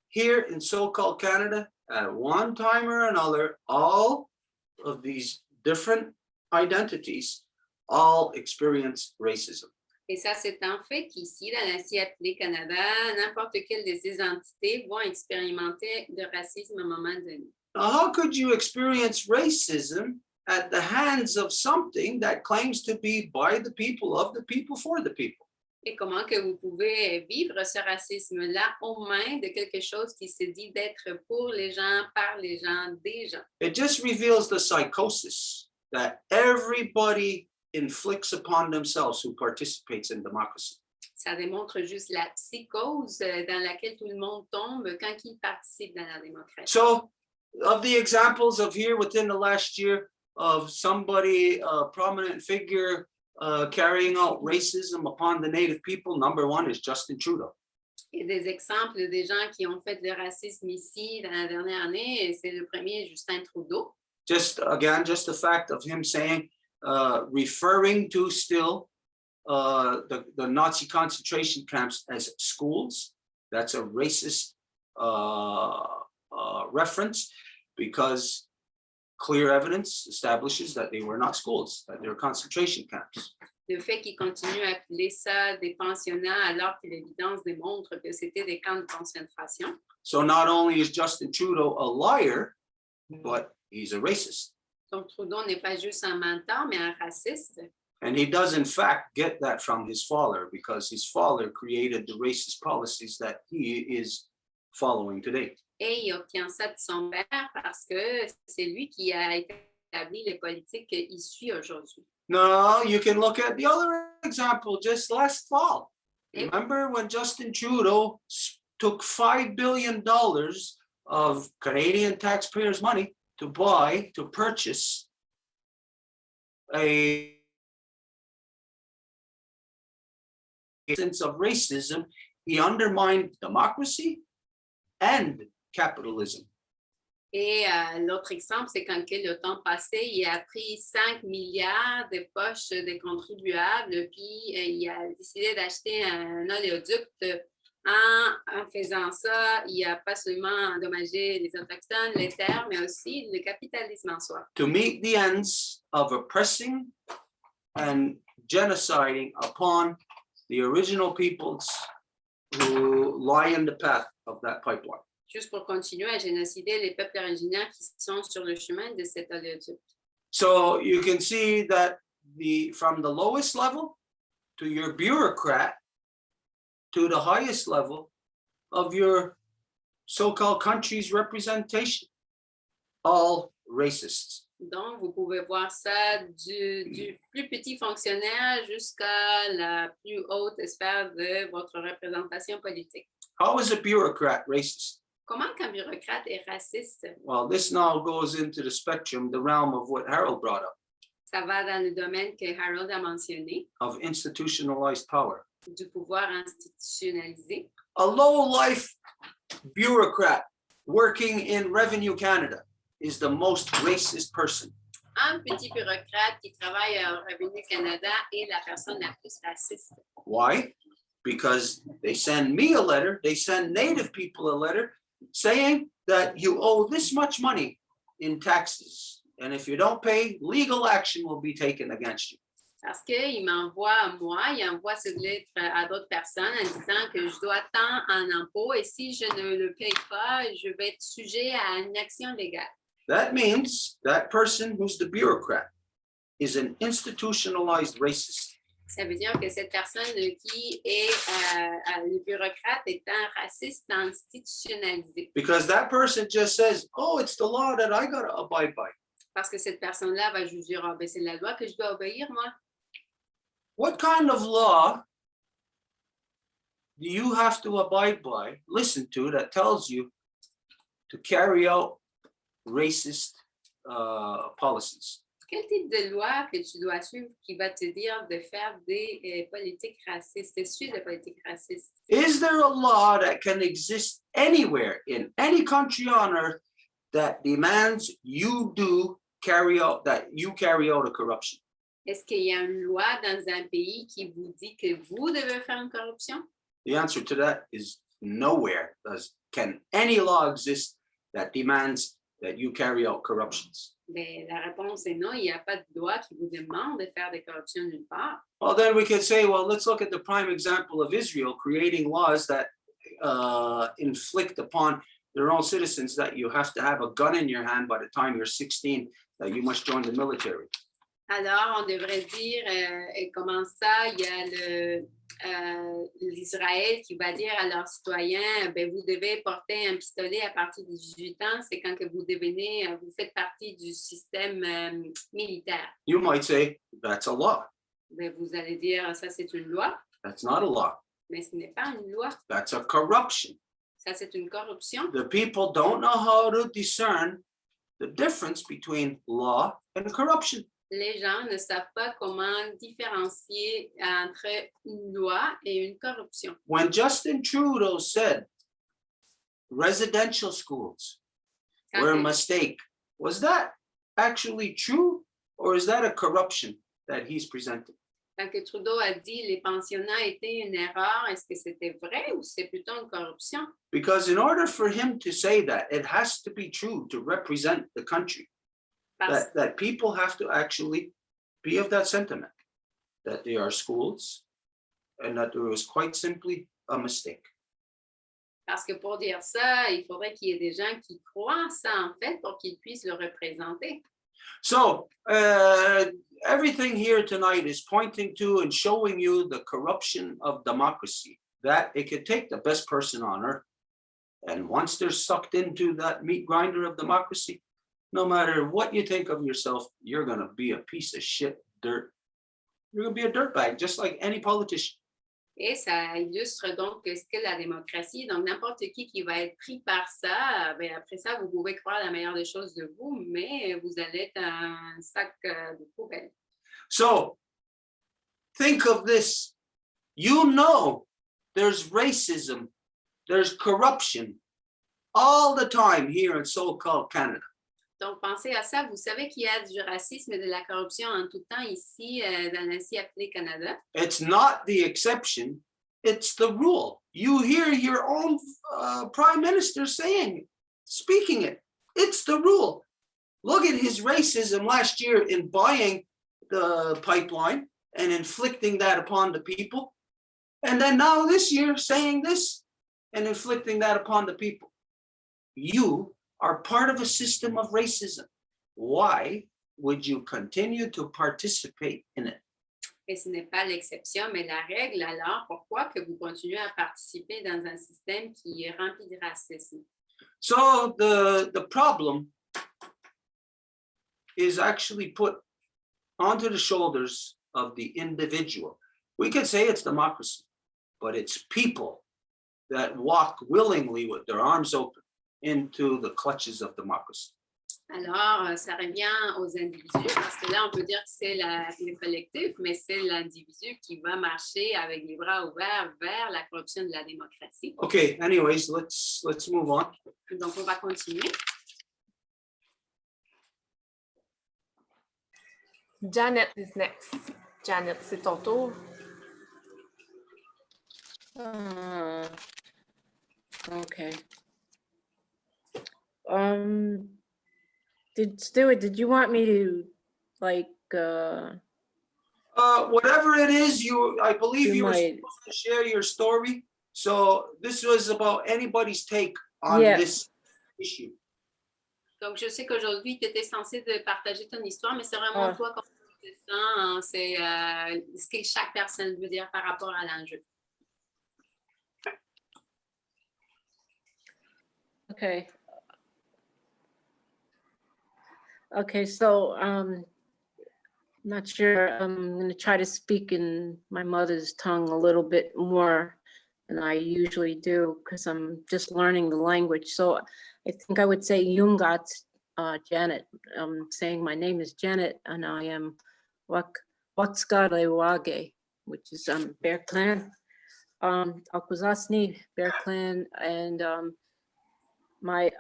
Here in so-called Canada, at one time or another, all of these different identities all experience racism. Et ça, c'est un fait qu'ici, dans l'ainsi appelé Canada, n'importe quelle de ces entités vont expérimenter de racisme à un moment donné. Now, how could you experience racism at the hands of something that claims to be by the people, of the people, for the people? Et comment que vous pouvez vivre ce racisme-là aux mains de quelque chose qui se dit d'être pour les gens, par les gens, des gens? It just reveals the psychosis that everybody inflicts upon themselves who participates in democracy. Ça démontre juste la psychose dans laquelle tout le monde tombe quand il participe dans la démocratie. So, of the examples of here within the last year of somebody, a prominent figure, carrying out racism upon the native people, number one is Justin Trudeau. Et des exemples des gens qui ont fait le racisme ici dans la dernière année, c'est le premier, Justin Trudeau. Just the fact of him saying, referring to still the Nazi concentration camps as schools. That's a racist reference because clear evidence establishes that they were not schools, that they were concentration camps. Le fait qu'il continue à appeler ça des pensionnats alors que l'évidence démontre que c'était des camps de concentration. So not only is Justin Trudeau a liar, but he's a racist. Donc Trudeau n'est pas juste un menteur, mais un raciste. And he does in fact get that from his father because his father created the racist policies that he is following today. Et il obtient ça de son père parce que c'est lui qui a établi les politiques qu'il suit aujourd'hui. No, you can look at the other example just last fall. Remember when Justin Trudeau took $5 billion of Canadian taxpayers' money to purchase a sense of racism, he undermined democracy and capitalism. Et l'autre exemple, c'est quand que le temps passé, il a pris 5 milliards de poches des contribuables, puis il a décidé d'acheter un oléoduc. En faisant ça, il n'a pas seulement endommagé les autochtones, les terres, mais aussi le capitalisme en soi. To meet the ends of oppressing and genociding upon the original peoples who lie in the path of that pipeline. Juste pour continuer à génocider les peuples originaires qui sont sur le chemin de cet oléoduc. So you can see that from the lowest level to your bureaucrat to the highest level of your so-called country's representation, all racists. Donc, vous pouvez voir ça du plus petit fonctionnaire jusqu'à la plus haute sphère de votre représentation politique. How is a bureaucrat racist? Comment qu'un bureaucrate est raciste? Well, this now goes into the spectrum, the realm of what Harold brought up, Ça va dans le domaine que Harold a mentionné, of institutionalized power. du pouvoir institutionnalisé. A low-life bureaucrat working in Revenue Canada is the most racist person. Un petit bureaucrate qui travaille au Revenu Canada est la personne la plus raciste. Why? Because they send me a letter, they send Native people a letter saying that you owe this much money in taxes. And if you don't pay, legal action will be taken against you. Parce qu'il m'envoie à moi, il envoie cette lettre à d'autres personnes en disant que je dois tant en impôts et si je ne le paye pas, je vais être sujet à une action légale. That means that person who's the bureaucrat is an institutionalized racist. Ça veut dire que cette personne qui est le bureaucrate est un raciste institutionnalisé. Because that person just says, oh, it's the law that I got to abide by. Parce que cette personne-là va juste dire, ah, ben, c'est la loi que je dois obéir, moi. What kind of law do you have to abide by, listen to, that tells you to carry out racist policies? Quel type de loi que tu dois suivre qui va te dire de faire des politiques racistes, de suivre des politiques racistes? Is there a law that can exist anywhere in any country on earth that demands you carry out a corruption? Est-ce qu'il y a une loi dans un pays qui vous dit que vous devez faire une corruption? The answer to that is nowhere. Can any law exist that demands that you carry out corruptions? Mais la réponse est non, il n'y a pas de loi qui vous demande de faire des corruptions nulle part. Well, then we could say, well, let's look at the prime example of Israel creating laws that inflict upon their own citizens that you have to have a gun in your hand by the time you're 16, that you must join the military. Alors, on devrait dire, et comment ça, il y a l'Israël qui va dire à leurs citoyens, ben, vous devez porter un pistolet à partir de 18 ans, c'est quand que vous faites partie du système militaire. You might say, that's a law. Ben, vous allez dire, ça c'est une loi, That's not a law. mais ce n'est pas une loi, That's a corruption. ça c'est une corruption. The people don't know how to discern the difference between law and corruption. Les gens ne savent pas comment différencier entre une loi et une corruption. When Justin Trudeau said residential schools were a mistake, was that actually true, or is that a corruption that he's presenting? Quand que Trudeau a dit les pensionnats étaient une erreur, est-ce que c'était vrai ou c'est plutôt une corruption? Because in order for him to say that, it has to be true to represent the country. That people have to actually be of that sentiment, that they are schools and that there was quite simply a mistake. Parce que pour dire ça, il faudrait qu'il y ait des gens qui croient ça en fait pour qu'ils puissent le représenter. So everything here tonight is pointing to and showing you the corruption of democracy, that it could take the best person on earth. And once they're sucked into that meat grinder of democracy, no matter what you think of yourself, you're going to be a piece of shit dirt. You're going to be a dirtbag, just like any politician. Et ça illustre donc ce qu'est la démocratie. Donc, n'importe qui va être pris par ça, ben après ça, vous pouvez croire la meilleure des choses de vous, mais vous allez être un sac de poubelle. So think of this. You know there's racism, there's corruption all the time here in so-called Canada. Donc, pensez à ça. Vous savez qu'il y a du racisme et de la corruption en tout temps ici, dans l'ainsi appelé Canada. It's not the exception, it's the rule. You hear your own prime minister speaking it. It's the rule. Look at his racism last year in buying the pipeline and inflicting that upon the people. And then now this year saying this and inflicting that upon the people. You are part of a system of racism. Why would you continue to participate in it? Et ce n'est pas l'exception, mais la règle. Alors, pourquoi que vous continuez à participer dans un système qui est rempli de racisme? So the problem is actually put onto the shoulders of the individual. We could say it's democracy, but it's people that walk willingly with their arms open into the clutches of democracy. Alors, ça revient aux individus, parce que là, on peut dire que c'est le collectif, mais c'est l'individu qui va marcher avec les bras ouverts vers la corruption de la démocratie. Okay, anyways, let's move on. Donc, on va continuer. Janet is next. Janet, c'est ton tour. Okay. Stuart, did you want me to like Whatever it is, I believe you were might- supposed to share your story. So this was about anybody's take on Yeah. this issue. Donc, je sais qu'aujourd'hui, tu étais censé de partager ton histoire, mais c'est vraiment Ah. toi comment tu te sens. Hein, c'est ce que chaque personne veut dire par rapport à l'enjeu. Okay. Okay, so not sure. I'm going to try to speak in my mother's tongue a little bit more than I usually do because I'm just learning the language. So I think I would say Yungat, Janet. Saying my name is Janet and I am Wakskadewage, which is Bear Clan. Alkuzasni, Bear Clan, and my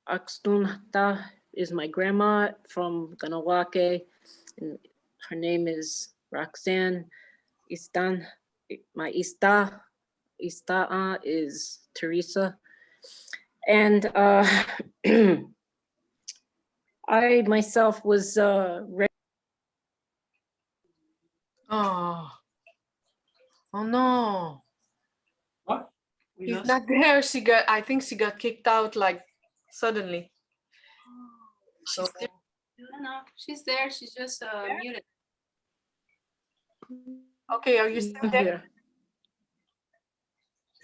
Akstunta is my grandma from Ganawake, and her name is Roxanne. Istan, my Istaa is Teresa. And I myself was raised. Oh. Oh no. What? He's not there. I think she got kicked out like suddenly. So No, she's there. She's just muted. okay, are you still there? Here.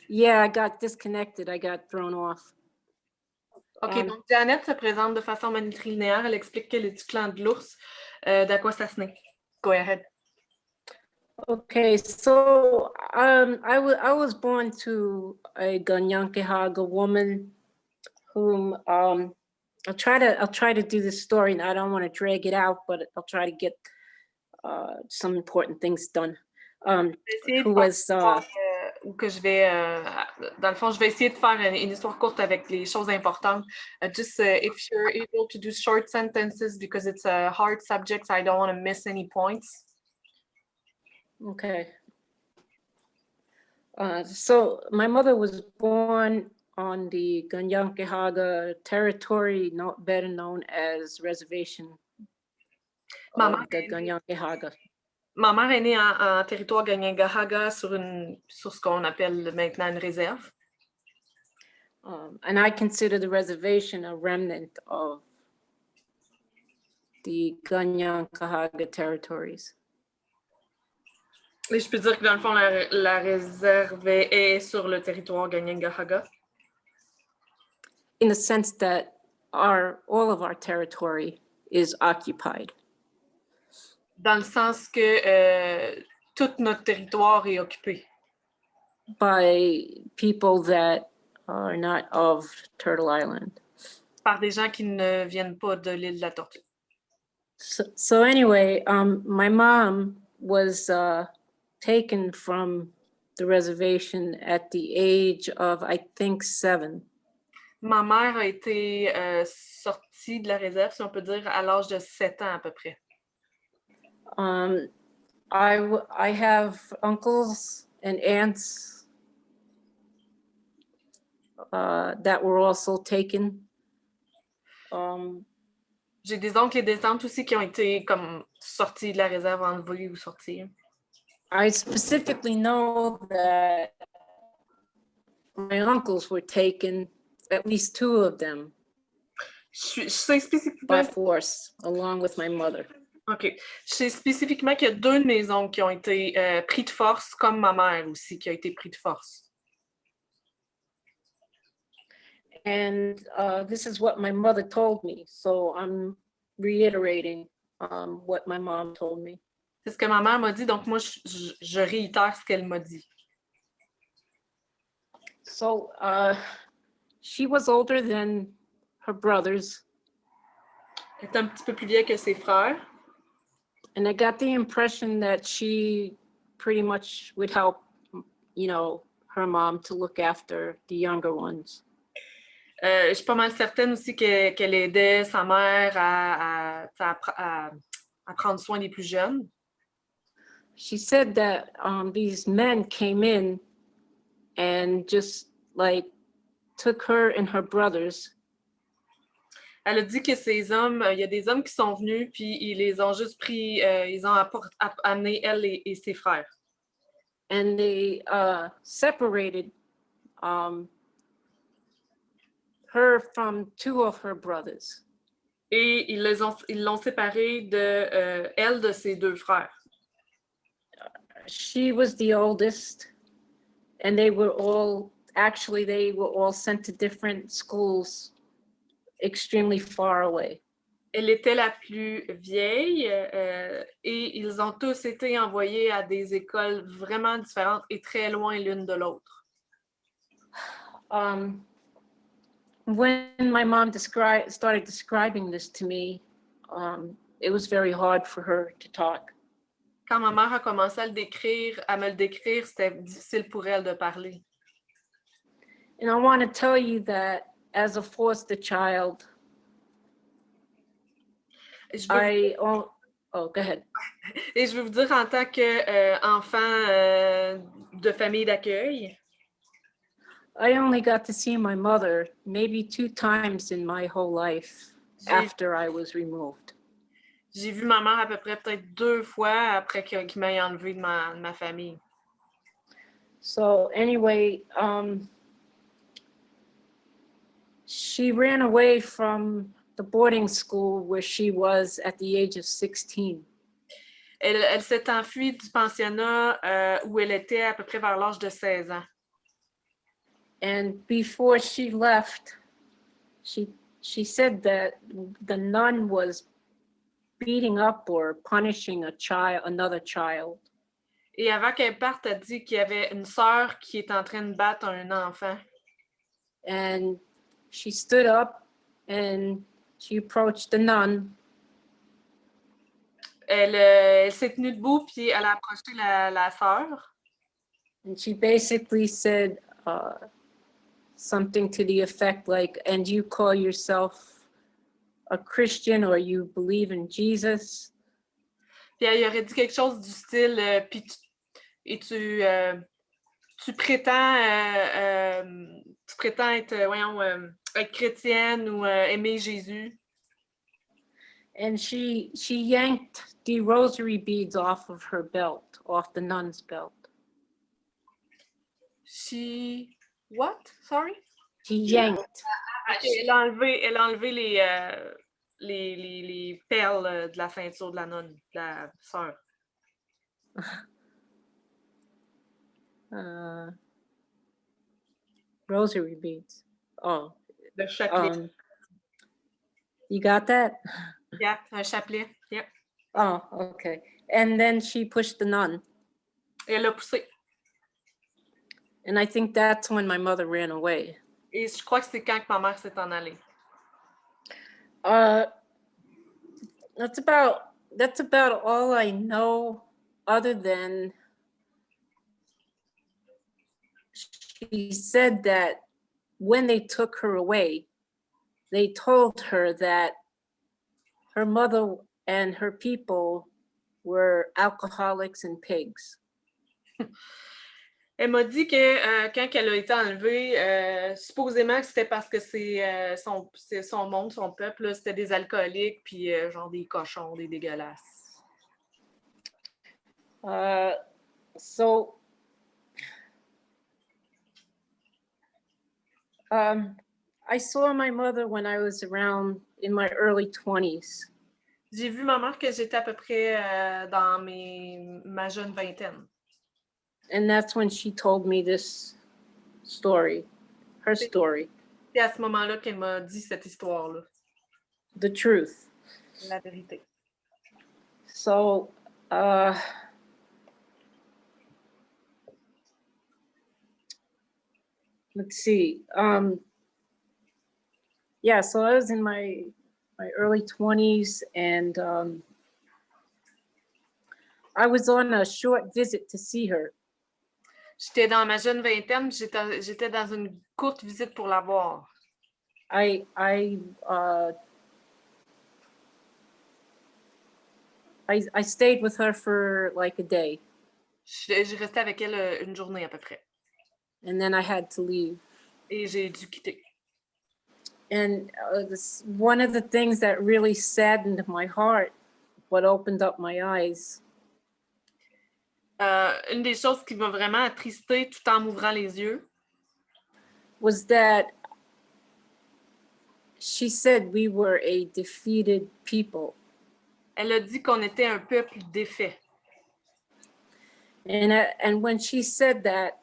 Yeah, I got disconnected. I got thrown off. Ok, donc Janet se présente de façon matrilinéaire. Elle explique qu'elle est du clan de l'ours, d'Akwesasne. Go ahead. Okay, so I was born to a Ganyankehaga woman whom I'll try to do this story, and I don't want to drag it out, but I'll try to get some important things done. Who was Ou que je vais, dans le fond, je vais essayer de faire une histoire courte avec les choses importantes. Just if you're able to do short sentences because it's a hard subject, I don't want to miss any points. Okay. So my mother was born on the Ganyankehaga territory, better known as reservation of the Ganyankehaga. Ma mère est née en territoire Ganyankehaga sur ce qu'on appelle maintenant une réserve. And I consider the reservation a remnant of the Ganyankehaga territories. Et je peux dire que dans le fond, la réserve est sur le territoire Ganyankehaga. In the sense that all of our territory is occupied. Dans le sens que tout notre territoire est occupé. By people that are not of Turtle Island. Par des gens qui ne viennent pas de l'île de la Tortue. So anyway, my mom was taken from the reservation at the age of, I think, 7. Ma mère a été sortie de la réserve, si on peut dire, à l'âge de 7 ans à peu près. I have uncles and aunts that were also taken. J'ai des oncles et des tantes aussi qui ont été comme sortis de la réserve, enlevés ou sortis. I specifically know that my uncles were taken, at least 2 of them, Je sais spécifiquement. by force, along with my mother. OK. Je sais spécifiquement qu'il y a 2 de mes oncles qui ont été pris de force, comme ma mère aussi, qui a été pris de force. And this is what my mother told me, so I'm reiterating what my mom told me. C'est ce que ma mère m'a dit, donc moi, je réitère ce qu'elle m'a dit. So she was older than her brothers, Elle est un petit peu plus vieille que ses frères. and I got the impression that she pretty much would help, you know, her mom to look after the younger ones. Je suis pas mal certaine aussi qu'elle aidait sa mère à prendre soin des plus jeunes. She said that these men came in and just like took her and her brothers. Elle a dit que ces hommes, il y a des hommes qui sont venus, puis ils les ont juste pris, ils ont amené elle et ses frères. And they separated her from 2 of her brothers. Et ils l'ont séparée de elle de ses 2 frères. She was the oldest, and they were all sent to different schools extremely far away. Elle était la plus vieille et ils ont tous été envoyés à des écoles vraiment différentes et très loin l'une de l'autre. When my mom started describing this to me, it was very hard for her to talk. Quand ma mère a commencé à me le décrire, c'était difficile pour elle de parler. And I want to tell you that as a foster child, go ahead. Et je veux vous dire, en tant qu'enfant de famille d'accueil, I only got to see my mother maybe 2 times in my whole life after I was removed. J'ai vu ma mère à peu près peut-être 2 fois après qu'il m'ait enlevée de ma famille. So anyway, she ran away from the boarding school where she was at the age of 16. Elle s'est enfuie du pensionnat où elle était à peu près vers l'âge de 16 ans. And before she left, she said that the nun was beating up or punishing another child. Et avant qu'elle parte, elle dit qu'il y avait une sœur qui est en train de battre un enfant. And she stood up and she approached the nun. Elle s'est tenue debout puis elle a approché la sœur. And she basically said something to the effect like, "And you call yourself a Christian or you believe in Jesus?" Puis elle aurait dit quelque chose du style, puis tu prétends être, être chrétienne ou aimer Jésus. And she yanked the rosary beads off of her belt, off the nun's belt. What? Sorry? She yanked. Elle a enlevé les perles de la ceinture de la nonne, de la sœur. Rosary beads. Oh. Le chapelet. You got that? Yeah, un chapelet. Yeah. Oh, okay. And then she pushed the nun. Elle l'a poussé. And I think that's when my mother ran away. Et je crois que c'est quand que ma mère s'est en allée. that's about all I know, other than she said that when they took her away, they told her that her mother and her people were alcoholics and pigs. Elle m'a dit que quand elle a été enlevée, supposément que c'était parce que c'est son monde, son peuple, là, c'était des alcooliques, puis genre des cochons, des dégueulasses. So I saw my mother when I was around in my early 20s. J'ai vu ma mère que j'étais à peu près dans ma jeune vingtaine. And that's when she told me this story, her story, C'est à ce moment-là qu'elle m'a dit cette histoire-là, the truth. la vérité. So, let's see. Yeah, so I was in my early 20s, and I was on a short visit to see her. J'étais dans ma jeune vingtaine, j'étais dans une courte visite pour la voir. I stayed with her for like a day, Je restais avec elle une journée à peu près. and then I had to leave. Et j'ai dû quitter. And one of the things that really saddened my heart, what opened up my eyes, Une des choses qui m'a vraiment attristée tout en m'ouvrant les yeux, was that she said we were a defeated people. elle a dit qu'on était un peuple défait. And when she said that,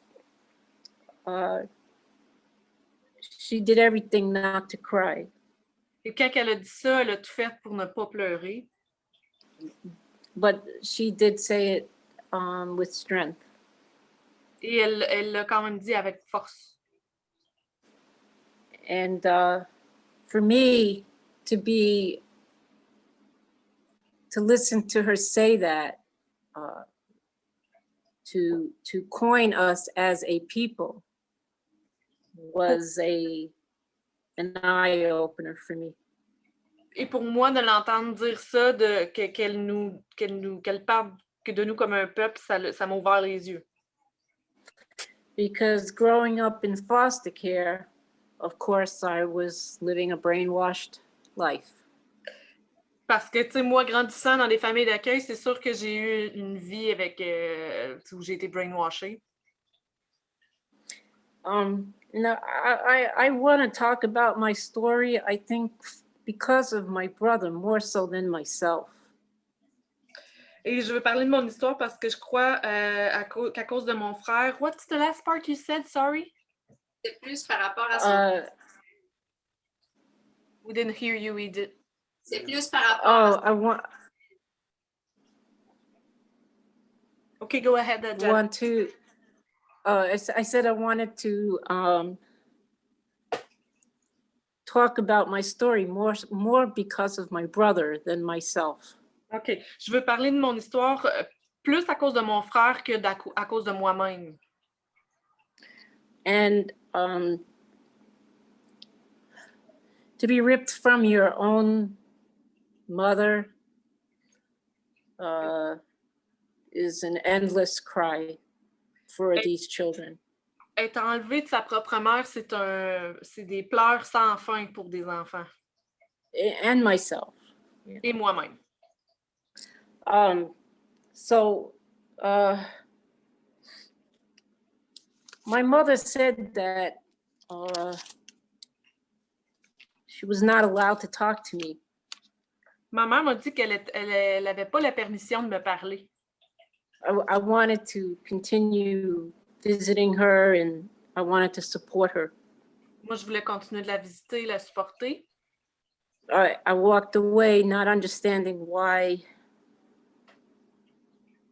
she did everything not to cry. Et quand elle a dit ça, elle a tout fait pour ne pas pleurer. But she did say it with strength. Et elle l'a quand même dit avec force. And for me to listen to her say that, to coin us as a people, was an eye opener for me. Et pour moi, de l'entendre dire ça, qu'elle parle de nous comme un peuple, ça m'a ouvert les yeux. Because growing up in foster care, of course, I was living a brainwashed life. Parce que, tu sais, moi, grandissant dans des familles d'accueil, c'est sûr que j'ai eu une vie avec où j'ai été brainwashée. No, I want to talk about my story, I think, because of my brother more so than myself. Et je veux parler de mon histoire parce que je crois qu'à cause de mon frère. What's the last part you said? Sorry? C'est plus par rapport à son... We didn't hear you, Edith. C'est plus par rapport I want... Okay, go ahead, Jen. I said I wanted to talk about my story more because of my brother than myself. OK. Je veux parler de mon histoire plus à cause de mon frère que à cause de moi-même. And to be ripped from your own mother is an endless cry for these children. Être enlevé de sa propre mère, c'est des pleurs sans fin pour des enfants. And myself. Et moi-même. So my mother said that she was not allowed to talk to me. Ma mère m'a dit qu'elle n'avait pas la permission de me parler. I wanted to continue visiting her and I wanted to support her. Moi, je voulais continuer de la visiter, la supporter. I walked away not understanding why.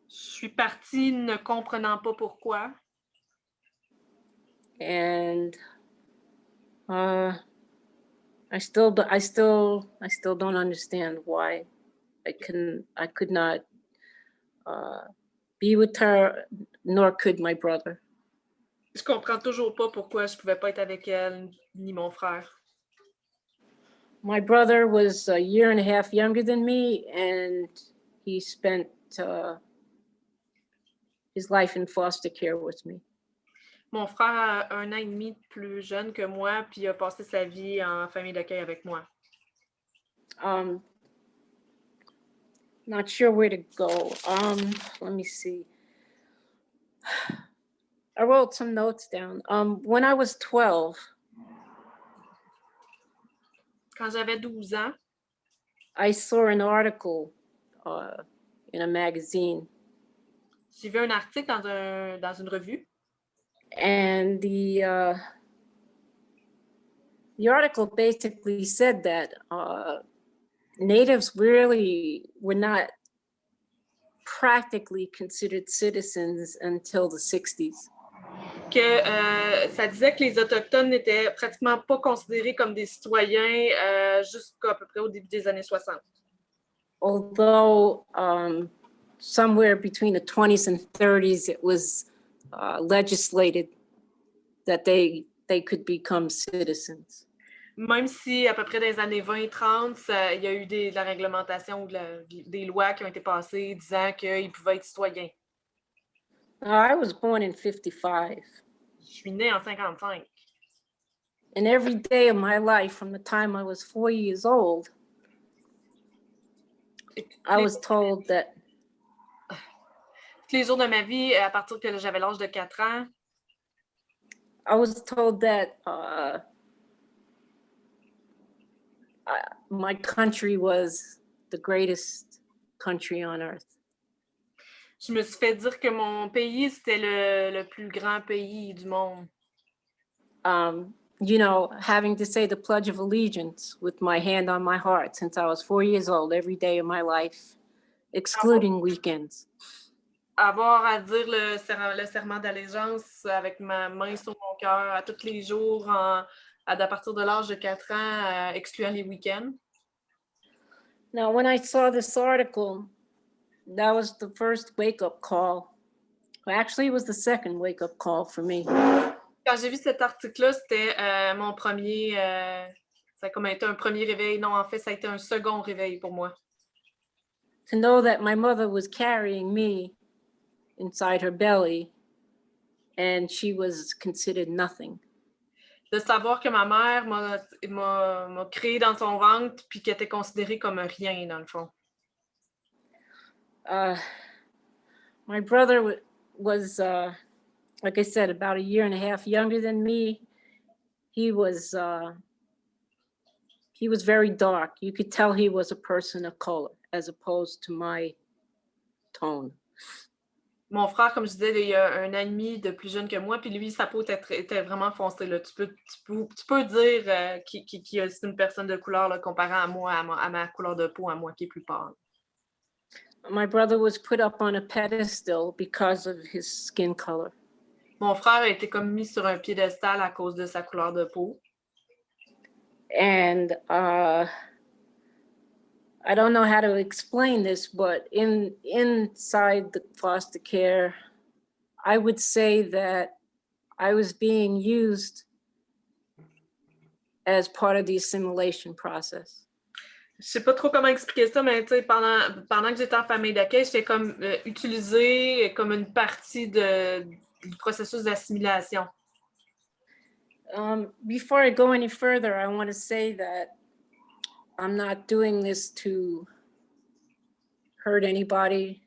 Je suis partie ne comprenant pas pourquoi. And I still don't understand why. I could not be with her, nor could my brother. Je comprends toujours pas pourquoi je pouvais pas être avec elle ni mon frère. My brother was a year and a half younger than me, and he spent his life in foster care with me. Mon frère a 1 an et demi plus jeune que moi, puis a passé sa vie en famille d'accueil avec moi. Not sure where to go. Let me see. I wrote some notes down. When I was 12, Quand j'avais 12 ans, I saw an article in a magazine, j'ai vu un article dans une revue. and the article basically said that natives really were not practically considered citizens until the 60s. Que ça disait que les Autochtones n'étaient pratiquement pas considérés comme des citoyens jusqu'à peu près au début des années 60. Although somewhere between the 20s and 30s, it was legislated that they could become citizens. Même si à peu près dans les années 20 et 30, il y a eu de la réglementation ou des lois qui ont été passées disant qu'ils pouvaient être citoyens. I was born in 55. Je suis née en 55. And every day of my life, from the time I was 4 years old, I was told that Tous les jours de ma vie, à partir que j'avais l'âge de 4 ans, I was told that my country was the greatest country on earth. je me suis fait dire que mon pays, c'était le plus grand pays du monde. You know, having to say the Pledge of Allegiance with my hand on my heart since I was 4 years old every day of my life, excluding weekends. Avoir à dire le serment d'allégeance avec ma main sur mon cœur à tous les jours à partir de l'âge de 4 ans, excluant les week-ends. Now, when I saw this article, that was the first wake-up call. Actually, it was the second wake-up call for me. Quand j'ai vu cet article-là, c'était mon premier... ça a comme été un premier réveil. Non, en fait, ça a été un second réveil pour moi. To know that my mother was carrying me inside her belly and she was considered nothing. De savoir que ma mère m'a créé dans son ventre puis qu'elle était considérée comme un rien, dans le fond. My brother was like I said, about a year and a half younger than me. He was very dark. You could tell he was a person of color as opposed to my tone. Mon frère, comme je disais, il y a 1 an et demi de plus jeune que moi, puis lui, sa peau était vraiment foncée. Là. Tu peux dire que c'est une personne de couleur là, comparé à moi, à ma couleur de peau, à moi qui est plus pâle. My brother was put up on a pedestal because of his skin color. Mon frère a été comme mis sur un piédestal à cause de sa couleur de peau. And I don't know how to explain this, but inside the foster care, I would say that I was being used as part of the assimilation process. Je sais pas trop comment expliquer ça, mais pendant que j'étais en famille d'accueil, j'étais comme utilisée comme une partie du processus d'assimilation. Before I go any further, I want to say that I'm not doing this to hurt anybody.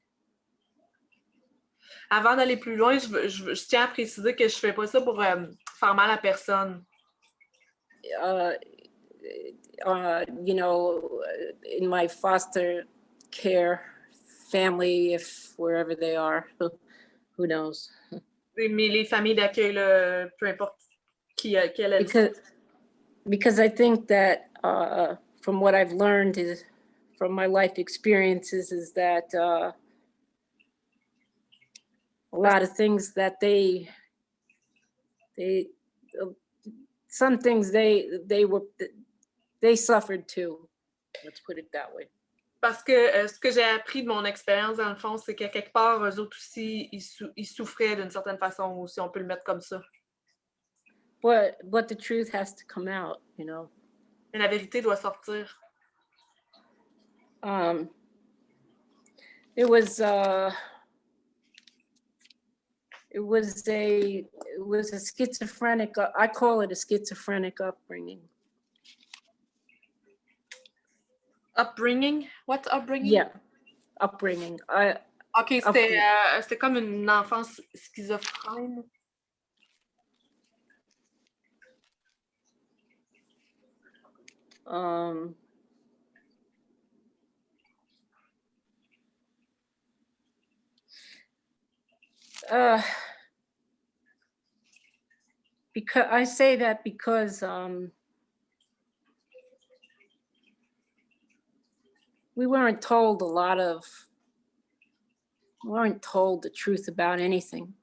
Avant d'aller plus loin, je tiens à préciser que je fais pas ça pour faire mal à personne. You know, in my foster care family, if wherever they are, who knows? Mais les familles d'accueil, peu importe quelle because I think that from what I've learned is from my life experiences is that a lot of things that some things they suffered too. Let's put it that way. Parce que ce que j'ai appris de mon expérience, dans le fond, c'est qu'à quelque part, eux autres aussi, ils souffraient d'une certaine façon, si on peut le mettre comme ça. But the truth has to come out, you know. Mais la vérité doit sortir. It was a schizophrenic, I call it a schizophrenic upbringing. Upbringing? What's upbringing? Yeah, upbringing. OK, c'était comme une enfance schizophrène. Because I say that because we weren't told the truth about anything.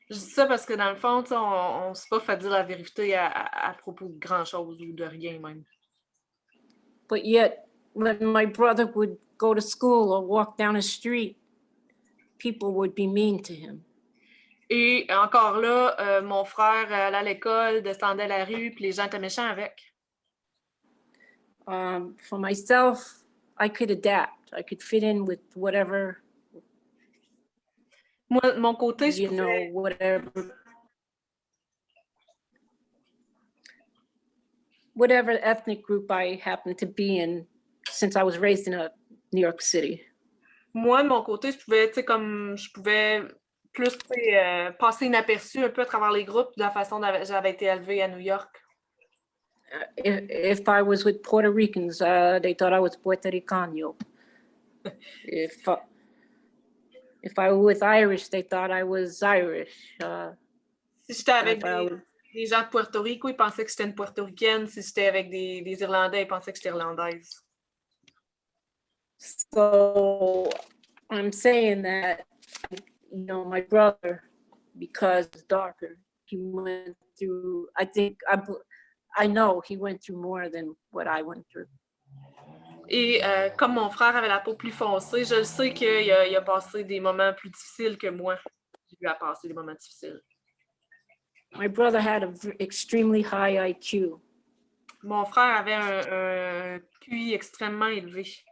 Je dis ça parce que dans le fond, on ne s'est pas fait dire la vérité à propos de grand-chose ou de rien même. But yet, when my brother would go to school or walk down the street, people would be mean to him. Et encore là, mon frère allait à l'école, descendait la rue, puis les gens étaient méchants avec. For myself, I could adapt. I could fit in with whatever. Moi, de mon côté, je You know, pouvais... whatever ethnic group I happened to be in, since I was raised in New York City. Moi, de mon côté, je pouvais plus passer inaperçu un peu à travers les groupes de la façon dont j'avais été élevée à New York. If I was with Puerto Ricans, they thought I was Puerto Ricano. If I were with Irish, they thought I was Irish. Si j'étais avec des gens de Puerto Rico, ils pensaient que j'étais une Portoricaine. Si j'étais avec des Irlandais, ils pensaient que j'étais irlandaise. So I'm saying that, you know, my brother, because he's darker, he went through, I know he went through more than what I went through. Et comme mon frère avait la peau plus foncée, je sais qu'il a passé des moments plus difficiles que moi. J'ai eu à passer des moments difficiles. My brother had an extremely high IQ. Mon frère avait un QI extrêmement élevé.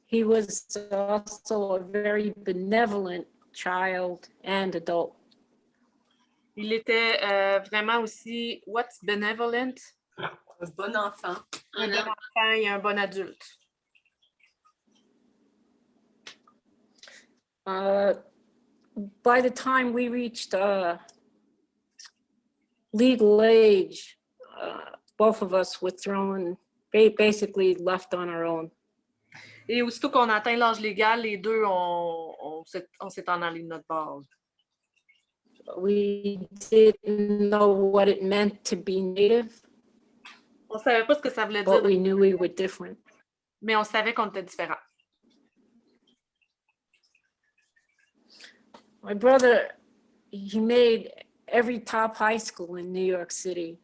He was also a very benevolent child and adult. Il était vraiment aussi, what's benevolent? Un bon enfant. Un bon enfant et un bon adulte. By the time we reached legal age, both of us were basically left on our own. Et aussitôt qu'on a atteint l'âge légal, les deux, on s'est en allé de notre base. We didn't know what it meant to be native. On savait pas ce que ça voulait But dire, we knew we were different. mais on savait qu'on était différents. My brother, he made every top high school in New York City.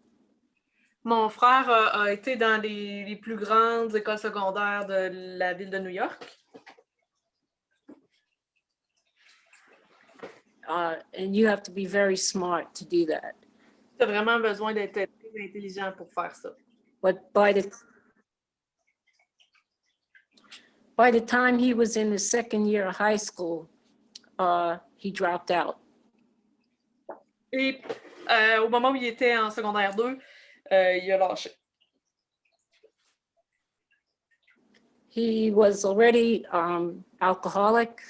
Mon frère a été dans les plus grandes écoles secondaires de la ville de New York. And you have to be very smart to do that. Tu as vraiment besoin d'être très intelligent pour faire ça. But by the time he was in the second year of high school, he dropped out. Et au moment où il était en secondaire 2, il a lâché. He was already alcoholic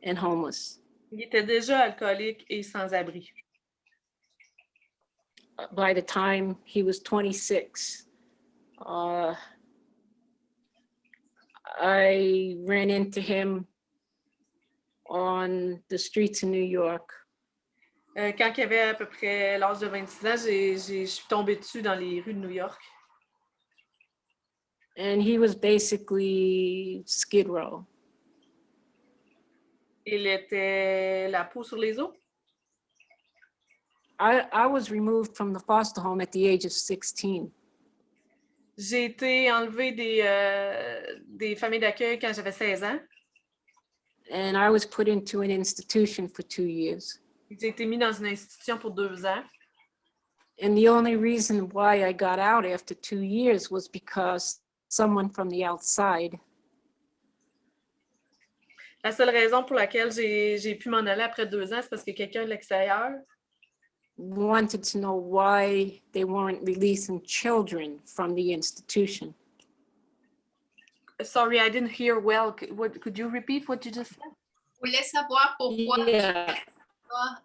and homeless. Il était déjà alcoolique et sans-abri. By the time he was 26, I ran into him on the streets of New York. Quand il avait à peu près l'âge de 26 ans, je suis tombée dessus dans les rues de New York. And he was basically Skid Row. Il était la peau sur les os. I was removed from the foster home at the age of 16. J'ai été enlevée des familles d'accueil quand j'avais 16 ans. and I was put into an institution for 2 years. J'ai été mis dans une institution pour 2 ans. And the only reason why I got out after 2 years was because someone from the outside La seule raison pour laquelle j'ai pu m'en aller après 2 ans, c'est parce que quelqu'un de l'extérieur wanted to know why they weren't releasing children from the institution. Sorry, I didn't hear well. Could you repeat what you just said? voulait savoir pourquoi Yeah.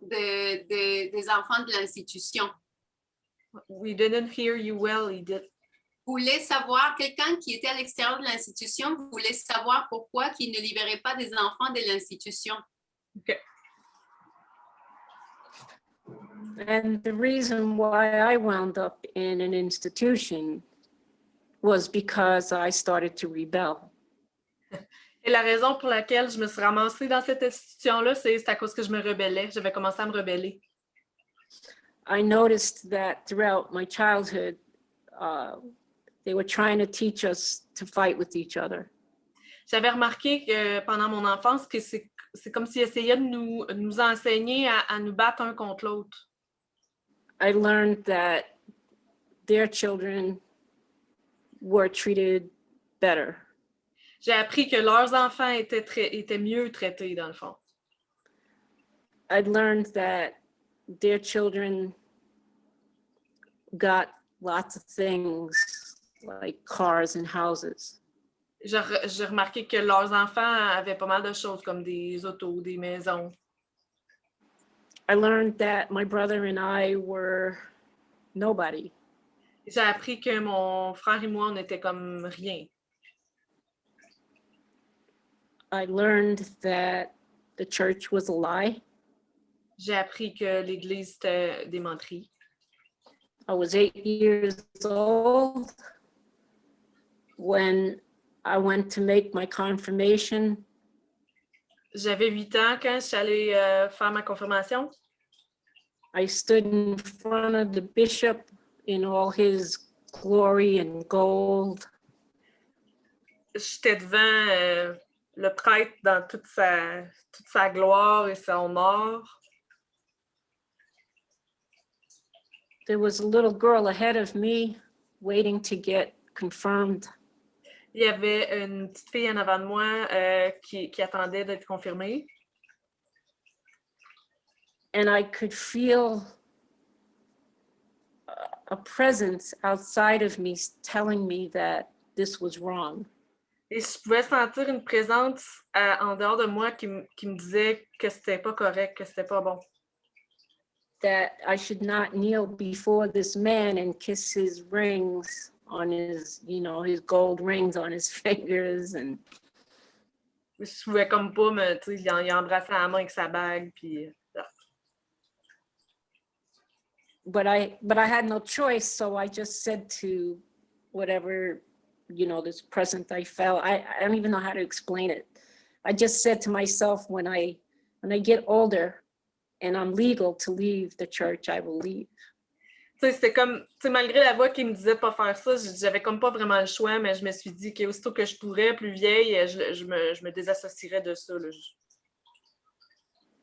des enfants de l'institution. We didn't hear you well, Edith. Voulait savoir, quelqu'un qui était à l'extérieur de l'institution voulait savoir pourquoi il ne libérait pas des enfants de l'institution. Okay. And the reason why I wound up in an institution was because I started to rebel. Et la raison pour laquelle je me suis ramassée dans cette institution-là, c'est à cause que je me rebellais. J'avais commencé à me rebeller. I noticed that throughout my childhood, they were trying to teach us to fight with each other. J'avais remarqué que pendant mon enfance, que c'est comme s'ils essayaient de nous enseigner à nous battre un contre l'autre. I learned that their children were treated better. J'ai appris que leurs enfants étaient mieux traités, dans le fond. I learned that their children got lots of things like cars and houses. J'ai remarqué que leurs enfants avaient pas mal de choses comme des autos, des maisons. I learned that my brother and I were nobody. J'ai appris que mon frère et moi, on était comme rien. I learned that the church was a lie. J'ai appris que l'Église était des menteries. I was 8 years old when I went to make my confirmation. J'avais 8 ans quand je suis allée faire ma confirmation. I stood in front of the bishop in all his glory and gold. J'étais devant le prêtre dans toute sa gloire et son or. There was a little girl ahead of me waiting to get confirmed. Il y avait une petite fille en avant de moi qui attendait d'être confirmée. And I could feel a presence outside of me telling me that this was wrong. Et je pouvais sentir une présence en dehors de moi qui me disait que c'était pas correct, que c'était pas bon. That I should not kneel before this man and kiss his rings on his, his gold rings on his fingers. And Je pouvais comme pas il embrassait la main avec sa bague, puis... But I had no choice, so I just said to whatever, this present I felt. I don't even know how to explain it. I just said to myself, when I get older and I'm legal to leave the church, I will leave. C'était comme, malgré la voix qui me disait de pas faire ça, j'avais comme pas vraiment le choix, mais je me suis dit qu'aussitôt que je pourrais, plus vieille, je me désassocierais de ça. Là.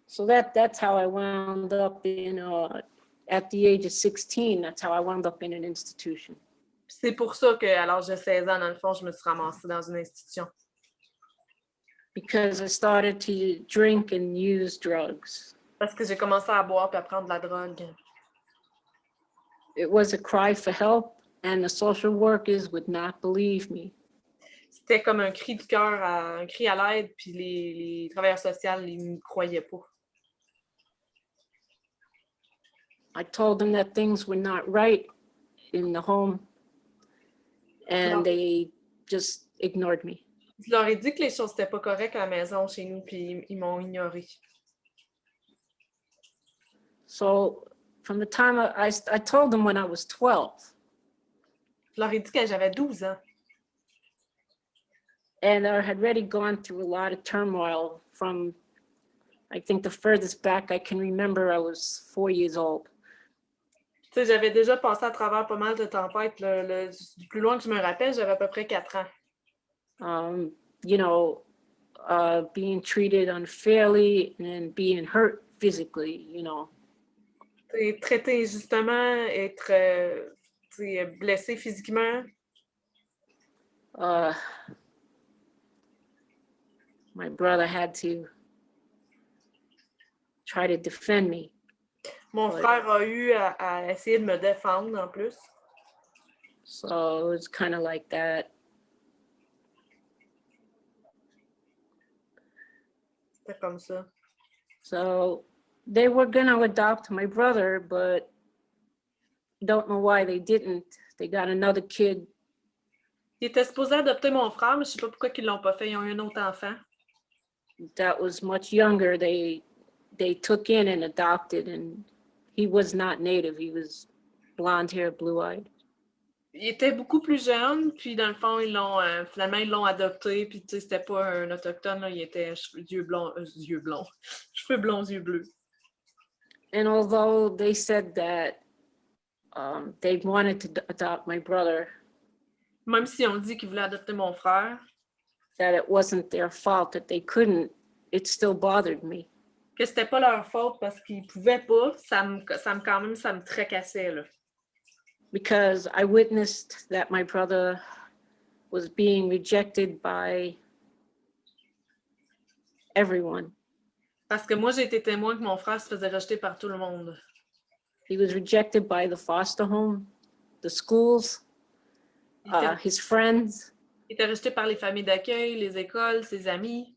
So that's how I wound up at the age of 16, that's how I wound up in an institution. C'est pour ça qu'à l'âge de 16 ans, dans le fond, je me suis ramassée dans une institution. Because I started to drink and use drugs. Parce que j'ai commencé à boire et à prendre de la drogue. It was a cry for help, and the social workers would not believe me. C'était comme un cri du cœur, un cri à l'aide, puis les travailleurs sociaux, ils ne me croyaient pas. I told them that things were not right in the home, and they just ignored me. Je leur ai dit que les choses n'étaient pas correctes à la maison chez nous, puis ils m'ont ignoré. So from the time I told them when I was 12. Je leur ai dit que j'avais 12 ans. And I had already gone through a lot of turmoil from, I think the furthest back I can remember, I was 4 years old. Tu sais, j'avais déjà passé à travers pas mal de tempêtes. Du plus loin que je me rappelle, j'avais à peu près 4 ans. You know, being treated unfairly and being hurt physically, you know. T'es traité injustement, être blessé physiquement. My brother had to try to defend me. Mon frère a eu à essayer de me défendre en plus. So it's kind of like that. C'était comme ça. So they were gonna adopt my brother, but don't know why they didn't. They got another kid. Ils étaient supposés adopter mon frère, mais je sais pas pourquoi ils l'ont pas fait. Ils ont eu un autre enfant. That was much younger. They took in and adopted, and he was not native. He was blonde hair, blue-eyed. Il était beaucoup plus jeune, puis dans le fond, finalement, ils l'ont adopté, puis tu sais, c'était pas un autochtone, là, il était yeux blonds, cheveux blonds, yeux bleus. And although they said that they wanted to adopt my brother, même si on dit qu'ils voulaient adopter mon frère, that it wasn't their fault that they couldn't, it still bothered me. Que c'était pas leur faute parce qu'ils pouvaient pas, ça me tracassait, là. Because I witnessed that my brother was being rejected by everyone. Parce que moi, j'ai été témoin que mon frère se faisait rejeter par tout le monde. He was rejected by the foster home, the schools, his friends. Il était rejeté par les familles d'accueil, les écoles, ses amis.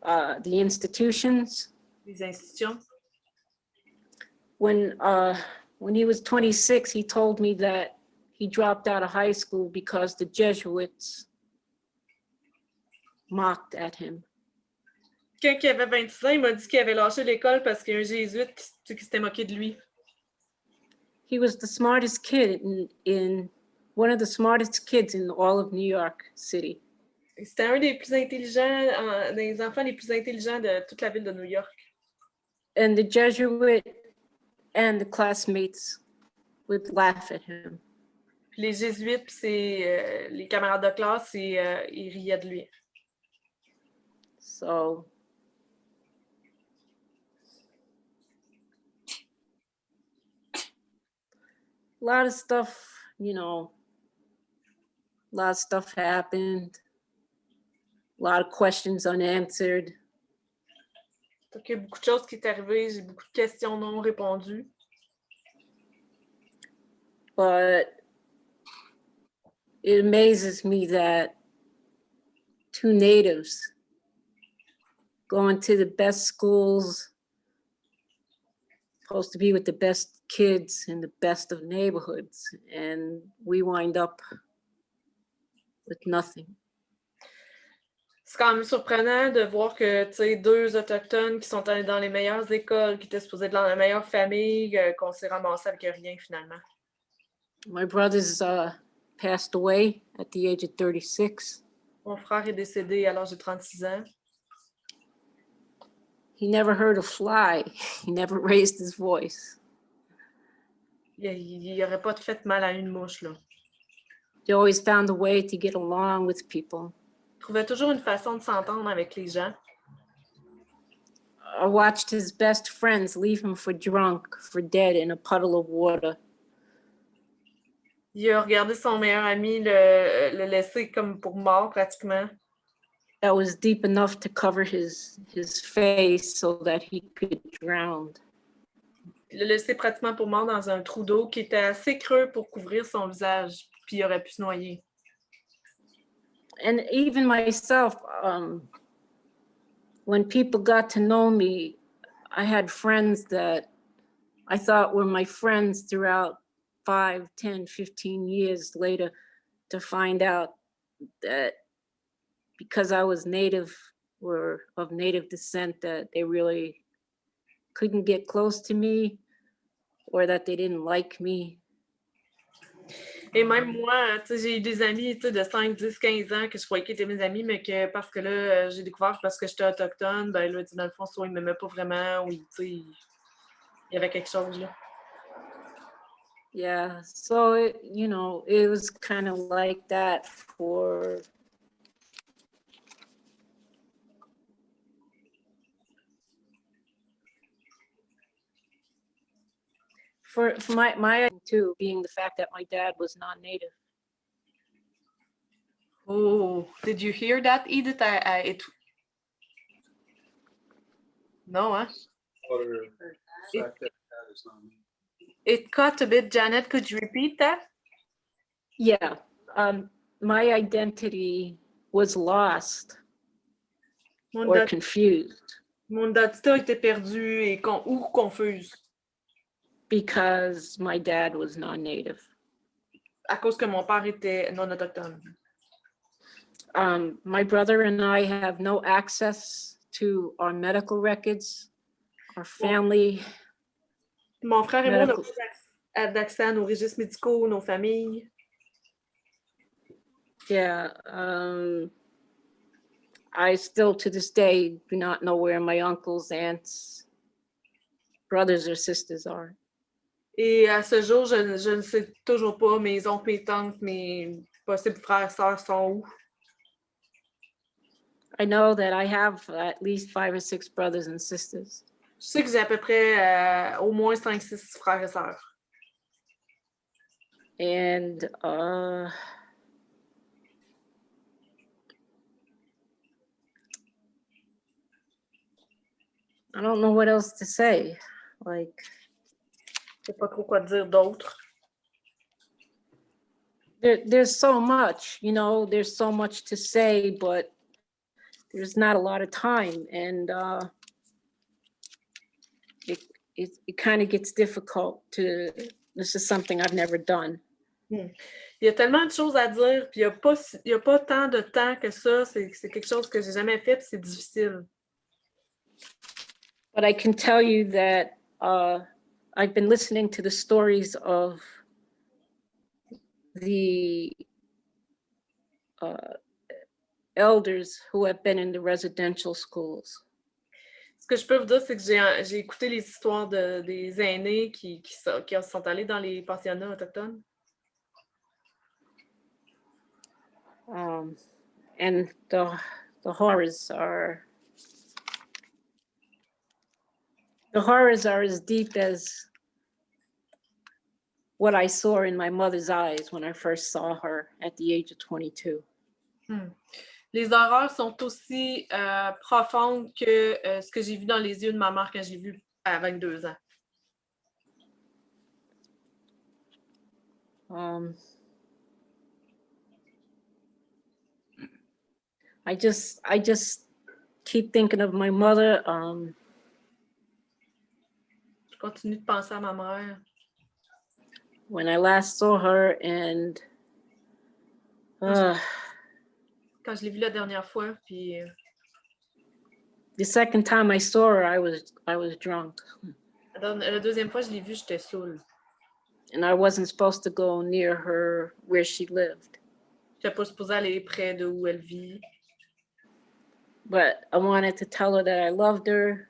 The institutions. Les institutions. When he was 26, he told me that he dropped out of high school because the Jesuits mocked at him. Quand il avait 26 ans, il m'a dit qu'il avait lâché l'école parce qu'il y a un jésuite qui s'était moqué de lui. He was the smartest kid one of the smartest kids in all of New York City. C'était un des plus intelligents, des enfants les plus intelligents de toute la ville de New York. And the Jesuit and the classmates would laugh at him. Puis les jésuites, puis les camarades de classe, ils riaient de lui. So a lot of stuff, you know, a lot of stuff happened. A lot of questions unanswered. Donc, il y a beaucoup de choses qui sont arrivées, j'ai beaucoup de questions non répondues. But it amazes me that two natives going to the best schools, supposed to be with the best kids in the best of neighborhoods, and we wind up with nothing. C'est quand même surprenant de voir que, tu sais, deux Autochtones qui sont allés dans les meilleures écoles, qui étaient supposés être dans la meilleure famille, qu'on s'est ramassé avec rien finalement. My brothers passed away at the age of 36. Mon frère est décédé à l'âge de 36 ans. He never heard a fly. He never raised his voice. Il n'aurait pas fait mal à une mouche, là. He always found a way to get along with people. Il trouvait toujours une façon de s'entendre avec les gens. I watched his best friends leave him for drunk, for dead in a puddle of water. Il a regardé son meilleur ami le laisser comme pour mort pratiquement. That was deep enough to cover his face so that he could drown. Il l'a laissé pratiquement pour mort dans un trou d'eau qui était assez creux pour couvrir son visage, puis il aurait pu se noyer. And even myself, when people got to know me, I had friends that I thought were my friends throughout 5, 10, 15 years later, to find out that because I was native or of native descent, that they really couldn't get close to me or that they didn't like me. Et même moi, tu sais, j'ai eu des amis de 5, 10, 15 ans que je croyais qu'ils étaient mes amis, mais que parce que là, j'ai découvert parce que j'étais autochtone, ben là, dans le fond, soit ils ne m'aimaient pas vraiment ou tu sais, il y avait quelque chose là. Yeah, so it was kind of like that for my too, being the fact that my dad was non-native. Oh, did you hear that, Edith? No, huh? Or the fact that that is not me. It cut a bit. Janet, could you repeat that? Yeah, my identity was lost Mon, or dat- confused mon identité a été perdue et ou confuse because my dad was non-native. à cause que mon père était non autochtone. My brother and I have no access to our medical records, our family. Mon frère et moi, on n'a Medical. pas d'accès à nos registres médicaux, nos familles. Yeah, I still to this day do not know where my uncles, aunts, brothers or sisters are. Et à ce jour, je ne sais toujours pas mes oncles, mes tantes, mes possibles frères et sœurs sont où. I know that I have at least 5 or 6 brothers and sisters. Je sais que j'ai à peu près au moins 5-6 frères et sœurs. And I don't know what else to say. Like, Je sais pas trop quoi dire d'autre. there's so much, there's so much to say, but there's not a lot of time, and it kind of gets difficult to. This is something I've never done. Il y a tellement de choses à dire, puis il y a pas tant de temps que ça. C'est quelque chose que j'ai jamais fait, puis c'est difficile. But I can tell you that I've been listening to the stories of the elders who have been in the residential schools. Ce que je peux vous dire, c'est que j'ai écouté les histoires des aînés qui sont allés dans les pensionnats autochtones. And the horrors are as deep as what I saw in my mother's eyes when I first saw her at the age of 22. Les horreurs sont aussi profondes que ce que j'ai vu dans les yeux de ma mère quand j'ai vu à 22 ans. I just keep thinking of my mother. Je continue de penser à ma mère. When I last saw her, and quand je l'ai vue la dernière fois, puis the second time I saw her, I was drunk. La deuxième fois, je l'ai vue, j'étais saoule. And I wasn't supposed to go near her where she lived. Je n'étais pas supposée aller près de où elle vit. But I wanted to tell her that I loved her,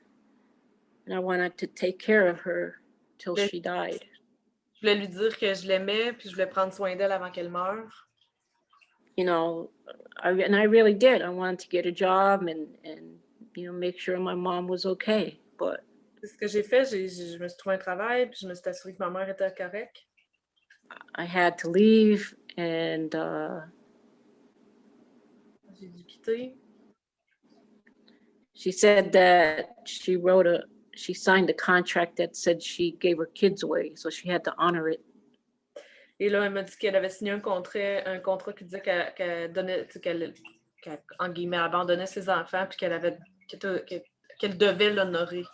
and I wanted to take care of her till she died. Je voulais lui dire que je l'aimais, puis je voulais prendre soin d'elle avant qu'elle meure. And I really did. I wanted to get a job and make sure my mom was okay. But c'est ce que j'ai fait. Je me suis trouvé un travail, puis je me suis assurée que ma mère était correcte. I had to leave, and j'ai dû quitter. She said that she signed a contract that said she gave her kids away, so she had to honor it. Et là, elle m'a dit qu'elle avait signé un contrat qui disait qu'elle donnait, qu'elle en guillemets, abandonnait ses enfants, puis qu'elle devait l'honorer.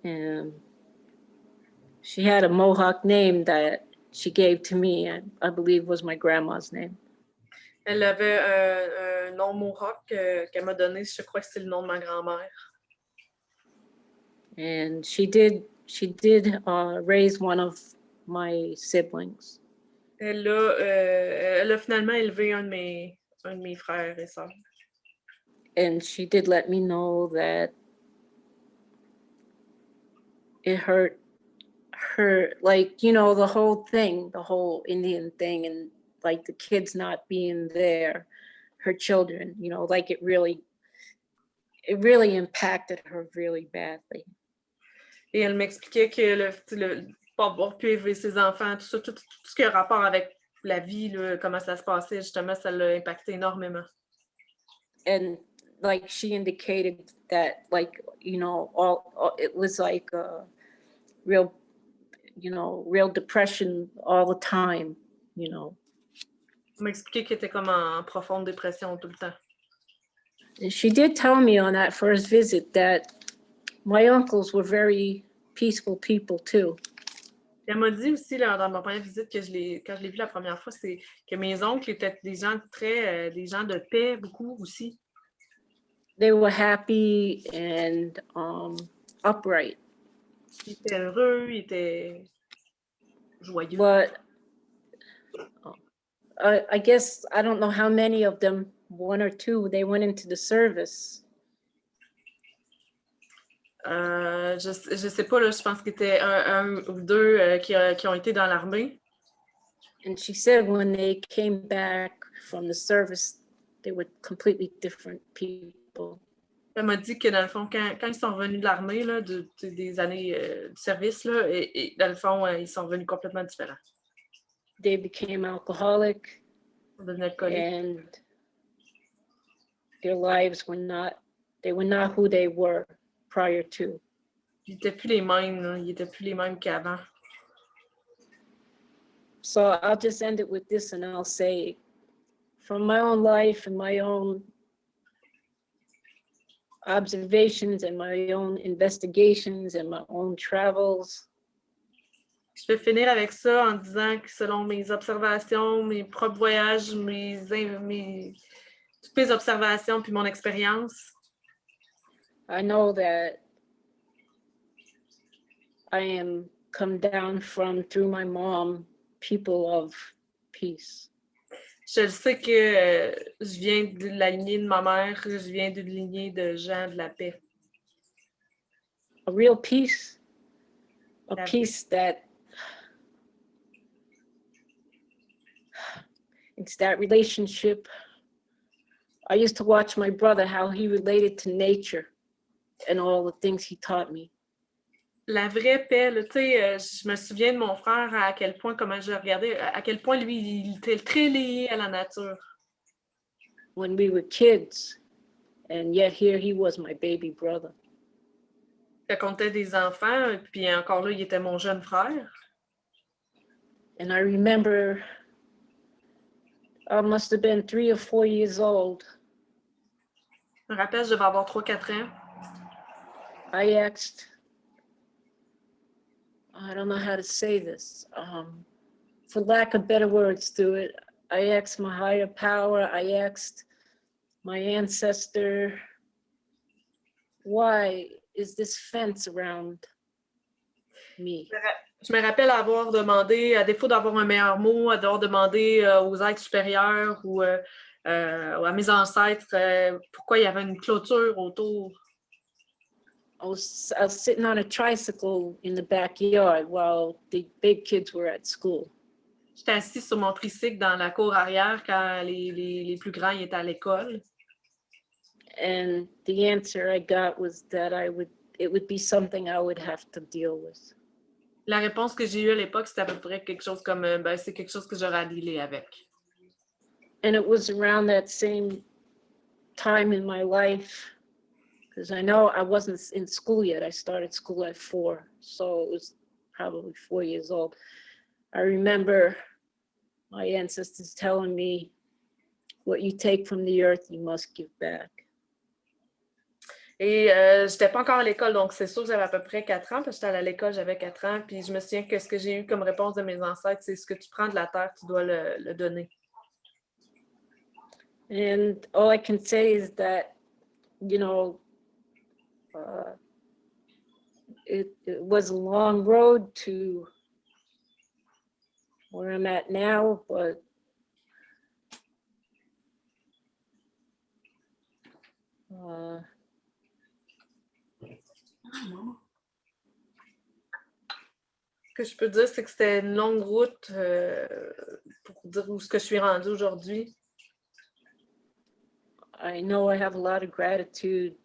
And she had a Mohawk name that she gave to me, I believe was my grandma's name. Elle avait un nom Mohawk qu'elle m'a donné, je crois que c'est le nom de ma grand-mère. And she did raise one of my siblings. Elle a finalement élevé un de mes frères et sœurs. And she did let me know that it hurt her, like, you know, the whole thing, the whole Indian thing, and like the kids not being there, her children, you know, like it really impacted her really badly. Et elle m'expliquait que pas avoir pu élever ses enfants, tout ce qui a rapport avec la vie, là, comment ça se passait, justement, ça l'a impacté énormément. And like she indicated that, like, you know, all it was like a real, you know, real depression all the time, you know. Elle m'a expliqué qu'elle était comme en profonde dépression tout le temps. And she did tell me on that first visit that my uncles were very peaceful people too. Elle m'a dit aussi là, dans ma première visite quand je l'ai vu la première fois, c'est que mes oncles étaient des gens des gens de paix beaucoup aussi. They were happy and upright. Ils étaient heureux, ils étaient joyeux. But I guess I don't know how many of them, one or two, they went into the service. Je sais pas, là, je pense qu'il était un ou deux qui ont été dans l'armée. And she said when they came back from the service, they were completely different people. Elle m'a dit que dans le fond, quand ils sont revenus de l'armée, là, des années de service, là, et dans le fond, ils sont revenus complètement différents. They became alcoholic. Ils devenaient alcooliques. And their lives were not who they were prior to. Ils n'étaient plus les mêmes, là. Ils n'étaient plus les mêmes qu'avant. So I'll just end it with this, and I'll say, from my own life and my own observations and my own investigations and my own travels, Je vais finir avec ça en disant que selon mes observations, mes propres voyages, toutes mes observations puis mon expérience, I know that I am come down from, through my mom, people of peace. je le sais que je viens de la lignée de ma mère, je viens d'une lignée de gens de la paix. A real peace, a La peace that it's that relationship. I used to watch my brother, how he related to nature and all the things he taught me. La vraie paix, tu sais, je me souviens de mon frère, à quel point, comment je regardais, à quel point lui, il était très lié à la nature. When we were kids, and yet here he was my baby brother. Quand on était des enfants, puis encore là, il était mon jeune frère. And I remember I must have been 3 or 4 years old. Je me rappelle, je devais avoir 3-4 ans. I asked, I don't know how to say this, for lack of better words to it, I asked my higher power, I asked my ancestor, why is this fence around me? Je me rappelle avoir demandé, à défaut d'avoir un meilleur mot, d'avoir demandé aux êtres supérieurs ou à mes ancêtres pourquoi il y avait une clôture autour. I was sitting on a tricycle in the backyard while the big kids were at school. J'étais assise sur mon tricycle dans la cour arrière quand les plus grands étaient à l'école. And the answer I got was that it would be something I would have to deal with. La réponse que j'ai eue à l'époque, c'était à peu près quelque chose comme, c'est quelque chose que j'aurais à dealer avec. And it was around that same time in my life, because I know I wasn't in school yet. I started school at 4, so it was probably 4 years old. I remember my ancestors telling me, what you take from the earth, you must give back. Et j'étais pas encore à l'école, donc c'est sûr que j'avais à peu près 4 ans, parce que j'étais allée à l'école, j'avais 4 ans, puis je me souviens que ce que j'ai eu comme réponse de mes ancêtres, c'est ce que tu prends de la terre, tu dois le donner. And all I can say is that, you know, it was a long road to where I'm at now, but que je peux dire, c'est que c'était une longue route pour dire où ce que je suis rendue aujourd'hui. I know I have a lot of gratitude.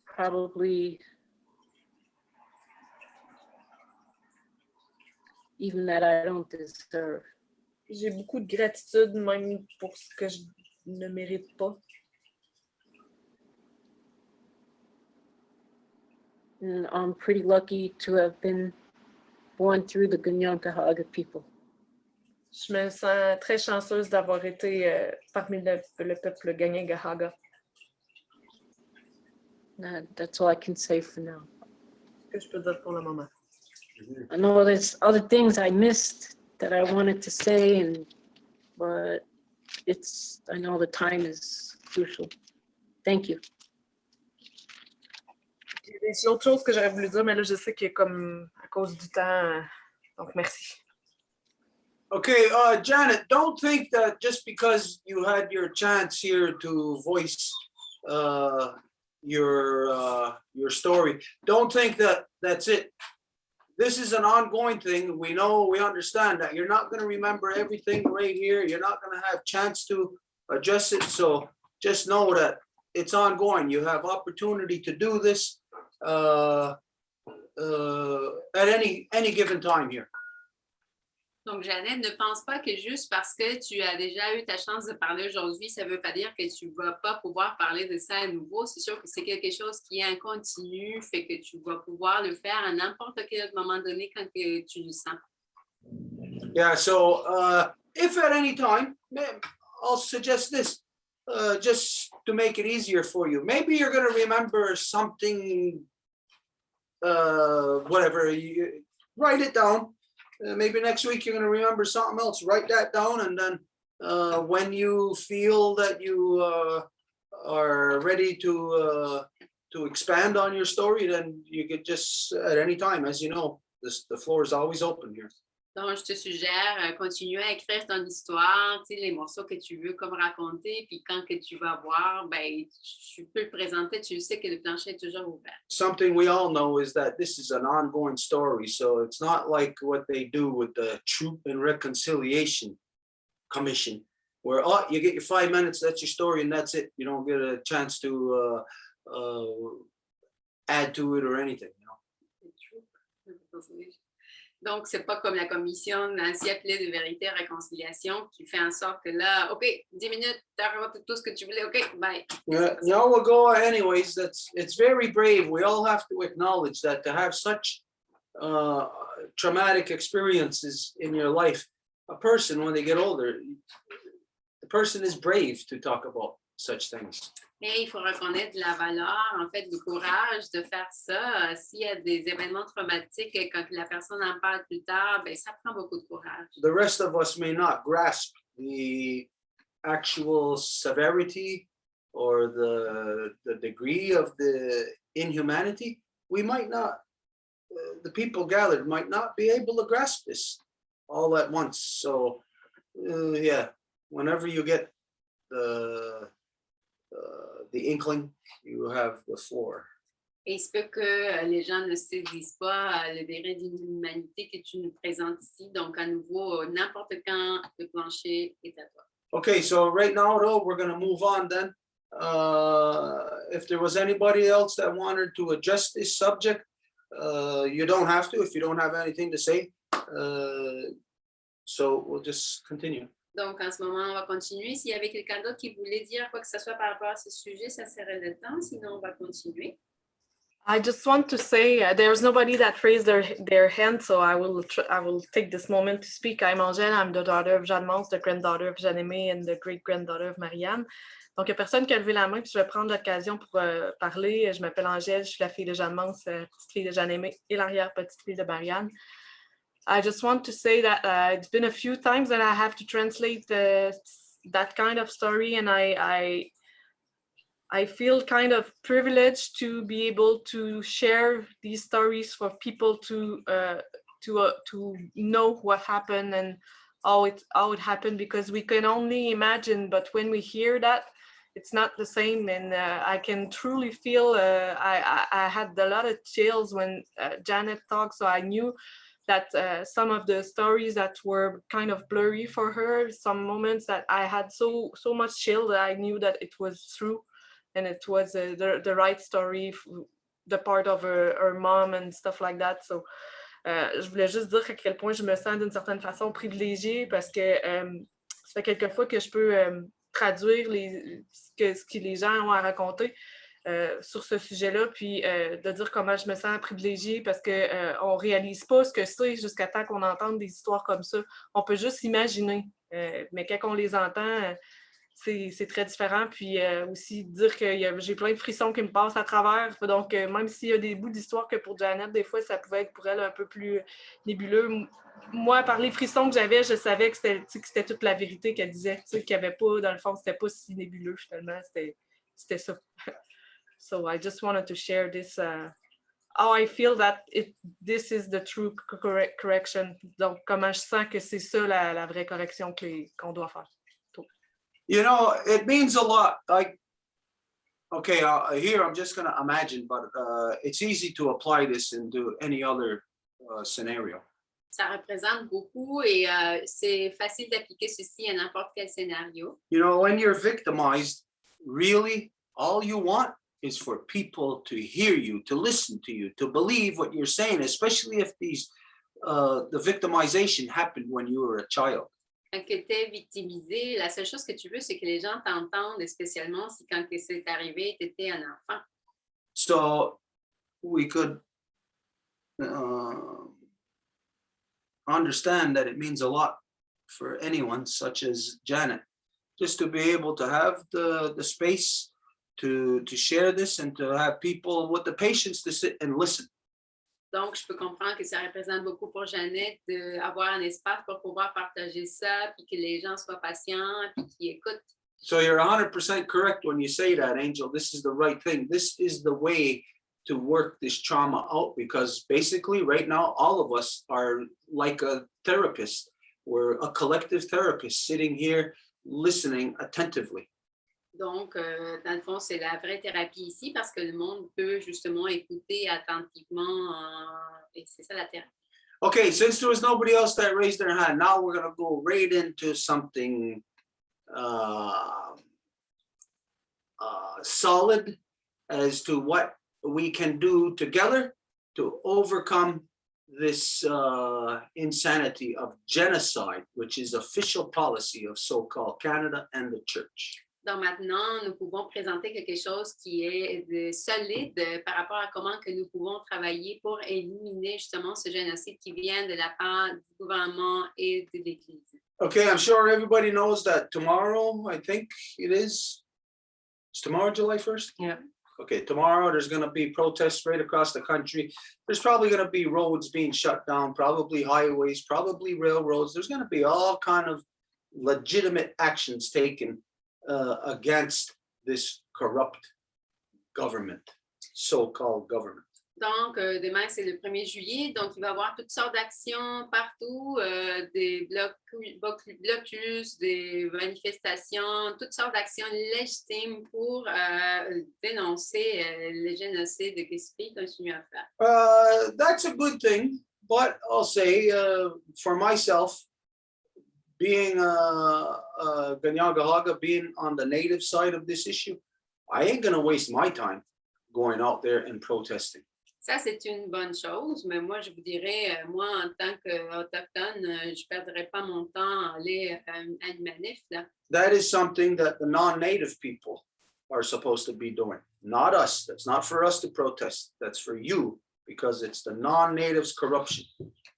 Probably even that I don't deserve. J'ai beaucoup de gratitude, même pour ce que je ne mérite pas. And I'm pretty lucky to have been born through the Ganyankahaga people. Je me sens très chanceuse d'avoir été parmi le peuple Ganyankahaga. That's all I can say for now. Ce que je peux dire pour le moment. I know there's other things I missed that I wanted to say, but I know the time is crucial. Thank you. Il y a d'autres choses que j'aurais voulu dire, mais là, je sais que comme à cause du temps, donc merci. Okay, Janet, don't think that just because you had your chance here to voice your story, don't think that that's it. This is an ongoing thing. We know, we understand that you're not going to remember everything right here. You're not going to have chance to adjust it. So just know that it's ongoing. You have opportunity to do this at any given time here. Donc, Jeannette, ne pense pas que juste parce que tu as déjà eu ta chance de parler aujourd'hui, ça ne veut pas dire que tu ne vas pas pouvoir parler de ça à nouveau. C'est sûr que c'est quelque chose qui est en continu, fait que tu vas pouvoir le faire à n'importe quel autre moment donné quand que tu le sens. Yeah, so if at any time, I'll suggest this, just to make it easier for you. Maybe you're going to remember something, whatever, you write it down. Maybe next week you're going to remember something else. Write that down, and then when you feel that you are ready to expand on your story, then you could just at any time, as you know, the floor is always open here. Donc, je te suggère, continue à écrire ton histoire, tu sais, les morceaux que tu veux comme raconter, puis quand que tu vas voir, ben, tu peux le présenter, tu sais que le plancher est toujours ouvert. Something we all know is that this is an ongoing story, so it's not like what they do with the Truth and Reconciliation Commission, where you get your 5 minutes, that's your story, and that's it. You don't get a chance to add to it or anything, you know. Donc, c'est pas comme la commission Nancy appelée de vérité et réconciliation qui fait en sorte que là, OK, 10 minutes, t'as raconté tout ce que tu voulais, OK, bye. Yeah, no, we'll go anyways. It's very brave. We all have to acknowledge that to have such traumatic experiences in your life, a person, when they get older, the person is brave to talk about such things. Et il faut reconnaître la valeur, en fait, du courage de faire ça. S'il y a des événements traumatiques, quand la personne en parle plus tard, ben, ça prend beaucoup de courage. The rest of us may not grasp the actual severity or the degree of the inhumanity. We might not, the people gathered might not be able to grasp this all at once. So, yeah, whenever you get the inkling, you have the floor. Et il se peut que les gens ne saisissent pas le degré d'inhumanité que tu nous présentes ici. Donc, à nouveau, n'importe quand, le plancher est à toi. Okay, so right now, though, we're going to move on then. If there was anybody else that wanted to adjust this subject, you don't have to if you don't have anything to say. So we'll just continue. Donc, en ce moment, on va continuer. S'il y avait quelqu'un d'autre qui voulait dire quoi que ce soit par rapport à ce sujet, ça serait le temps. Sinon, on va continuer. I just want to say there's nobody that raised their hand, so I will take this moment to speak. I'm Angèle. I'm the daughter of Jeanne Mance, the granddaughter of Jeanne-Aimée, and the great-granddaughter of Marianne. Donc, il n'y a personne qui a levé la main, puis je vais prendre l'occasion pour parler. Je m'appelle Angèle, je suis la fille de Jeanne Mance, petite fille de Jeanne-Aimée et l'arrière-petite-fille de Marianne. I just want to say that it's been a few times that I have to translate that kind of story, and I feel kind of privileged to be able to share these stories for people to know what happened and how it happened, because we can only imagine, but when we hear that, it's not the same. And I can truly feel, I had a lot of chills when Janet talked, so I knew that some of the stories that were kind of blurry for her, some moments that I had so much chill that I knew that it was true and it was the right story, the part of her mom and stuff like that. So je voulais juste dire à quel point je me sens d'une certaine façon privilégiée parce que ça fait quelques fois que je peux traduire ce que les gens ont à raconter sur ce sujet-là, puis de dire comment je me sens privilégiée parce qu'on ne réalise pas ce que c'est jusqu'à temps qu'on entende des histoires comme ça. On peut juste imaginer, mais quand on les entend, c'est très différent. Puis aussi dire que j'ai plein de frissons qui me passent à travers. Donc, même s'il y a des bouts d'histoire que pour Janet, des fois, ça pouvait être pour elle un peu plus nébuleux. Moi, par les frissons que j'avais, je savais que c'était toute la vérité qu'elle disait. Qu'il n'y avait pas, dans le fond, c'était pas si nébuleux finalement. C'était ça. So I just wanted to share this, how I feel that this is the true correction. Donc, comment je sens que c'est ça la vraie correction qu'on doit faire. You know, it means a lot. Like, okay, here I'm just going to imagine, but it's easy to apply this into any other scenario. Ça représente beaucoup et c'est facile d'appliquer ceci à n'importe quel scénario. You know, when you're victimized, really, all you want is for people to hear you, to listen to you, to believe what you're saying, especially if the victimization happened when you were a child. Quand tu es victimisé, la seule chose que tu veux, c'est que les gens t'entendent, et spécialement si quand c'est arrivé, tu étais un enfant. So we could understand that it means a lot for anyone such as Janet, just to be able to have the space to share this and to have people with the patience to sit and listen. Donc, je peux comprendre que ça représente beaucoup pour Jeannette d'avoir un espace pour pouvoir partager ça, puis que les gens soient patients, puis qu'ils écoutent. So you're 100% correct when you say that, Angel. This is the right thing. This is the way to work this trauma out, because basically right now, all of us are like a therapist. We're a collective therapist sitting here listening attentively. Donc, dans le fond, c'est la vraie thérapie ici parce que le monde peut justement écouter attentivement et c'est ça la thérapie. Okay, since there was nobody else that raised their hand, now we're going to go right into something solid as to what we can do together to overcome this insanity of genocide, which is official policy of so-called Canada and the Church. Donc maintenant, nous pouvons présenter quelque chose qui est solide par rapport à comment que nous pouvons travailler pour éliminer justement ce génocide qui vient de la part du gouvernement et de l'Église. Okay, I'm sure everybody knows that tomorrow, I think it's tomorrow, July 1st? Yeah. Okay, tomorrow there's going to be protests right across the country. There's probably going to be roads being shut down, probably highways, probably railroads. There's going to be all kind of legitimate actions taken against this corrupt government, so-called government. Donc, demain, c'est le 1er juillet, donc il va y avoir toutes sortes d'actions partout, des blocus, des manifestations, toutes sortes d'actions légitimes pour dénoncer le génocide que ce pays continue à faire. That's a good thing, but I'll say, for myself, being Ganyangahaga, being on the native side of this issue, I ain't going to waste my time going out there and protesting. Ça, c'est une bonne chose, mais moi, je vous dirais, moi, en tant qu'Autochtone, je ne perdrai pas mon temps à aller à une manif. Là. That is something that the non-native people are supposed to be doing, not us. That's not for us to protest. That's for you, because it's the non-natives' corruption.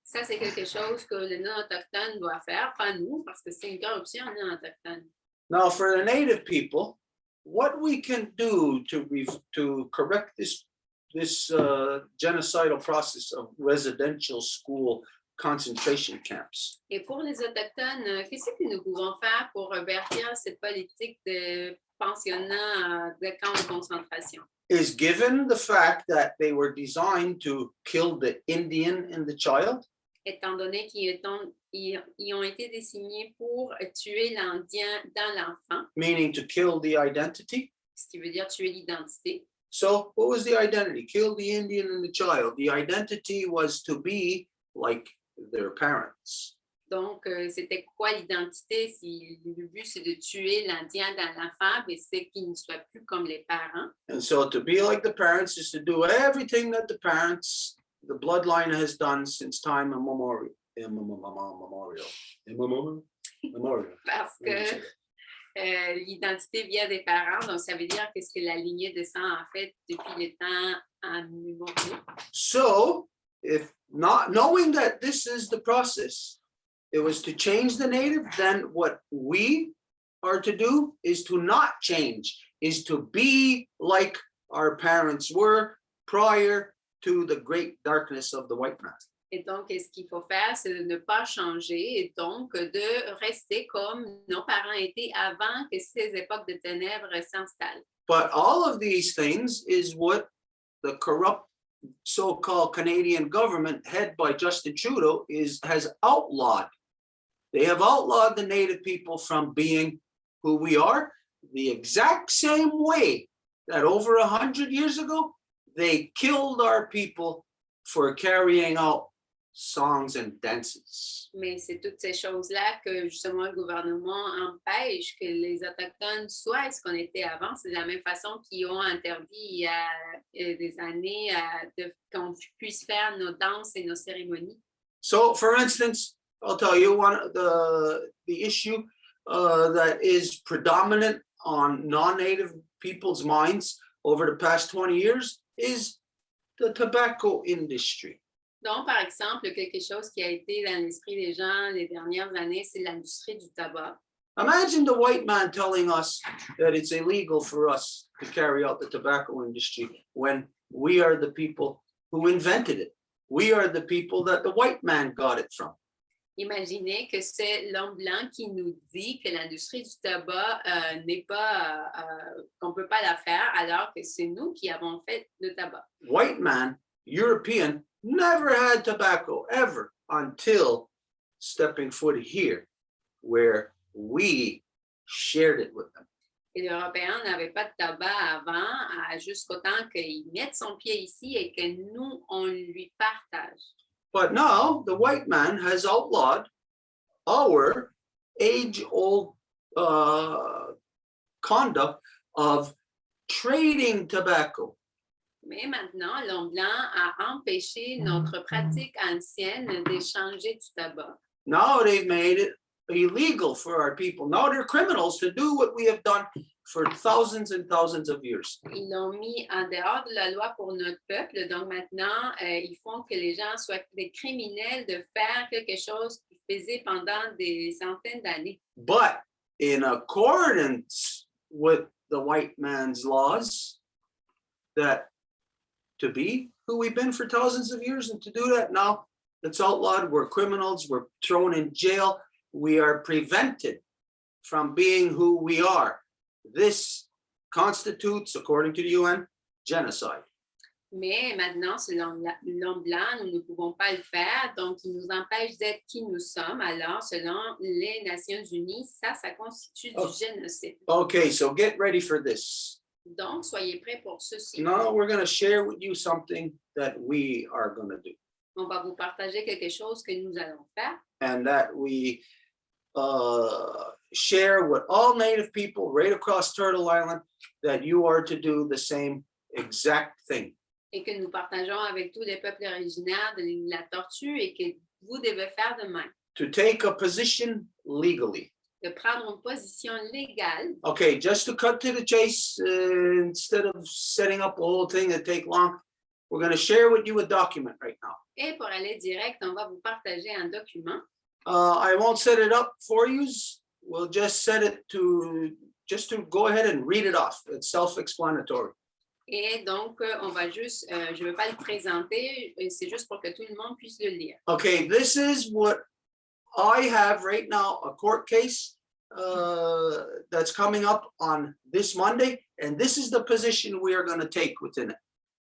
Ça, c'est quelque chose que le non-autochtone doit faire, pas nous, parce que c'est une corruption non-autochtone. Now, for the native people, what we can do to correct this genocidal process of residential school concentration camps. Et pour les Autochtones, qu'est-ce que nous pouvons faire pour revertir cette politique de pensionnat de camps de concentration? Is given the fact that they were designed to kill the Indian in the child. étant donné ils ont été désignés pour tuer l'Indien dans l'enfant, meaning to kill the identity. ce qui veut dire tuer l'identité. So what was the identity? Kill the Indian and the child. The identity was to be like their parents. Donc, c'était quoi l'identité? Si le but, c'est de tuer l'Indien dans l'enfant, mais c'est qu'il ne soit plus comme les parents. And so to be like the parents is to do everything that the parents, the bloodline has done since time immemorial. Parce que l'identité vient des parents, donc ça veut dire que c'est la lignée descend en fait depuis les temps immémoriaux. So if not knowing that this is the process, it was to change the native, then what we are to do is to not change, is to be like our parents were prior to the great darkness of the white man. Et donc, ce qu'il faut faire, c'est de ne pas changer et donc de rester comme nos parents étaient avant que ces époques de ténèbres s'installent. But all of these things is what the corrupt so-called Canadian government, head by Justin Trudeau, has outlawed. They have outlawed the Native people from being who we are, the exact same way that over 100 years ago, they killed our people for carrying out songs and dances. Mais c'est toutes ces choses-là que justement le gouvernement empêche que les Autochtones soient ce qu'on était avant. C'est de la même façon qu'ils ont interdit il y a des années qu'on puisse faire nos danses et nos cérémonies. So, for instance, I'll tell you the issue that is predominant on non-Native people's minds over the past 20 years is the tobacco industry. Donc, par exemple, quelque chose qui a été dans l'esprit des gens les dernières années, c'est l'industrie du tabac. Imagine the white man telling us that it's illegal for us to carry out the tobacco industry when we are the people who invented it. We are the people that the white man got it from. Imaginez que c'est l'homme blanc qui nous dit que l'industrie du tabac n'est pas, qu'on ne peut pas la faire, alors que c'est nous qui avons fait le tabac. White man, European, never had tobacco ever until stepping foot here, where we shared it with them. Et l'Européen n'avait pas de tabac avant, jusqu'au temps qu'il mette son pied ici et que nous, on lui partage. But now the white man has outlawed our age-old conduct of trading tobacco. Mais maintenant, l'homme blanc a empêché notre pratique ancienne d'échanger du tabac. Now they've made it illegal for our people. Now they're criminals to do what we have done for thousands and thousands of years. Ils l'ont mis en dehors de la loi pour notre peuple. Donc maintenant, ils font que les gens soient des criminels de faire quelque chose qu'ils faisaient pendant des centaines d'années. But in accordance with the white man's laws, that to be who we've been for thousands of years and to do that now, it's outlawed. We're criminals. We're thrown in jail. We are prevented from being who we are. This constitutes, according to the UN, genocide. Mais maintenant, selon l'homme blanc, nous ne pouvons pas le faire, donc il nous empêche d'être qui nous sommes. Alors, selon les Nations Unies, ça constitue du génocide. Okay, so get ready for this. Donc, soyez prêts pour ceci. Now we're going to share with you something that we are going to do. On va vous partager quelque chose que nous allons faire. And that we share with all Native people right across Turtle Island, that you are to do the same exact thing. Et que nous partageons avec tous les peuples originaires de la tortue et que vous devez faire de même. To take a position legally. De prendre une position légale. Okay, just to cut to the chase, instead of setting up a whole thing that take long, we're going to share with you a document right now. Et pour aller direct, on va vous partager un document. I won't set it up for you. We'll just set it to go ahead and read it off. It's self-explanatory. Et donc, on va juste, je ne vais pas le présenter, c'est juste pour que tout le monde puisse le lire. Okay, this is what I have right now, a court case that's coming up on this Monday, and this is the position we are going to take within it.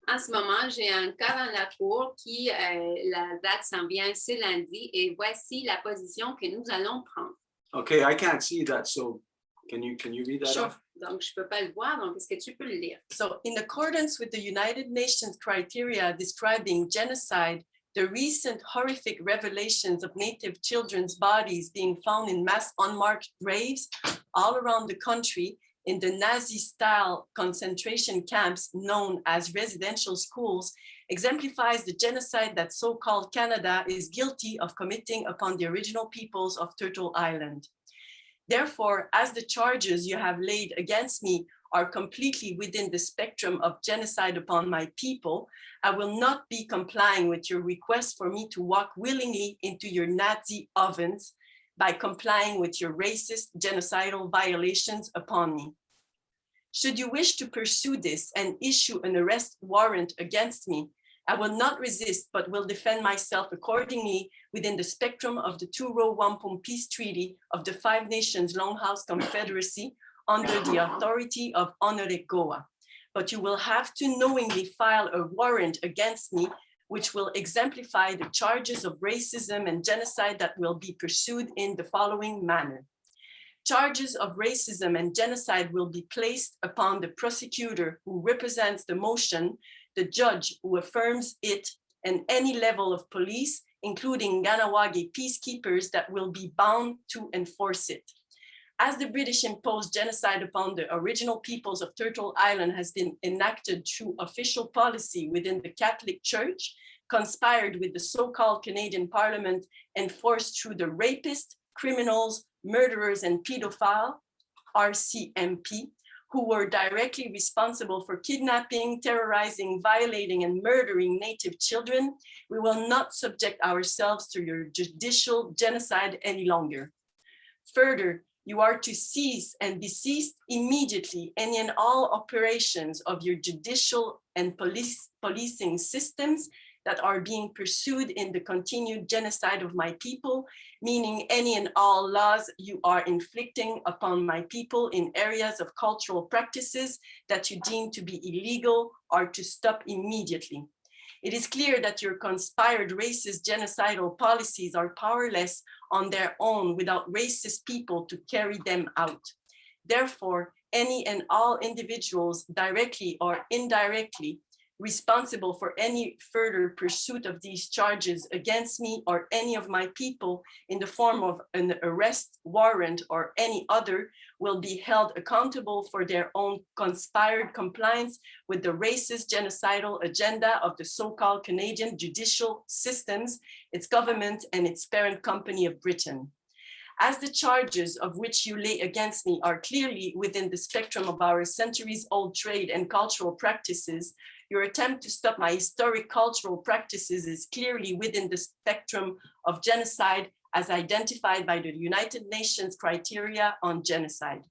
En ce moment, j'ai un cas dans la cour qui, la date s'en vient ce lundi et voici la position que nous allons prendre. Okay, I can't see that, so can you read that Sure. off? Donc, je ne peux pas le voir, donc est-ce que tu peux le lire? So in accordance with the United Nations criteria describing genocide, the recent horrific revelations of Native children's bodies being found in mass unmarked graves all around the country in the Nazi-style concentration camps known as residential schools exemplifies the genocide that so-called Canada is guilty of committing upon the original peoples of Turtle Island. Therefore, as the charges you have laid against me are completely within the spectrum of genocide upon my people, I will not be complying with your request for me to walk willingly into your Nazi ovens by complying with your racist genocidal violations upon me. Should you wish to pursue this and issue an arrest warrant against me, I will not resist, but will defend myself accordingly within the spectrum of the two-row Wampum Peace Treaty of the Five Nations Longhouse Confederacy under the authority of Honoré Goa. But you will have to knowingly file a warrant against me, which will exemplify the charges of racism and genocide that will be pursued in the following manner. Charges of racism and genocide will be placed upon the prosecutor who represents the motion, the judge who affirms it, and any level of police, including Ganawage peacekeepers that will be bound to enforce it. As the British imposed genocide upon the original peoples of Turtle Island has been enacted through official policy within the Catholic Church, conspired with the so-called Canadian Parliament, enforced through the rapist, criminals, murderers, and pedophile, RCMP, who were directly responsible for kidnapping, terrorizing, violating, and murdering Native children, we will not subject ourselves to your judicial genocide any longer. Further, you are to cease and desist immediately any and all operations of your judicial and policing systems that are being pursued in the continued genocide of my people, meaning any and all laws you are inflicting upon my people in areas of cultural practices that you deem to be illegal are to stop immediately. It is clear that your conspired racist genocidal policies are powerless on their own without racist people to carry them out. Therefore, any and all individuals directly or indirectly responsible for any further pursuit of these charges against me or any of my people in the form of an arrest warrant or any other will be held accountable for their own conspired compliance with the racist genocidal agenda of the so-called Canadian judicial systems, its government, and its parent company of Britain. As the charges of which you lay against me are clearly within the spectrum of our centuries-old trade and cultural practices, your attempt to stop my historic cultural practices is clearly within the spectrum of genocide as identified by the United Nations criteria on genocide.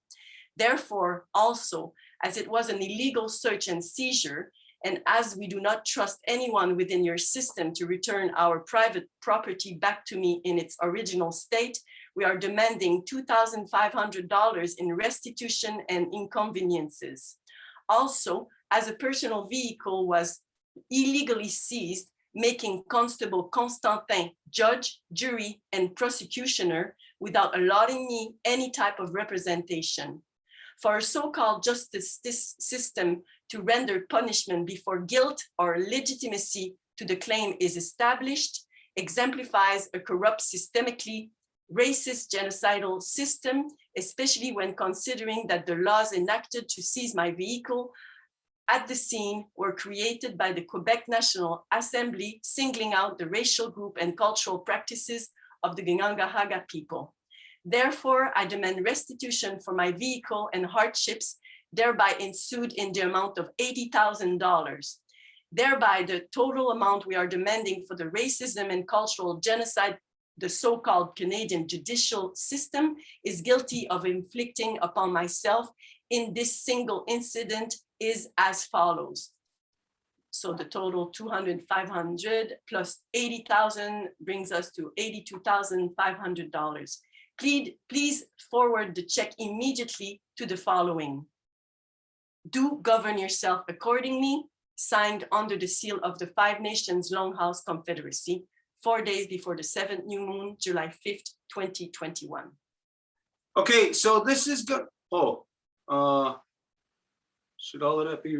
Therefore, also, as it was an illegal search and seizure, and as we do not trust anyone within your system to return our private property back to me in its original state, we are demanding $2,500 in restitution and inconveniences. Also, as a personal vehicle was illegally seized, making Constable Constantin judge, jury, and prosecutioner without allotting me any type of representation. For a so-called justice system to render punishment before guilt or legitimacy to the claim is established, exemplifies a corrupt, systemically racist genocidal system, especially when considering that the laws enacted to seize my vehicle at the scene were created by the Quebec National Assembly, singling out the racial group and cultural practices of the Gangangahaga people. Therefore, I demand restitution for my vehicle and hardships, thereby ensued in the amount of $80,000. Thereby, the total amount we are demanding for the racism and cultural genocide the so-called Canadian judicial system is guilty of inflicting upon myself in this single incident is as follows. So the total 200,500 plus 80,000 brings us to $82,500. Please forward the check immediately to the following. Do govern yourself accordingly. signed under the seal of the Five Nations Longhouse Confederacy, 4 days before the 7th new moon, July 5th, 2021. Okay, so this is good. Oh, should all of that be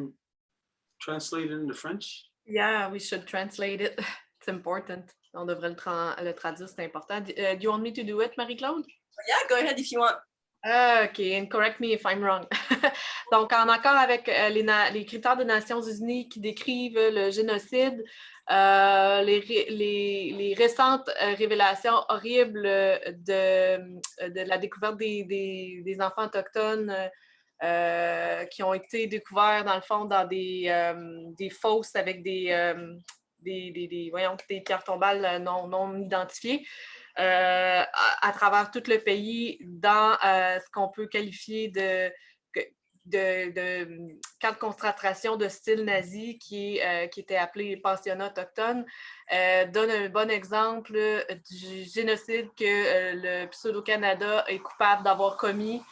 translated into French? Yeah, we should translate it. It's important. On devrait le traduire, c'est important. Do you want me to do it, Marie-Claude? Yeah, go ahead if you want. OK, and correct me if I'm wrong. Donc, en accord avec les critères des Nations Unies qui décrivent le génocide, les récentes révélations horribles de la découverte des enfants autochtones qui ont été découverts, dans le fond, dans des fosses avec des pierres tombales non identifiées. À travers tout le pays dans ce qu'on peut qualifier de camp de concentration de style nazi qui était appelé pensionnat autochtone, donne un bon exemple du génocide que le pseudo-Canada est coupable d'avoir commis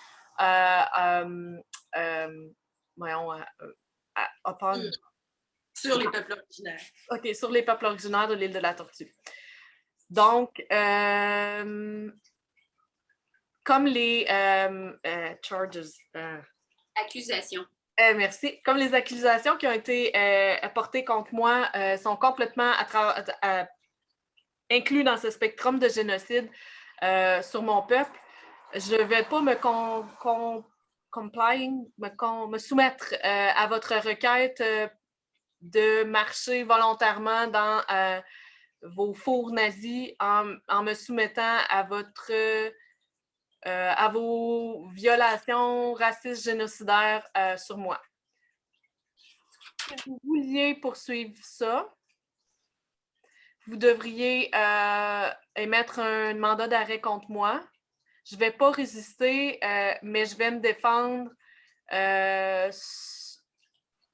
sur les peuples originaires. OK, sur les peuples originaires de l'île de la Tortue. Donc, comme les charges... Accusation. Merci. Comme les accusations qui ont été portées contre moi sont complètement inclus dans ce spectrum de génocide sur mon peuple, je ne vais pas me soumettre à votre requête de marcher volontairement dans vos fours nazis en me soumettant à vos violations racistes génocidaires sur moi. Si vous vouliez poursuivre ça, vous devriez émettre un mandat d'arrêt contre moi. Je ne vais pas résister, mais je vais me défendre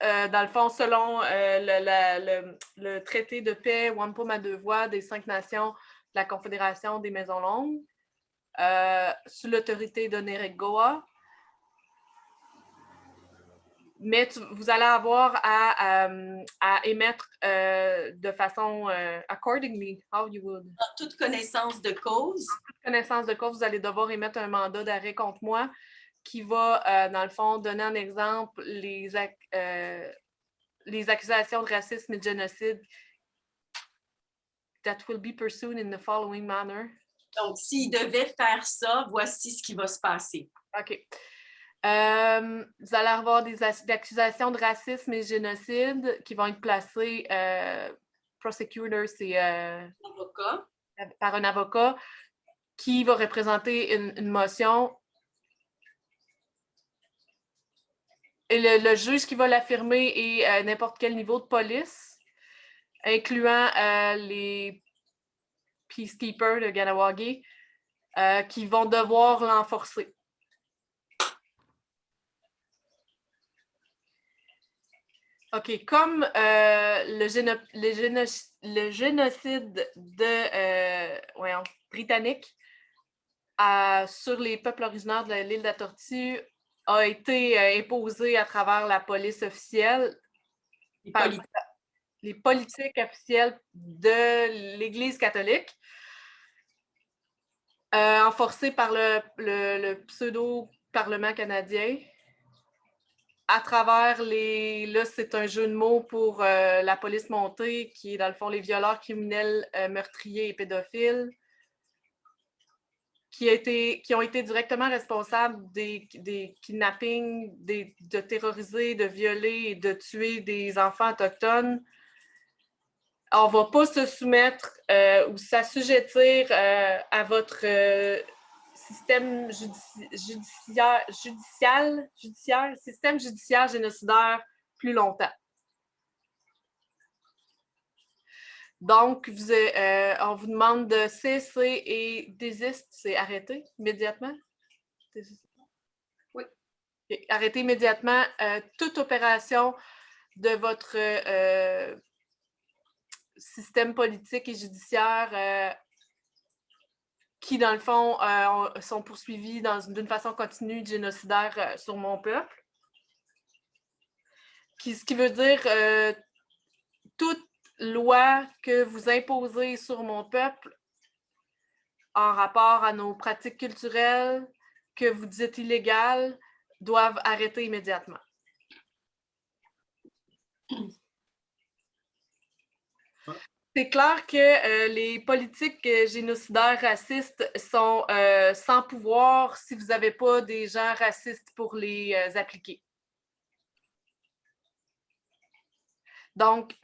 dans le fond, selon le traité de paix Wampum à deux voies des 5 nations de la Confédération des Maisons Longues, sous l'autorité de Goa. Mais vous allez avoir à émettre de façon accordingly, how you would. En toute connaissance de cause. En toute connaissance de cause, vous allez devoir émettre un mandat d'arrêt contre moi qui va, dans le fond, donner en exemple les accusations de racisme et de génocide that will be pursued in the following manner. Donc, s'il devait faire ça, voici ce qui va se passer. OK. Vous allez avoir des accusations de racisme et génocide qui vont être placées prosecutor, c'est par un avocat qui va représenter une motion. Et le juge qui va l'affirmer est n'importe quel niveau de police, incluant les peacekeepers de Ganawagi, qui vont devoir l'enforcer. OK, comme le génocide britannique sur les peuples originaires de l'île de la Tortue a été imposé à travers la police officielle, les politiques officielles de l'Église catholique, enforcés par le pseudo-parlement canadien, à travers là, c'est un jeu de mots pour la police montée, qui est dans le fond les violeurs criminels, meurtriers et pédophiles, qui ont été directement responsables des kidnappings, de terroriser, de violer et de tuer des enfants autochtones. On ne va pas se soumettre ou s'assujettir à votre système système judiciaire génocidaire plus longtemps. Donc, on vous demande de cesser et désiste, c'est arrêter immédiatement? Oui. Okay. Arrêtez immédiatement toute opération de votre système politique et judiciaire qui, dans le fond, sont poursuivis d'une façon continue génocidaire sur mon peuple. ce qui veut dire toute loi que vous imposez sur mon peuple en rapport à nos pratiques culturelles que vous dites illégales doivent arrêter immédiatement. C'est clair que les politiques génocidaires racistes sont sans pouvoir si vous n'avez pas des gens racistes pour les appliquer. Donc,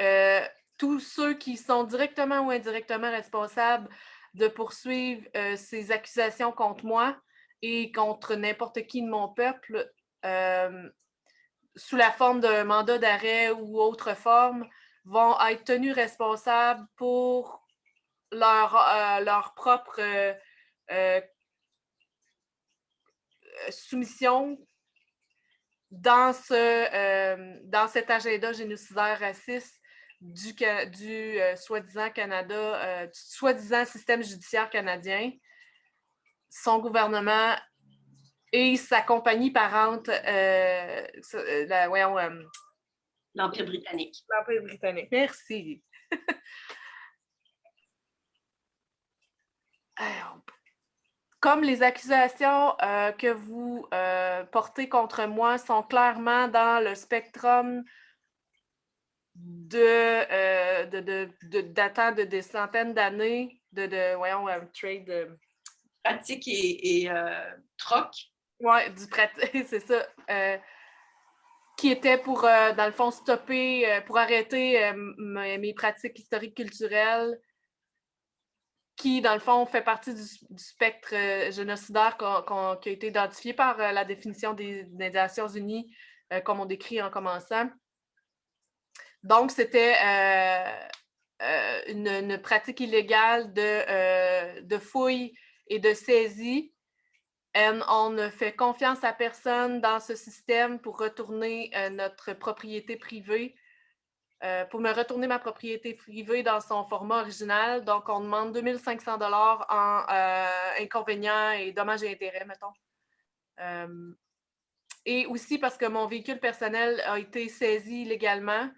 tous ceux qui sont directement ou indirectement responsables de poursuivre ces accusations contre moi et contre n'importe qui de mon peuple sous la forme d'un mandat d'arrêt ou autre forme vont être tenus responsables pour leur propre soumission dans cet agenda génocidaire raciste du soi-disant Canada, du soi-disant système judiciaire canadien, son gouvernement et sa compagnie parente, l'Empire britannique. L'Empire britannique. Merci. Comme les accusations que vous portez contre moi sont clairement dans le spectrum datant de des centaines d'années trade. Pratique et troc. Oui, c'est ça. Qui était pour, dans le fond, stopper, pour arrêter mes pratiques historiques culturelles, qui, dans le fond, fait partie du spectre génocidaire qui a été identifié par la définition des Nations Unies, comme on décrit en commençant. Donc, c'était une pratique illégale de fouille et de saisie. On ne fait confiance à personne dans ce système pour retourner notre propriété privée, pour me retourner ma propriété privée dans son format original. Donc, on demande 2 500 $ en inconvénients et dommages et intérêts, mettons. Et aussi parce que mon véhicule personnel a été saisi illégalement,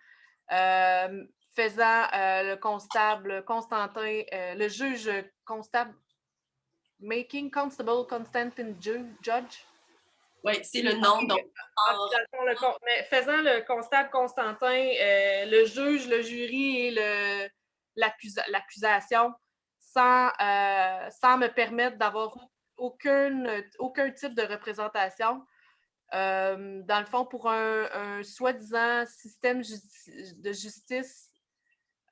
faisant le constable Constantin, le juge constable, Making Constable Constantin Judge. Oui, c'est le nom. Donc, mais faisant le constable Constantin, le juge, le jury et l'accusation sans me permettre d'avoir aucun type de représentation. Dans le fond, pour un soi-disant système de justice,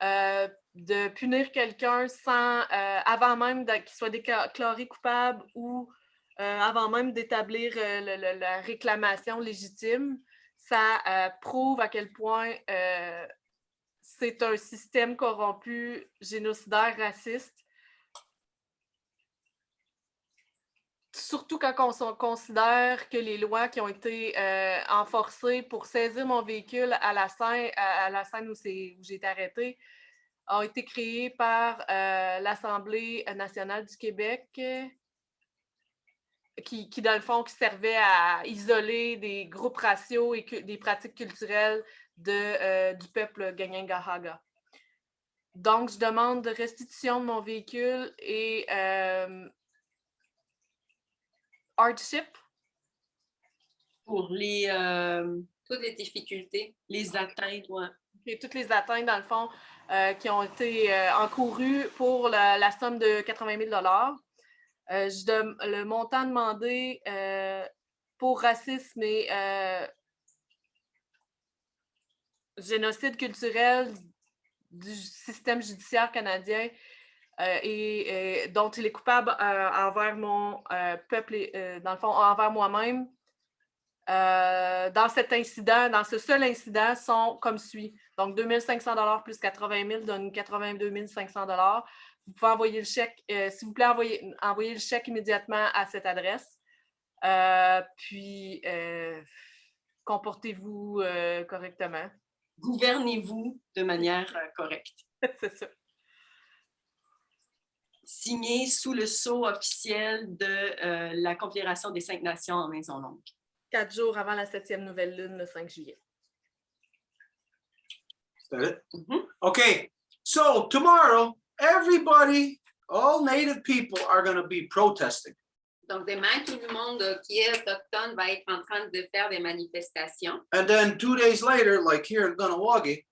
de punir quelqu'un avant même qu'il soit déclaré coupable ou avant même d'établir la réclamation légitime, ça prouve à quel point c'est un système corrompu, génocidaire, raciste. Surtout quand on considère que les lois qui ont été enforcées pour saisir mon véhicule à la scène où j'ai été arrêtée ont été créées par l'Assemblée nationale du Québec, qui dans le fond, qui servait à isoler des groupes raciaux et des pratiques culturelles du peuple Ganyangahaga. Donc, je demande de restitution de mon véhicule et hardship. Pour toutes les difficultés. Les atteintes, ouais. Et toutes les atteintes, dans le fond, qui ont été encourues pour la somme de 80 000 $. Le montant demandé pour racisme et génocide culturel du système judiciaire canadien et dont il est coupable envers mon peuple, dans le fond, envers moi-même. Dans cet incident, dans ce seul incident, sont comme suit. Donc, 2 500 $ plus 80 000 donne 82 500 $. Vous pouvez envoyer le chèque, s'il vous plaît, envoyez le chèque immédiatement à cette adresse. Puis, comportez-vous correctement. Gouvernez-vous de manière correcte. C'est ça. Signé sous le sceau officiel de la Confédération des 5 Nations en Maison Longue. 4 jours avant la 7e nouvelle lune, le 5 juillet. Is that it? Mhm. Okay, so tomorrow, everybody, all Native people are going to be protesting. Donc, demain, tout le monde qui est autochtone va être en train de faire des manifestations. And then 2 days later, like here in Ganawagi,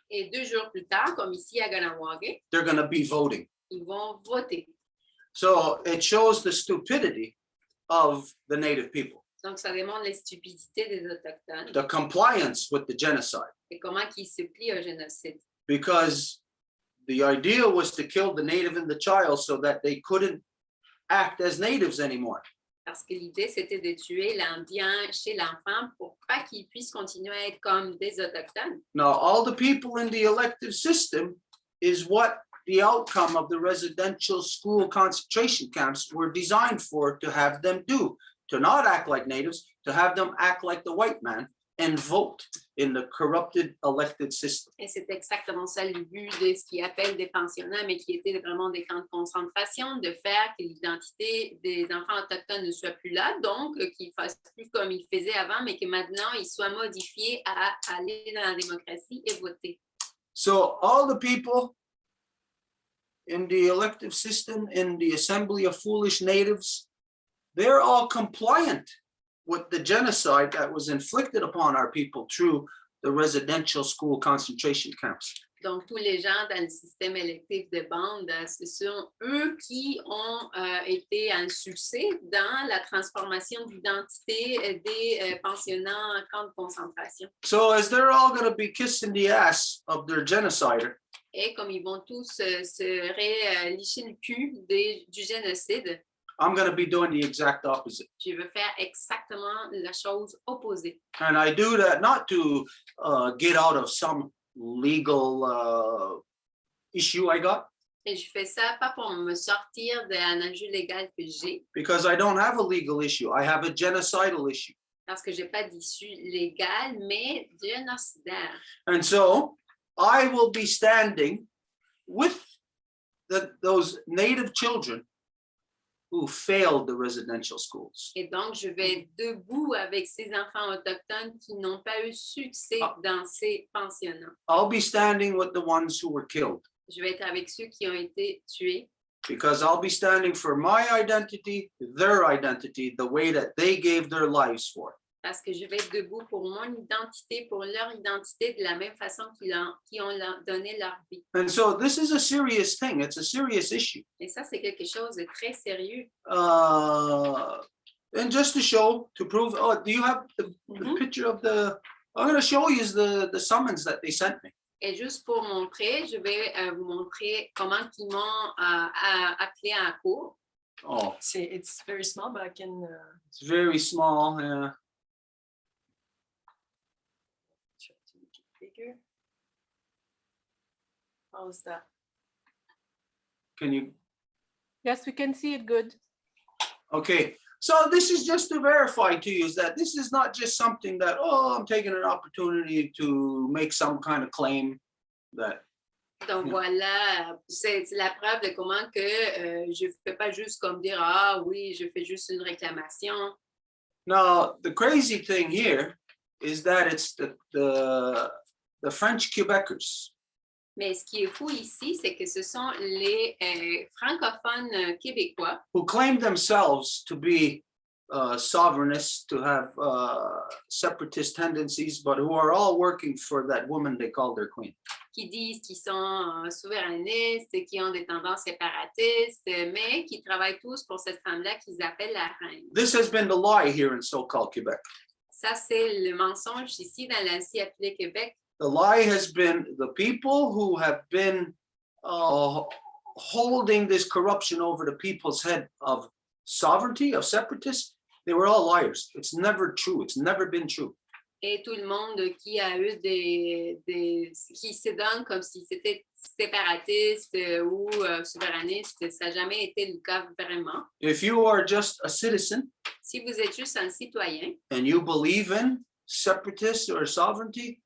Et 2 jours plus tard, comme ici à Ganawagi, they're going to be voting. ils vont voter. So it shows the stupidity of the Native people, Donc, ça démontre les stupidités des Autochtones the compliance with the genocide, et comment ils se plient au génocide. because the idea was to kill the Native and the child so that they couldn't act as natives anymore. Parce que l'idée, c'était de tuer l'Indien chez l'enfant pour pas qu'il puisse continuer à être comme des Autochtones. Now, all the people in the elective system is what the outcome of the residential school concentration camps were designed for, to have them do, to not act like natives, to have them act like the white man and vote in the corrupted elected system. Et c'est exactement ça le but de ce qu'ils appellent des pensionnats, mais qui étaient vraiment des camps de concentration, de faire que l'identité des enfants autochtones ne soit plus là, donc qu'ils ne fassent plus comme ils faisaient avant, mais que maintenant ils soient modifiés à aller dans la démocratie et voter. So all the people in the elective system, in the assembly of foolish natives, they're all compliant with the genocide that was inflicted upon our people through the residential school concentration camps. Donc, tous les gens dans le système électif de bande, ce sont eux qui ont été un succès dans la transformation d'identité des pensionnats en camp de concentration. So as they're all going to be kissing the ass of their genocider, Et comme ils vont tous se licher le cul du génocide, I'm going to be doing the exact opposite. je veux faire exactement la chose opposée. And I do that not to get out of some legal issue I got, Et je fais ça pas pour me sortir d'un enjeu légal que j'ai, because I don't have a legal issue. I have a genocidal issue. parce que j'ai pas d'issue légale, mais génocidaire. And so I will be standing with those Native children who failed the residential schools. Et donc, je vais être debout avec ces enfants autochtones qui n'ont pas eu succès dans ces pensionnats. I'll be standing with the ones who were killed, Je vais être avec ceux qui ont été tués, because I'll be standing for my identity, their identity, the way that they gave their lives for. parce que je vais être debout pour mon identité, pour leur identité, de la même façon qu'ils ont donné leur vie. And so this is a serious thing. It's a serious issue. Et ça, c'est quelque chose de très sérieux. And just to show, to prove, oh, do you have the picture of the, I'm going to show you the summons that they sent me. Et juste pour montrer, je vais vous montrer comment ils m'ont appelé à la cour. Oh, It's very small, but I can. it's very small. Yeah. Try to make it bigger. How's that? Can you? Yes, we can see it good. Okay. So this is just to verify to you is that this is not just something that, oh, I'm taking an opportunity to make some kind of claim that. Donc voilà, c'est la preuve de comment que je ne fais pas juste comme dire, ah oui, je fais juste une réclamation. Now, the crazy thing here is that it's the French Quebecers Mais ce qui est fou ici, c'est que ce sont les francophones québécois who claim themselves to be sovereignists, to have separatist tendencies, but who are all working for that woman they call their queen. qui disent qu'ils sont souverainistes, qui ont des tendances séparatistes, mais qui travaillent tous pour cette femme-là qu'ils appellent la reine. This has been the lie here in so-called Quebec. Ça, c'est le mensonge ici dans l'ancien appelé Québec. The lie has been the people who have been holding this corruption over the people's head of sovereignty, of separatists. They were all liars. It's never true. It's never been true. Et tout le monde qui a eu qui se donne comme si c'était séparatiste ou souverainiste, ça n'a jamais été le cas vraiment. If you are just a citizen Si vous êtes juste un citoyen and you believe in separatists or sovereignty,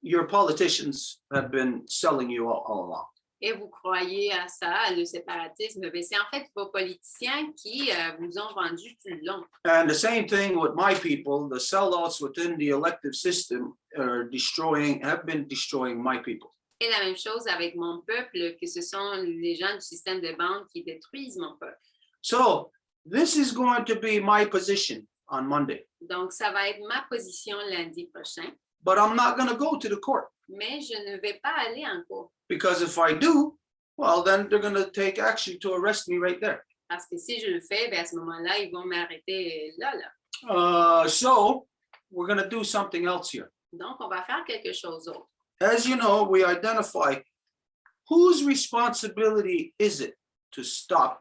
your politicians have been selling you all along. et vous croyez à ça, le séparatisme, mais c'est en fait vos politiciens qui vous ont vendu tout le long. And the same thing with my people, the sellouts within the elective system have been destroying my people. Et la même chose avec mon peuple, que ce sont les gens du système de bande qui détruisent mon peuple. So this is going to be my position on Monday, Donc, ça va être ma position lundi prochain, but I'm not going to go to the court mais je ne vais pas aller en cours. because if I do, well, then they're going to take action to arrest me right there. Parce que si je le fais, ben à ce moment-là, ils vont m'arrêter là. So we're going to do something else here. Donc, on va faire quelque chose d'autre. As you know, we identify whose responsibility is it to stop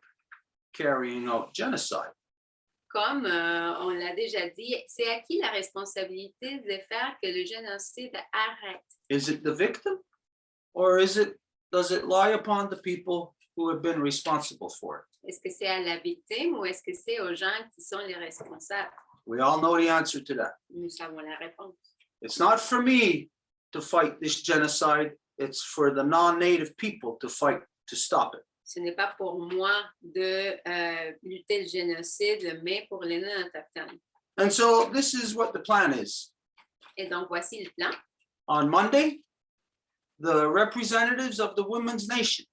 carrying out genocide. Comme on l'a déjà dit, c'est à qui la responsabilité de faire que le génocide arrête? Is it the victim, or does it lie upon the people who have been responsible for it? Est-ce que c'est à la victime ou est-ce que c'est aux gens qui sont les responsables? We all know the answer to that. Nous savons la réponse. It's not for me to fight this genocide. It's for the non-native people to fight to stop it. Ce n'est pas pour moi de lutter le génocide, mais pour les non-autochtones. And so this is what the plan is. Et donc, voici le plan. On Monday, the representatives of the Women's Nation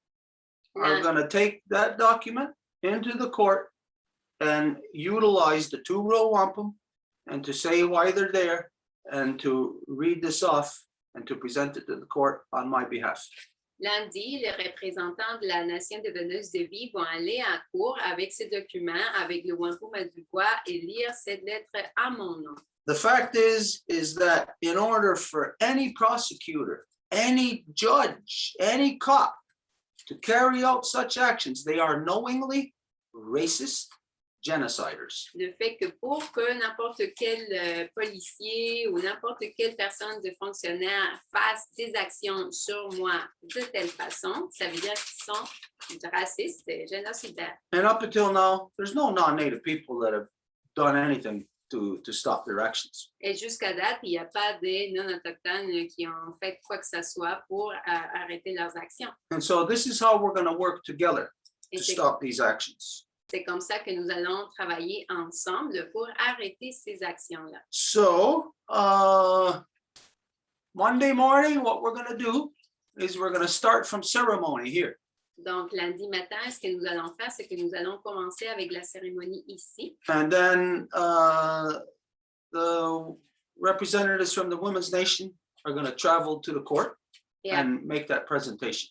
are going to take that document into the court and utilize the two-row wampum and to say why they're there and to read this off and to present it to the court on my behalf. Lundi, les représentants de la nation deveneuse de vie vont aller en cours avec ces documents, avec le Wampum du Voies et lire cette lettre à mon nom. The fact is that in order for any prosecutor, any judge, any cop to carry out such actions, they are knowingly racist genociders. Le fait que pour que n'importe quel policier ou n'importe quelle personne de fonctionnaire fasse des actions sur moi de telle façon, ça veut dire qu'ils sont racistes et génocidaires. And up until now, there's no non-native people that have done anything to stop their actions. Et jusqu'à date, il n'y a pas des non-autochtones qui ont fait quoi que ce soit pour arrêter leurs actions. And so this is how we're going to work together Et to c'est stop these actions. c'est comme ça que nous allons travailler ensemble pour arrêter ces actions-là. So Monday morning, what we're going to do is we're going to start from ceremony here. Donc, lundi matin, ce que nous allons faire, c'est que nous allons commencer avec la cérémonie ici. And then the representatives from the Women's Nation are going to travel to the court Et, and make that presentation.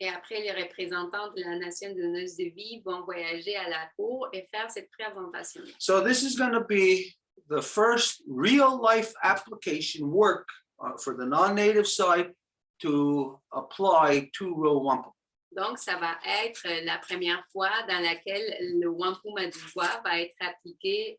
et après, les représentants de la nation deveneuse de vie vont voyager à la cour et faire cette présentation. So this is going to be the first real life application work for the non-native side to apply two-row wampum. Donc, ça va être la première fois dans laquelle le Wampum du Voies va être appliqué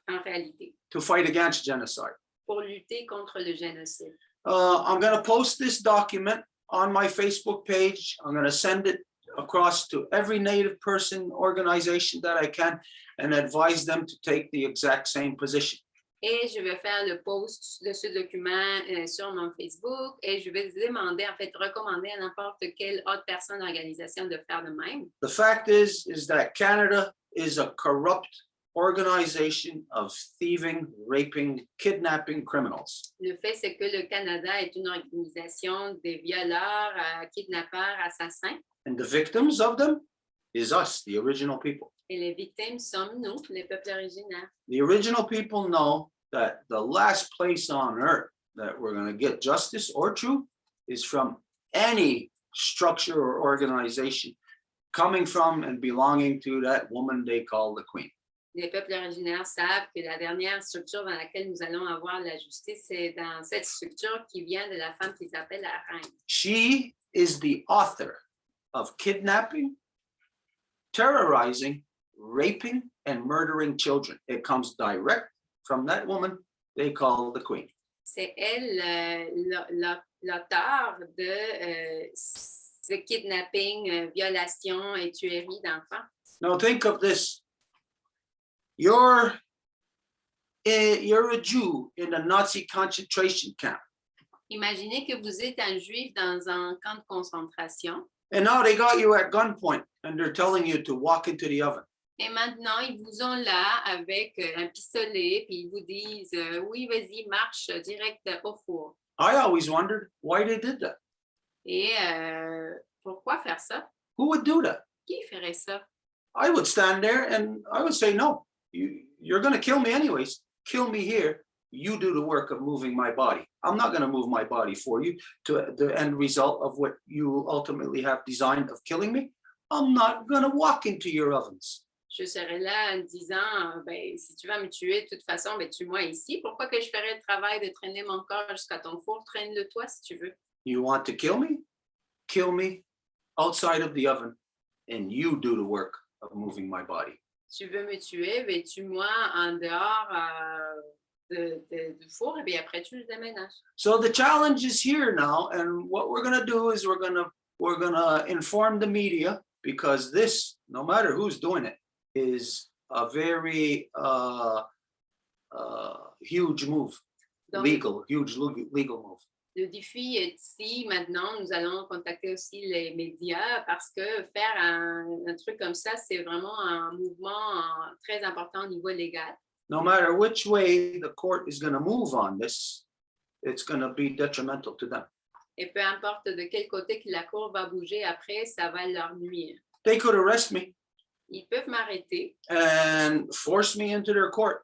en réalité To fight against genocide. pour lutter contre le génocide. I'm going to post this document on my Facebook page. I'm going to send it across to every Native person organization that I can and advise them to take the exact same position. Et je vais faire le post de ce document sur mon Facebook et je vais demander, en fait, recommander à n'importe quelle autre personne, organisation de faire de même. The fact is that Canada is a corrupt organization of thieving, raping, kidnapping criminals. Le fait, c'est que le Canada est une organisation de violeurs, kidnappeurs, assassins. And the victims of them is us, the original people. Et les victimes sommes nous, les peuples originaires. The original people know that the last place on earth that we're going to get justice or truth is from any structure or organization coming from and belonging to that woman they call the queen. Les peuples originaires savent que la dernière structure dans laquelle nous allons avoir la justice, c'est dans cette structure qui vient de la femme qui s'appelle la reine. She is the author of kidnapping, terrorizing, raping, and murdering children. It comes direct from that woman they call the queen. C'est elle l'auteur de ce kidnapping, violation et tuerie d'enfants. Now think of this. You're a Jew in a Nazi concentration camp. Imaginez que vous êtes un juif dans un camp de concentration. and now they got you at gunpoint and they're telling you to walk into the oven. Et maintenant, ils vous ont là avec un pistolet, puis ils vous disent oui, vas-y, marche direct au four. I always wondered why they did that. Et pourquoi faire ça? Who would do that? Qui ferait ça? I would stand there and I would say, no, you're going to kill me anyways. Kill me here. You do the work of moving my body. I'm not going to move my body for you to the end result of what you ultimately have designed of killing me. I'm not going to walk into your ovens. Je serais là en disant, ben, si tu vas me tuer, de toute façon, ben, tue-moi ici. Pourquoi que je ferais le travail de traîner mon corps jusqu'à ton four? Traîne-le toi si tu veux. You want to kill me? Kill me outside of the oven and you do the work of moving my body. Tu veux me tuer, ben, tue-moi en dehors du four et bien après tu le déménages. So the challenge is here now, and what we're going to do is we're going to inform the media, because this, no matter who's doing it, is a very huge move, Donc, huge legal move. le défi est ici. Maintenant, nous allons contacter aussi les médias parce que faire un truc comme ça, c'est vraiment un mouvement très important au niveau légal. No matter which way the court is going to move on this, it's going to be detrimental to them. Et peu importe de quel côté que la cour va bouger après, ça va leur nuire. They could arrest me Ils peuvent m'arrêter and force me into their court.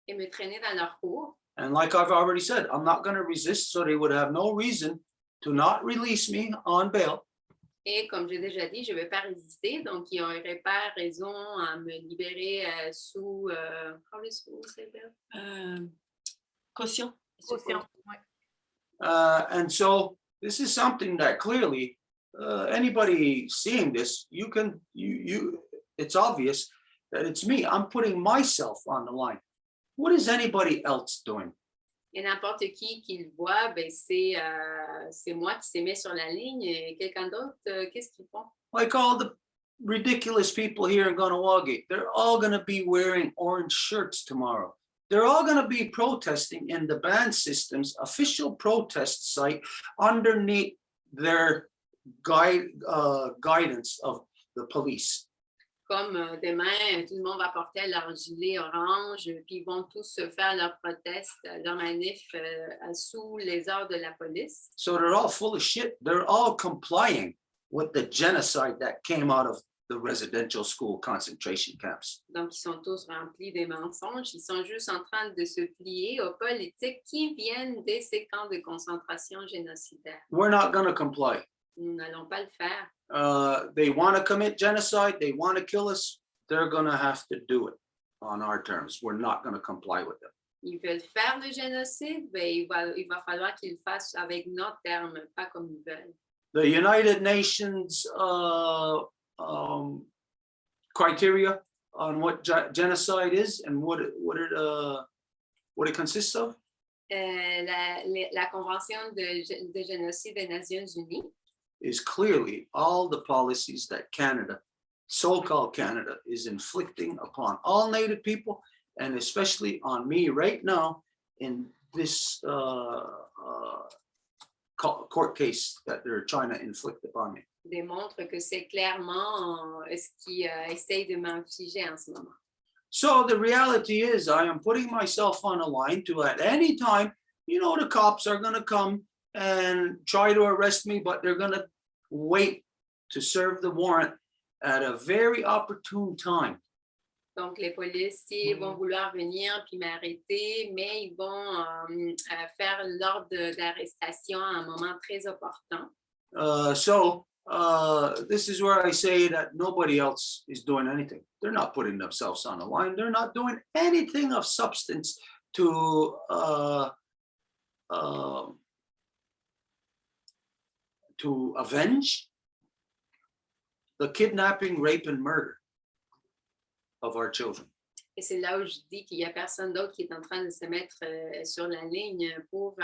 et me traîner dans leur cour. And like I've already said, I'm not going to resist, so they would have no reason to not release me on bail. Et comme j'ai déjà dit, je ne vais pas résister, donc ils n'auraient pas raison à me libérer sous Caution. Caution, ouais. And so this is something that clearly anybody seeing this, it's obvious that it's me. I'm putting myself on the line. What is anybody else doing? Et n'importe qui le voit, ben c'est moi qui s'est mis sur la ligne. Et quelqu'un d'autre, qu'est-ce qu'ils font? Like all the ridiculous people here in Ganawagi, they're all going to be wearing orange shirts tomorrow. They're all going to be protesting in the band system's official protest site underneath their guidance of the police. Comme demain, tout le monde va porter leur gilet orange, puis ils vont tous faire leur proteste, leur manif sous les ordres de la police. So they're all full of shit. They're all complying with the genocide that came out of the residential school concentration camps. Donc, ils sont tous remplis des mensonges. Ils sont juste en train de se plier aux politiques qui viennent de ces camps de concentration génocidaires. We're not going to comply. Nous n'allons pas le faire. They want to commit genocide. They want to kill us. They're going to have to do it on our terms. We're not going to comply with them. Ils veulent faire le génocide, mais il va falloir qu'ils le fassent avec nos termes, pas comme ils veulent. The United Nations criteria on what genocide is and what it consists of. La Convention de génocide des Nations Unies is clearly all the policies that Canada, so-called Canada, is inflicting upon all Native people, and especially on me right now in this court case that they're trying to inflict upon me. démontre que c'est clairement ce qu'ils essayent de m'infliger en ce moment. So the reality is I am putting myself on a line to at any time, the cops are going to come and try to arrest me, but they're going to wait to serve the warrant at a very opportune time. Donc, les policiers vont vouloir venir puis m'arrêter, mais ils vont faire l'ordre d'arrestation à un moment très opportun. So this is where I say that nobody else is doing anything. They're not putting themselves on the line. They're not doing anything of substance to avenge the kidnapping, rape, and murder of our children. Et c'est là où je dis qu'il n'y a personne d'autre qui est en train de se mettre sur la ligne pour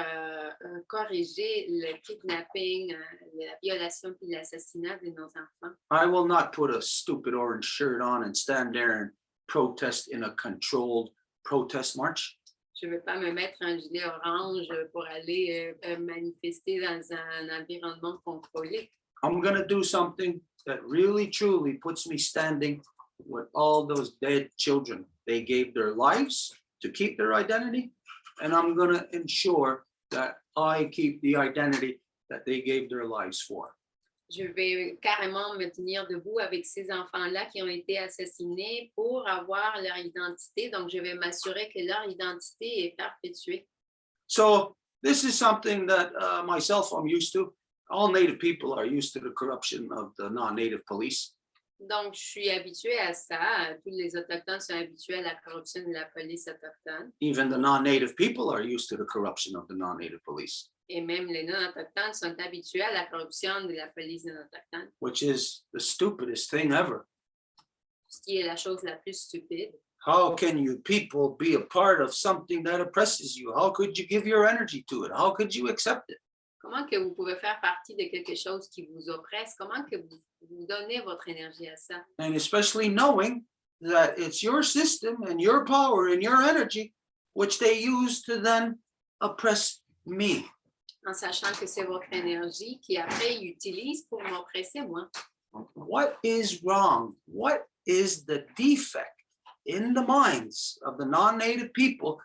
corriger le kidnapping, la violation puis l'assassinat de nos enfants. I will not put a stupid orange shirt on and stand there and protest in a controlled protest march. Je ne vais pas me mettre un gilet orange pour aller manifester dans un environnement contrôlé. I'm going to do something that really, truly puts me standing with all those dead children. They gave their lives to keep their identity, and I'm going to ensure that I keep the identity that they gave their lives for. Je vais carrément me tenir debout avec ces enfants-là qui ont été assassinés pour avoir leur identité. Donc, je vais m'assurer que leur identité est perpétuée. So this is something that myself, I'm used to. All Native people are used to the corruption of the non-Native police. Donc, je suis habituée à ça. Tous les Autochtones sont habitués à la corruption de la police autochtone. Even the non-Native people are used to the corruption of the non-Native police, Et même les non-autochtones sont habitués à la corruption de la police non-autochtone, which is the stupidest thing ever. ce qui est la chose la plus stupide. How can you people be a part of something that oppresses you? How could you give your energy to it? How could you accept it? Comment que vous pouvez faire partie de quelque chose qui vous oppresse? Comment que vous donnez votre énergie à ça? And especially knowing that it's your system and your power and your energy, which they use to then oppress me. En sachant que c'est votre énergie qui après ils utilisent pour m'oppresser moi. What is wrong? What is the defect in the minds of the non-Native people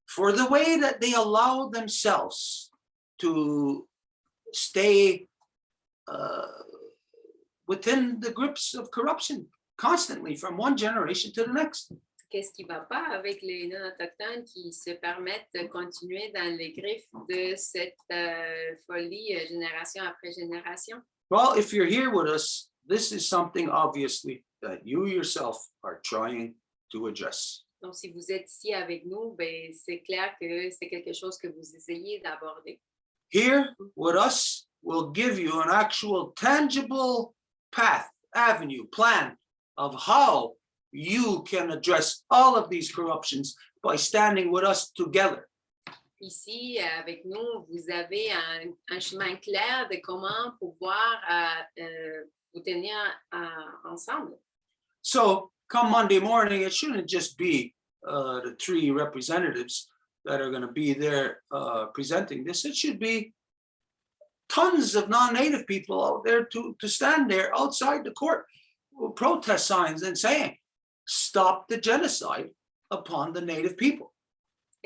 for the way that they allow themselves to stay within the grips of corruption constantly from one generation to the next? Qu'est-ce qui ne va pas avec les non-autochtones qui se permettent de continuer dans les griffes de cette folie génération après génération? Well, if you're here with us, this is something obviously that you yourself are trying to address. Donc, si vous êtes ici avec nous, ben, c'est clair que c'est quelque chose que vous essayez d'aborder. Here with us will give you an actual tangible path, avenue, plan of how you can address all of these corruptions by standing with us together. Ici, avec nous, vous avez un chemin clair de comment pouvoir vous tenir ensemble. So come Monday morning, it shouldn't just be the three representatives that are going to be there presenting this. It should be tons of non-Native people out there to stand there outside the court with protest signs and saying, stop the genocide upon the Native people.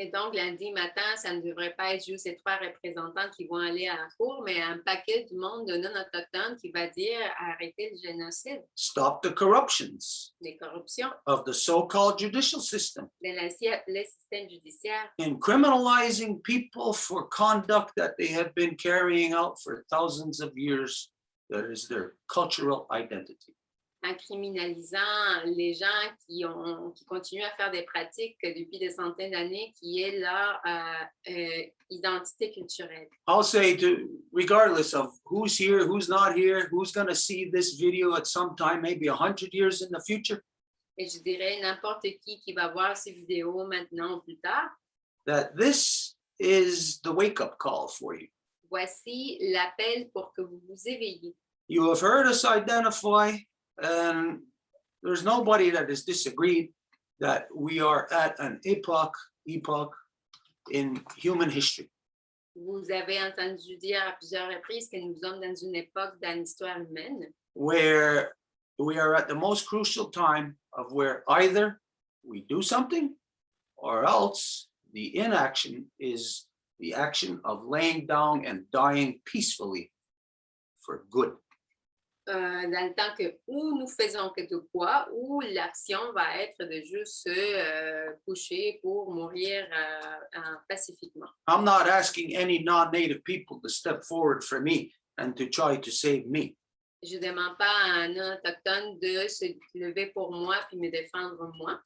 Et donc, lundi matin, ça ne devrait pas être juste ces trois représentants qui vont aller à la cour, mais un paquet du monde de non-autochtones qui va dire arrêter le génocide, Stop the corruptions les corruptions of the so-called judicial system de le système judiciaire in criminalizing people for conduct that they have been carrying out for thousands of years. That is their cultural identity. en criminalisant les gens qui continuent à faire des pratiques depuis des centaines d'années, qui est leur identité culturelle. I'll say to, regardless of who's here, who's not here, who's going to see this video at some time, maybe 100 years in the future, Et je dirais n'importe qui va voir ces vidéos maintenant ou plus tard, that this is the wake-up call for you. voici l'appel pour que vous vous éveilliez. You have heard us identify, and there's nobody that has disagreed that we are at an epoch in human history. Vous avez entendu dire à plusieurs reprises que nous sommes dans une époque dans l'histoire humaine Where we are at the most crucial time of where either we do something or else the inaction is the action of laying down and dying peacefully for good. dans le temps que ou nous faisons quelque quoi, ou l'action va être de juste se coucher pour mourir pacifiquement. I'm not asking any non-native people to step forward for me and to try to save me. Je ne demande pas à un autochtone de se lever pour moi puis me défendre moi.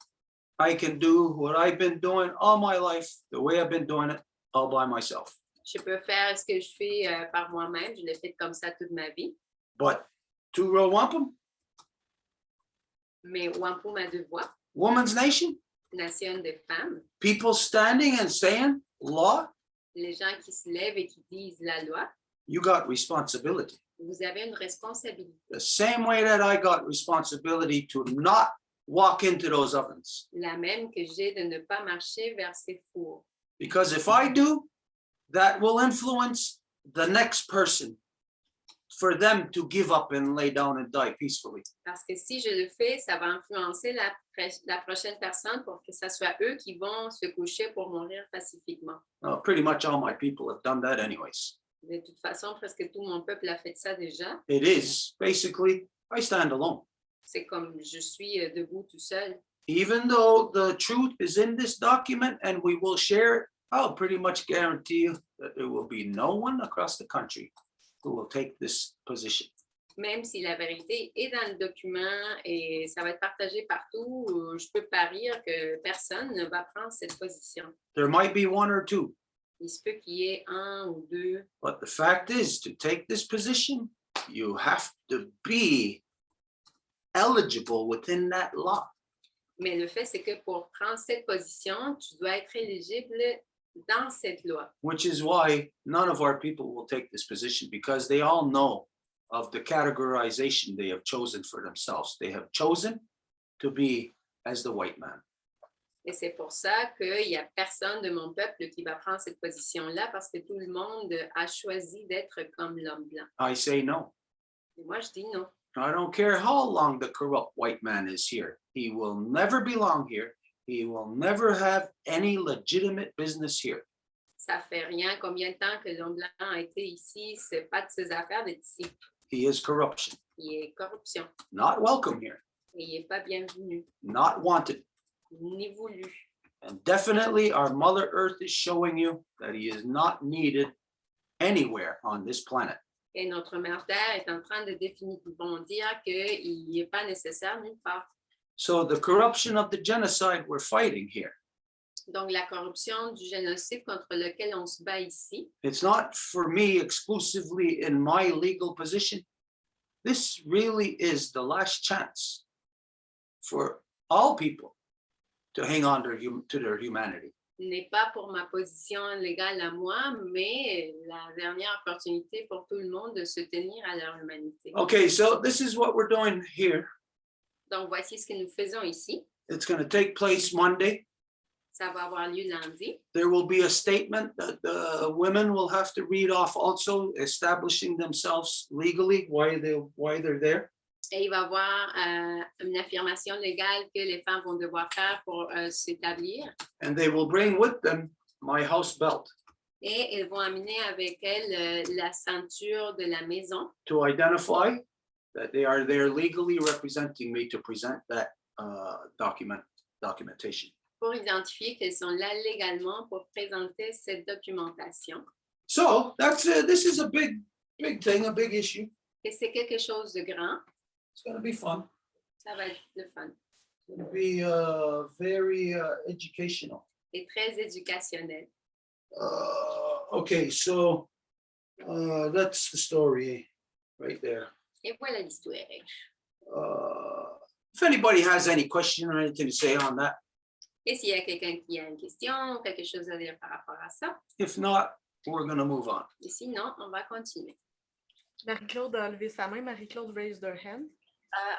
I can do what I've been doing all my life, the way I've been doing it, all by myself. Je peux faire ce que je fais par moi-même. Je l'ai fait comme ça toute ma vie. But to Wampum, Mais Wampum a deux voix. Woman's Nation, Nation de femmes. people standing and saying, law, Les gens qui se lèvent et qui disent la loi. you got responsibility. Vous avez une responsabilité. The same way that I got responsibility to not walk into those ovens. La même que j'ai de ne pas marcher vers ces fours. Because if I do, that will influence the next person for them to give up and lay down and die peacefully. Parce que si je le fais, ça va influencer la prochaine personne pour que ce soit eux qui vont se coucher pour mourir pacifiquement. Pretty much all my people have done that anyways. De toute façon, presque tout mon peuple a fait ça déjà. It is basically, I stand alone. C'est comme je suis debout tout seul. Even though the truth is in this document and we will share it, I'll pretty much guarantee you that there will be no one across the country who will take this position. Même si la vérité est dans le document et ça va être partagé partout, je peux parier que personne ne va prendre cette position. There might be one or two, Il se peut qu'il y ait un ou deux. but the fact is, to take this position, you have to be eligible within that law. Mais le fait, c'est que pour prendre cette position, tu dois être éligible dans cette loi. Which is why none of our people will take this position, because they all know of the categorization they have chosen for themselves. They have chosen to be as the white man. Et c'est pour ça qu'il n'y a personne de mon peuple qui va prendre cette position-là, parce que tout le monde a choisi d'être comme l'homme blanc. I say no. Et moi, je dis non. I don't care how long the corrupt white man is here. He will never belong here. He will never have any legitimate business here. Ça fait rien combien de temps que l'homme blanc a été ici. C'est pas de ses affaires d'être ici. He is corruption. Il est corruption. Not welcome here. Et il n'est pas bienvenu, Not wanted. ni voulu. And definitely our Mother Earth is showing you that he is not needed anywhere on this planet. Et notre mère Terre est en train de définitivement dire qu'il n'est pas nécessaire nulle part. So the corruption of the genocide we're fighting here, Donc, la corruption du génocide contre lequel on se bat ici, it's not for me exclusively in my legal position. This really is the last chance for all people to hang on to their humanity. n'est pas pour ma position légale à moi, mais la dernière opportunité pour tout le monde de se tenir à leur humanité. Okay, so this is what we're doing here. Donc, voici ce que nous faisons ici. It's going to take place Monday. Ça va avoir lieu lundi. There will be a statement that the women will have to read off, also establishing themselves legally why they're there. Et il va y avoir une affirmation légale que les femmes vont devoir faire pour s'établir. And they will bring with them my house belt Et elles vont amener avec elles la ceinture de la maison to identify that they are there legally representing me to present that documentation. pour identifier qu'elles sont là légalement pour présenter cette documentation. So this is a big thing, a big issue. Et c'est quelque chose de grand. It's going to be fun. Ça va être le fun It's going to be very educational. et très éducationnel. Okay, so that's the story right there. Et voilà l'histoire. If anybody has any question or anything to say on that, Et s'il y a quelqu'un qui a une question, quelque chose à dire par rapport à ça, if not, we're going to move on. et sinon, on va continuer. Marie-Claude a levé sa main. Marie-Claude raised her hand.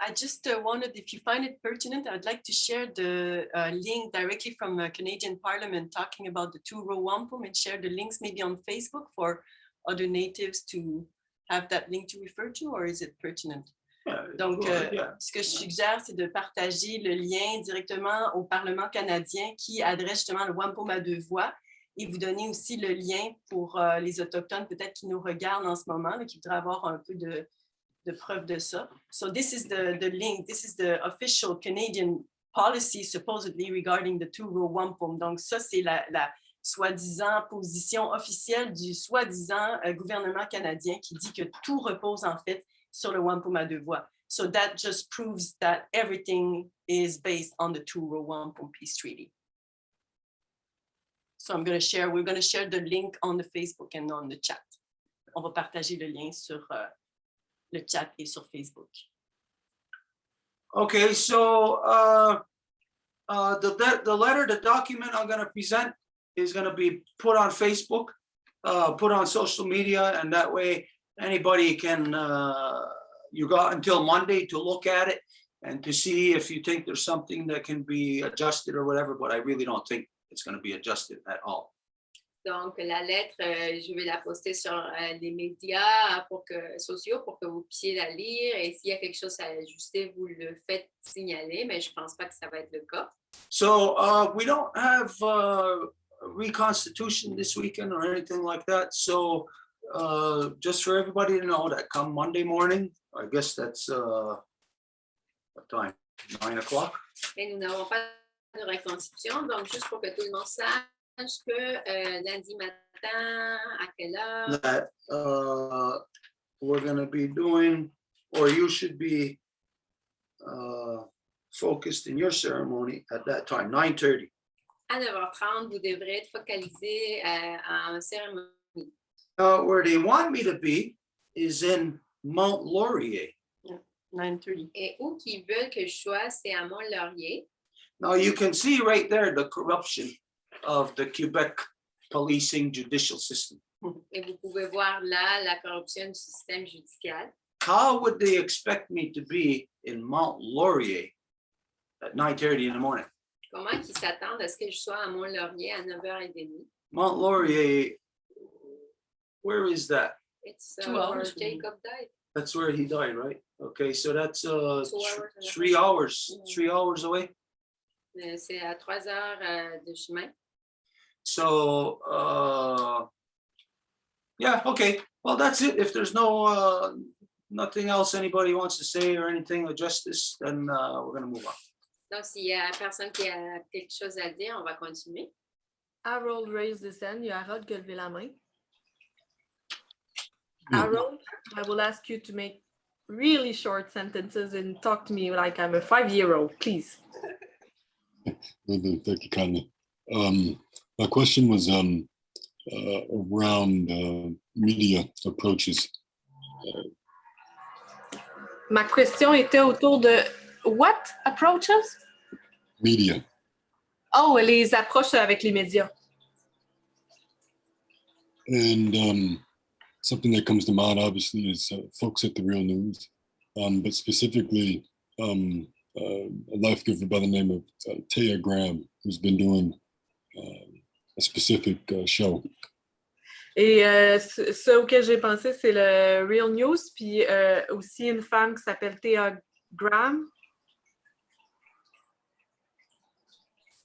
I just wondered if you find it pertinent, I'd like to share the link directly from Canadian Parliament talking about the two-row wampum and share the links maybe on Facebook for other natives to have that link to refer to, or is it pertinent? Donc, ce que je suggère, c'est de partager le lien directement au Parlement canadien qui adresse justement le Wampum à deux voix et vous donner aussi le lien pour les Autochtones peut-être qui nous regardent en ce moment, là, qui voudraient avoir un peu de preuve de ça. So this is the link, this is the official Canadian policy supposedly regarding the two-row wampum. Donc ça, c'est la soi-disant position officielle du soi-disant gouvernement canadien qui dit que tout repose en fait sur le wampum à deux voix. So that just proves that everything is based on the two-row wampum peace treaty. So we're going to share the link on the Facebook and on the chat. On va partager le lien sur le chat et sur Facebook. Okay, so the letter, the document I'm going to present is going to be put on Facebook, put on social media, and that way anybody can, you got until Monday to look at it and to see if you think there's something that can be adjusted or whatever, but I really don't think it's going to be adjusted at all. Donc, la lettre, je vais la poster sur les médias sociaux pour que vous puissiez la lire. Et s'il y a quelque chose à ajuster, vous le faites signaler, mais je ne pense pas que ça va être le cas. So we don't have reconstitution this weekend or anything like that. So just for everybody to know that come Monday morning, I guess that's what time? 9 o'clock? Et nous n'avons pas de reconstitution, donc juste pour que tout le monde sache que lundi matin, à quelle heure? That we're going to be doing, or you should be focused in your ceremony at that time, 9:30. À 9h30, vous devrez être focalisé en cérémonie. Where they want me to be is in Mount Laurier. 9:30. Et où qu'ils veulent que je sois, c'est à Mont-Laurier. Now you can see right there the corruption of the Quebec policing judicial system. Et vous pouvez voir là la corruption du système judiciaire. How would they expect me to be in Mount Laurier at 9:30 in the morning? Comment ils s'attendent à ce que je sois à Mont-Laurier à 9h30? Mount Laurier, where is that? It's 2 where hours. Jacob died. That's where he died, right? Okay, so that's 2 hours. 3 hours, 3 hours away. C'est à 3 heures de chemin. So yeah, okay. Well, that's it. If there's no nothing else anybody wants to say or anything of justice, then we're gonna move on. Donc, s'il y a personne qui a quelque chose à dire, on va continuer. Harold raised his hand. Il y a Harold qui a levé la main. Yeah. Harold, I will ask you to make really short sentences and talk to me like I'm a 5-year-old, please. Thank you kindly. My question was around media approaches. Ma question était autour de what approaches? Media. Oh, les approches avec les médias. And something that comes to mind, obviously, is folks at the Real News, but specifically a life giver by the name of Taya Graham, who's been doing a specific show. Et ce auquel j'ai pensé, c'est le Real News, puis aussi une femme qui s'appelle Thea Graham.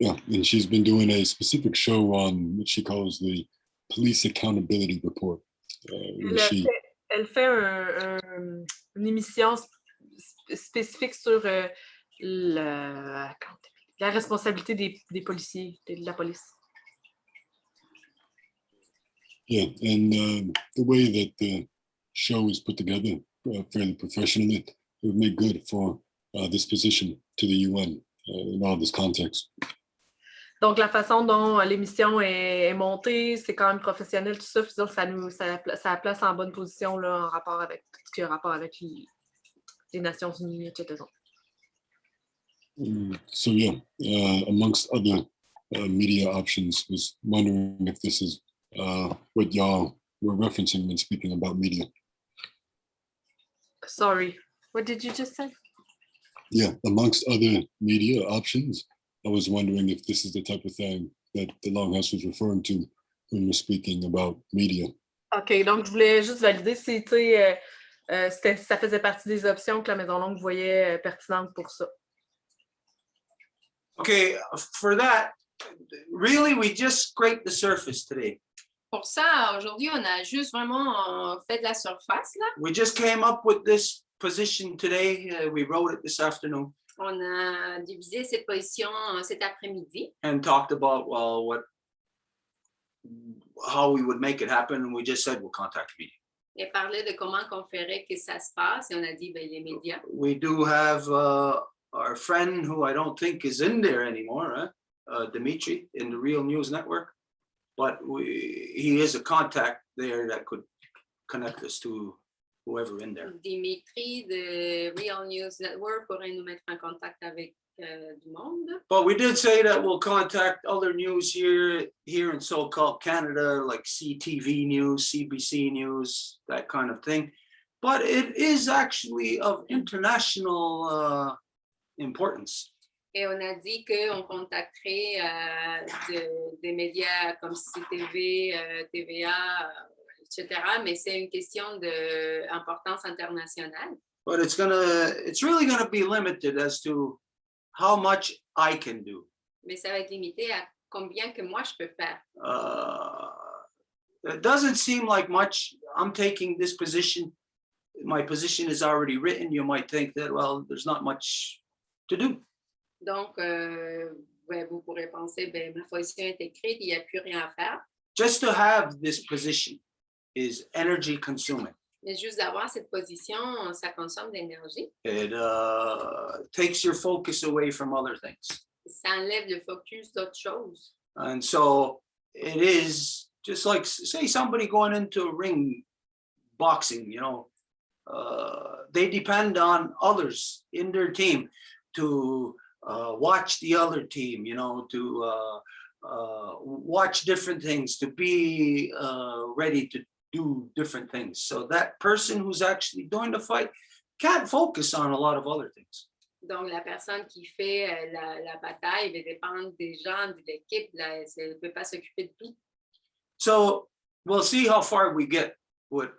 Yeah, and she's been doing a specific show on what she calls the Police Accountability Report. Elle fait une émission spécifique sur la responsabilité des policiers, de la police. Yeah, and the way that the show is put together fairly professionally, it would make good for this position to the UN in all this context. Donc, la façon dont l'émission est montée, c'est quand même professionnel, tout ça. Puis donc, ça place en bonne position là, en rapport avec tout ce qui a rapport avec les Nations Unies, etc. So yeah, amongst other media options, was wondering if this is what y'all were referencing when speaking about media. Sorry, what did you just say? Yeah, amongst other media options, I was wondering if this is the type of thing that the Longhouse was referring to when we're speaking about media. OK, donc je voulais juste valider si ça faisait partie des options que la Maison Longue voyait pertinentes pour ça. Okay, for that, really, we just scraped the surface today. Pour ça, aujourd'hui, on a juste vraiment fait de la surface, là. We just came up with this position today. We wrote it this afternoon. On a divisé cette position cet après-midi. And talked about, well, how we would make it happen. And we just said, we'll contact media. Et parler de comment qu'on ferait que ça se passe. Et on a dit, ben, les médias. We do have our friend who I don't think is in there anymore, Dimitri, in the Real News Network. But he is a contact there that could connect us to whoever in there. Dimitri de Real News Network pourrait nous mettre en contact avec du monde. But we did say that we'll contact other news here in so-called Canada, like CTV News, CBC News, that kind of thing. But it is actually of international importance. Et on a dit qu'on contacterait des médias comme CTV, TVA, etc. Mais c'est une question d'importance internationale. But it's really gonna be limited as to how much I can do. Mais ça va être limité à combien que moi je peux faire. It doesn't seem like much. I'm taking this position. My position is already written. You might think that, well, there's not much to do. Donc, vous pourrez penser, ma position est écrite, il n'y a plus rien à faire. Just to have this position is energy consuming. Mais juste d'avoir cette position, ça consomme de l'énergie. It takes your focus away from other things. Ça enlève le focus d'autres choses. And so it is just like, say, somebody going into a ring boxing, they depend on others in their team to watch the other team, to watch different things, to be ready to do different things. So that person who's actually doing the fight can't focus on a lot of other things. Donc, la personne qui fait la bataille va dépendre des gens, de l'équipe. Elle ne peut pas s'occuper de tout. So we'll see how far we get with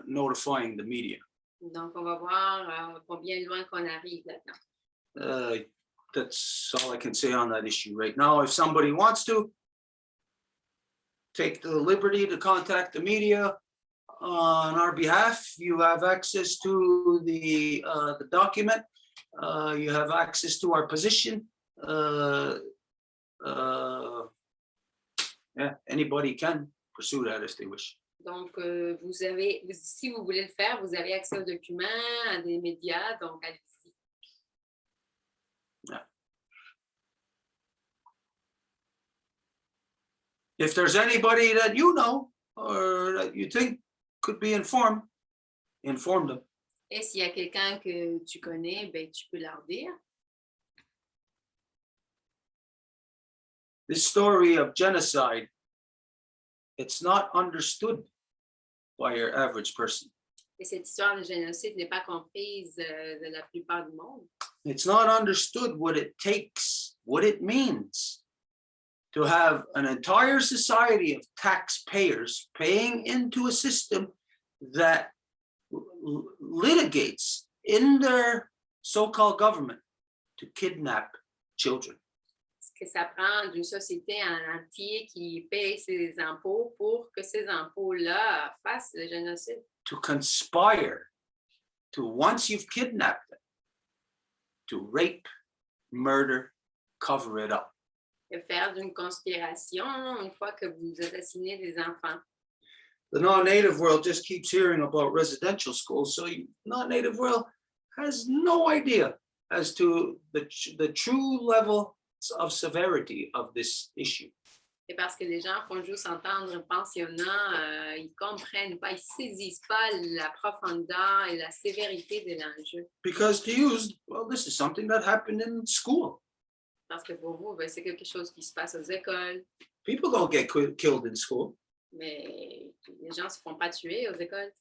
notifying the media. Donc, on va voir combien loin qu'on arrive là-dedans. That's all I can say on that issue right now. If somebody wants to take the liberty to contact the media on our behalf, you have access to the document. You have access to our position. Yeah, anybody can pursue that if they wish. Donc, si vous voulez le faire, vous avez accès aux documents, à des médias, donc allez-y. Yeah. If there's anybody that you know or that you think could be informed, inform them. Et s'il y a quelqu'un que tu connais, tu peux leur dire. This story of genocide, it's not understood by your average person. Et cette histoire de génocide n'est pas comprise de la plupart du monde. It's not understood what it takes, what it means to have an entire society of taxpayers paying into a system that litigates in their so-called government to kidnap children. Ce que ça prend d'une société en entier qui paye ses impôts pour que ces impôts-là fassent le génocide. To conspire to, once you've kidnapped them, to rape, murder, cover it up. De faire d'une conspiration une fois que vous assassinez des enfants. The non-native world just keeps hearing about residential schools, so non-native world has no idea as to the true level of severity of this issue. C'est parce que les gens font juste entendre un pensionnat, ils comprennent pas, ils saisissent pas la profondeur et la sévérité de l'enjeu. Because to you, well, this is something that happened in school. Parce que pour vous, c'est quelque chose qui se passe aux écoles. People don't get killed in school. Mais les gens ne se font pas tuer aux écoles.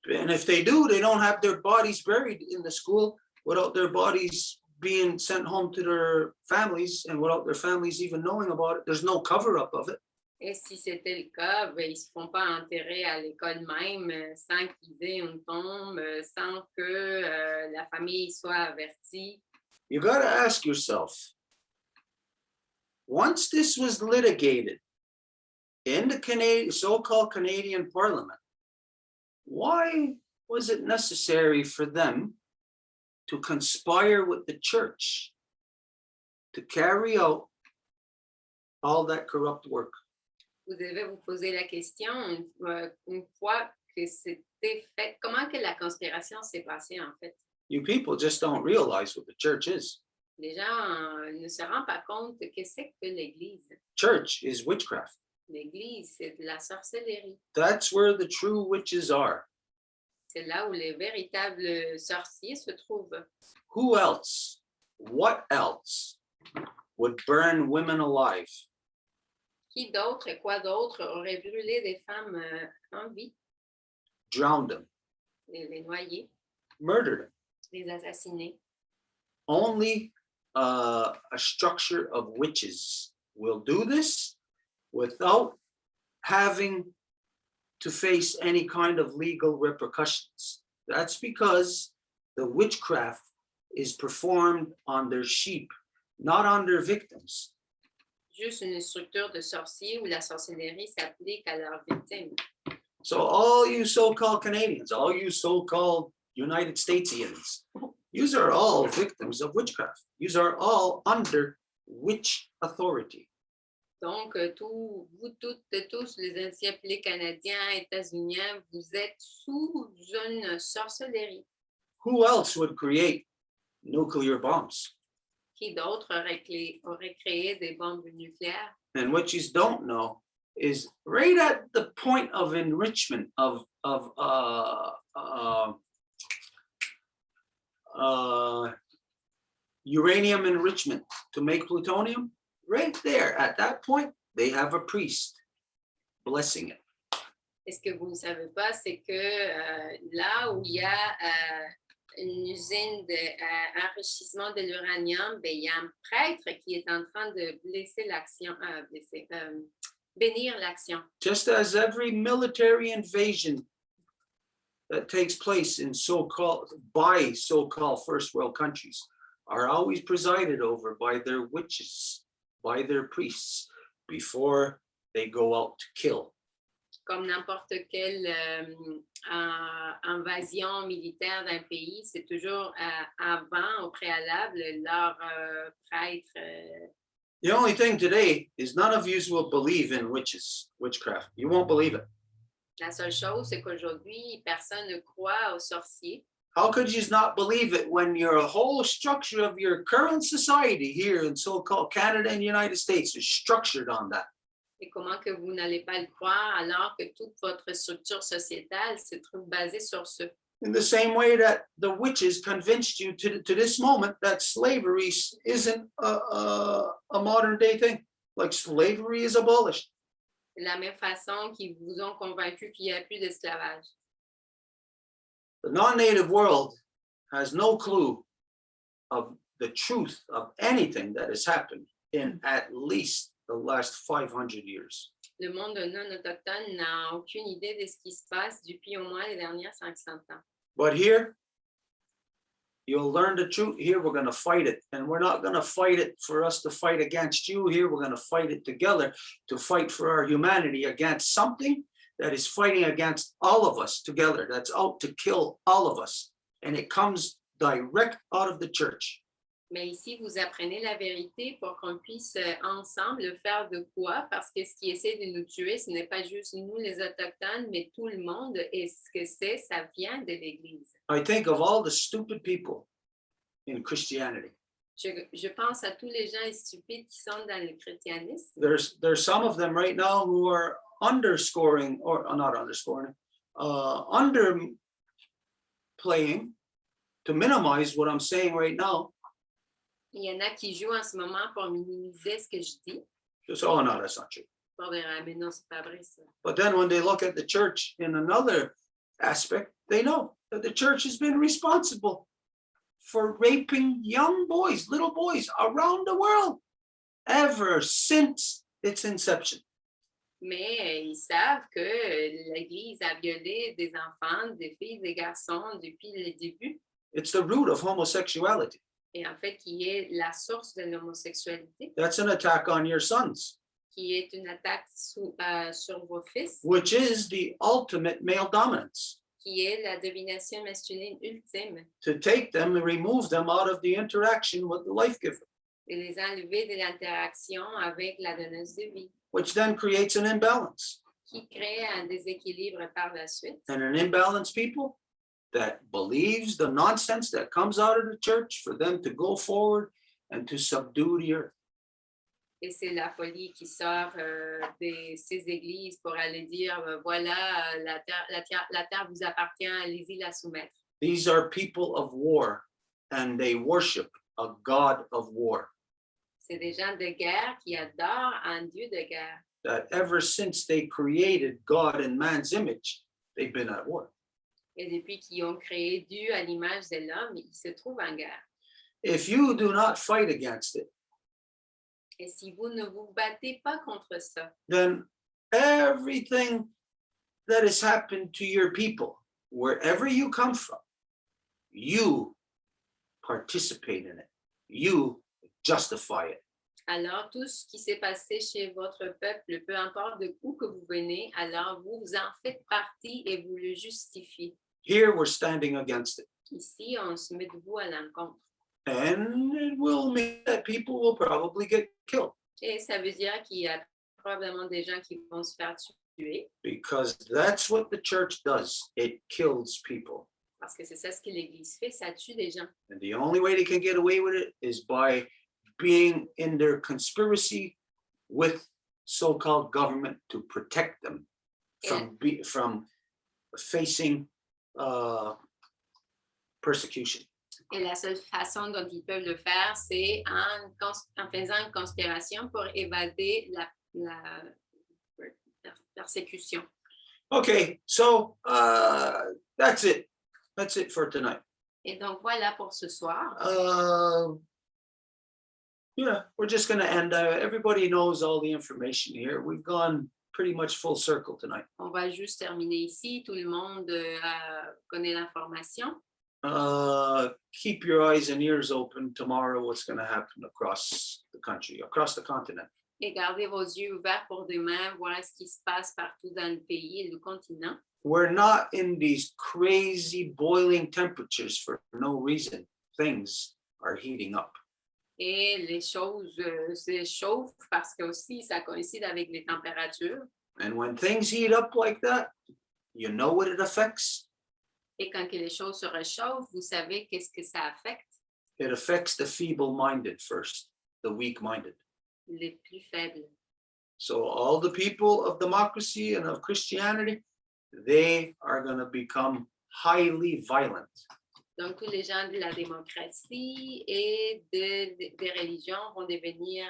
And if they do, they don't have their bodies buried in the school without their bodies being sent home to their families and without their families even knowing about it. There's no cover-up of it. Et si c'était le cas, ils ne se font pas enterrer à l'école même sans qu'ils aient une tombe, sans que la famille soit avertie. You got to ask yourself, once this was litigated in the so-called Canadian Parliament, why was it necessary for them to conspire with the church to carry out all that corrupt work? Vous devez vous poser la question une fois que c'était fait. Comment que la conspiration s'est passée en fait? You people just don't realize what the church is. Les gens ne se rendent pas compte de ce que c'est que l'Église. Church is witchcraft. L'Église, c'est de la sorcellerie. That's where the true witches are. C'est là où les véritables sorciers se trouvent. Who else? What else would burn women alive? Qui d'autre et quoi d'autre aurait brûlé des femmes en vie? Drowned them, Les noyer, murdered them. les assassiner. only a structure of witches will do this without having to face any kind of legal repercussions. That's because the witchcraft is performed on their sheep, not on their victims. Juste une structure de sorcier où la sorcellerie s'applique à leurs victimes. So all you so-called Canadians, all you so-called United Statesians, yous are all victims of witchcraft. Yous are all under witch authority. Donc, vous toutes et tous, les anciens appelés canadiens, états-uniens, vous êtes sous une sorcellerie. Who else would create nuclear bombs? Qui d'autre aurait créé des bombes nucléaires? And what you don't know is right at the point of enrichment of uranium enrichment to make plutonium, right there at that point, they have a priest blessing it. Et ce que vous ne savez pas, c'est que là où il y a une usine d'enrichissement de l'uranium, ben, il y a un prêtre qui est en train de bénir l'action. Just as every military invasion that takes place in so-called first world countries are always presided over by their witches, by their priests, before they go out to kill. Comme n'importe quelle invasion militaire d'un pays, c'est toujours avant, au préalable, leur prêtre. The only thing today is none of you will believe in witchcraft. You won't believe it. La seule chose, c'est qu'aujourd'hui, personne ne croit aux sorciers. How could you not believe it when your whole structure of your current society here in so-called Canada and United States is structured on that? Et comment que vous n'allez pas le croire alors que toute votre structure sociétale se trouve basée sur ce? In the same way that the witches convinced you to this moment that slavery isn't a modern day thing, like slavery is abolished. De la même façon qu'ils vous ont convaincu qu'il n'y a plus d'esclavage. The non-native world has no clue of the truth of anything that has happened in at least the last 500 years. Le monde non autochtone n'a aucune idée de ce qui se passe depuis au moins les dernières 500 ans. But here, you'll learn the truth. Here, we're going to fight it. And we're not going to fight it for us to fight against you. Here, we're going to fight it together to fight for our humanity against something that is fighting against all of us together, that's out to kill all of us. And it comes direct out of the church. Mais ici, vous apprenez la vérité pour qu'on puisse ensemble faire de quoi, parce que ce qui essaie de nous tuer, ce n'est pas juste nous les Autochtones, mais tout le monde. Et ce que c'est, ça vient de l'Église. I think of all the stupid people in Christianity. Je pense à tous les gens stupides qui sont dans le christianisme. There's some of them right now who are underscoring, or not underscoring, underplaying to minimize what I'm saying right now. Il y en a qui jouent en ce moment pour minimiser ce que je dis. Just, oh no, that's not true. Pour dire, ah, mais non, c'est pas vrai ça. But then when they look at the church in another aspect, they know that the church has been responsible for raping young boys, little boys around the world ever since its inception. Mais ils savent que l'Église a violé des enfants, des filles, des garçons depuis le début. It's the root of homosexuality. Et en fait, qui est la source de l'homosexualité. That's an attack on your sons. Qui est une attaque sur vos fils. Which is the ultimate male dominance. Qui est la domination masculine ultime. To take them and remove them out of the interaction with the life giver. De les enlever de l'interaction avec la donneuse de vie. Which then creates an imbalance. Qui crée un déséquilibre par la suite. And an imbalanced people that believes the nonsense that comes out of the church for them to go forward and to subdue the earth. Et c'est la folie qui sort de ces églises pour aller dire, voilà, la terre vous appartient, allez-y la soumettre. These are people of war, and they worship a God of war. C'est des gens de guerre qui adorent un Dieu de guerre. That ever since they created God in man's image, they've been at war. Et depuis qu'ils ont créé Dieu à l'image de l'homme, ils se trouvent en guerre. if you do not fight against it, Et si vous ne vous battez pas contre ça, then everything that has happened to your people, wherever you come from, you participate in it. You justify it. alors tout ce qui s'est passé chez votre peuple, peu importe de où que vous venez, alors vous en faites partie et vous le justifiez. Here we're standing against it. Ici, on se met debout à l'encontre. And it will mean that people will probably get killed Et ça veut dire qu'il y a probablement des gens qui vont se faire tuer, because that's what the church does. It kills people. parce que c'est ça ce que l'Église fait, ça tue des gens. And the only way they can get away with it is by being in their conspiracy with so-called government to protect them from facing persecution. Et la seule façon dont ils peuvent le faire, c'est en faisant une conspiration pour évader la persécution. Okay, so that's it. That's it for tonight. Et donc voilà pour ce soir. Yeah, we're just going to end. Everybody knows all the information here. We've gone pretty much full circle tonight. On va juste terminer ici. Tout le monde connaît l'information. Keep your eyes and ears open tomorrow. What's going to happen across the country, across the continent. Et gardez vos yeux ouverts pour demain, voir ce qui se passe partout dans le pays et le continent. We're not in these crazy boiling temperatures for no reason. Things are heating up. Et les choses se chauffent parce que aussi ça coïncide avec les températures. And when things heat up like that, you know what it affects? Et quand que les choses se réchauffent, vous savez qu'est-ce que ça affecte? It affects the feeble-minded first, the weak-minded. Les plus faibles. So all the people of democracy and of Christianity, they are going to become highly violent. Donc, tous les gens de la démocratie et des religions vont devenir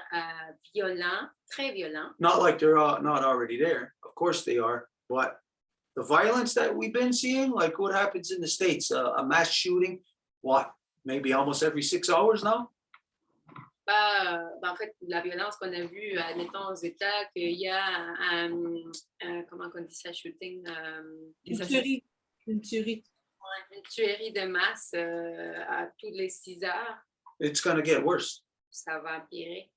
violents, très violents. Not like they're not already there. Of course they are. But the violence that we've been seeing, like what happens in the States, a mass shooting, what, maybe almost every 6 hours now? En fait, la violence qu'on a vue, admettons, aux États, qu'il y a comment on dit ça, shooting? Une tuerie. Une tuerie de masse à tous les 6 heures. It's going to get worse. Ça va empirer.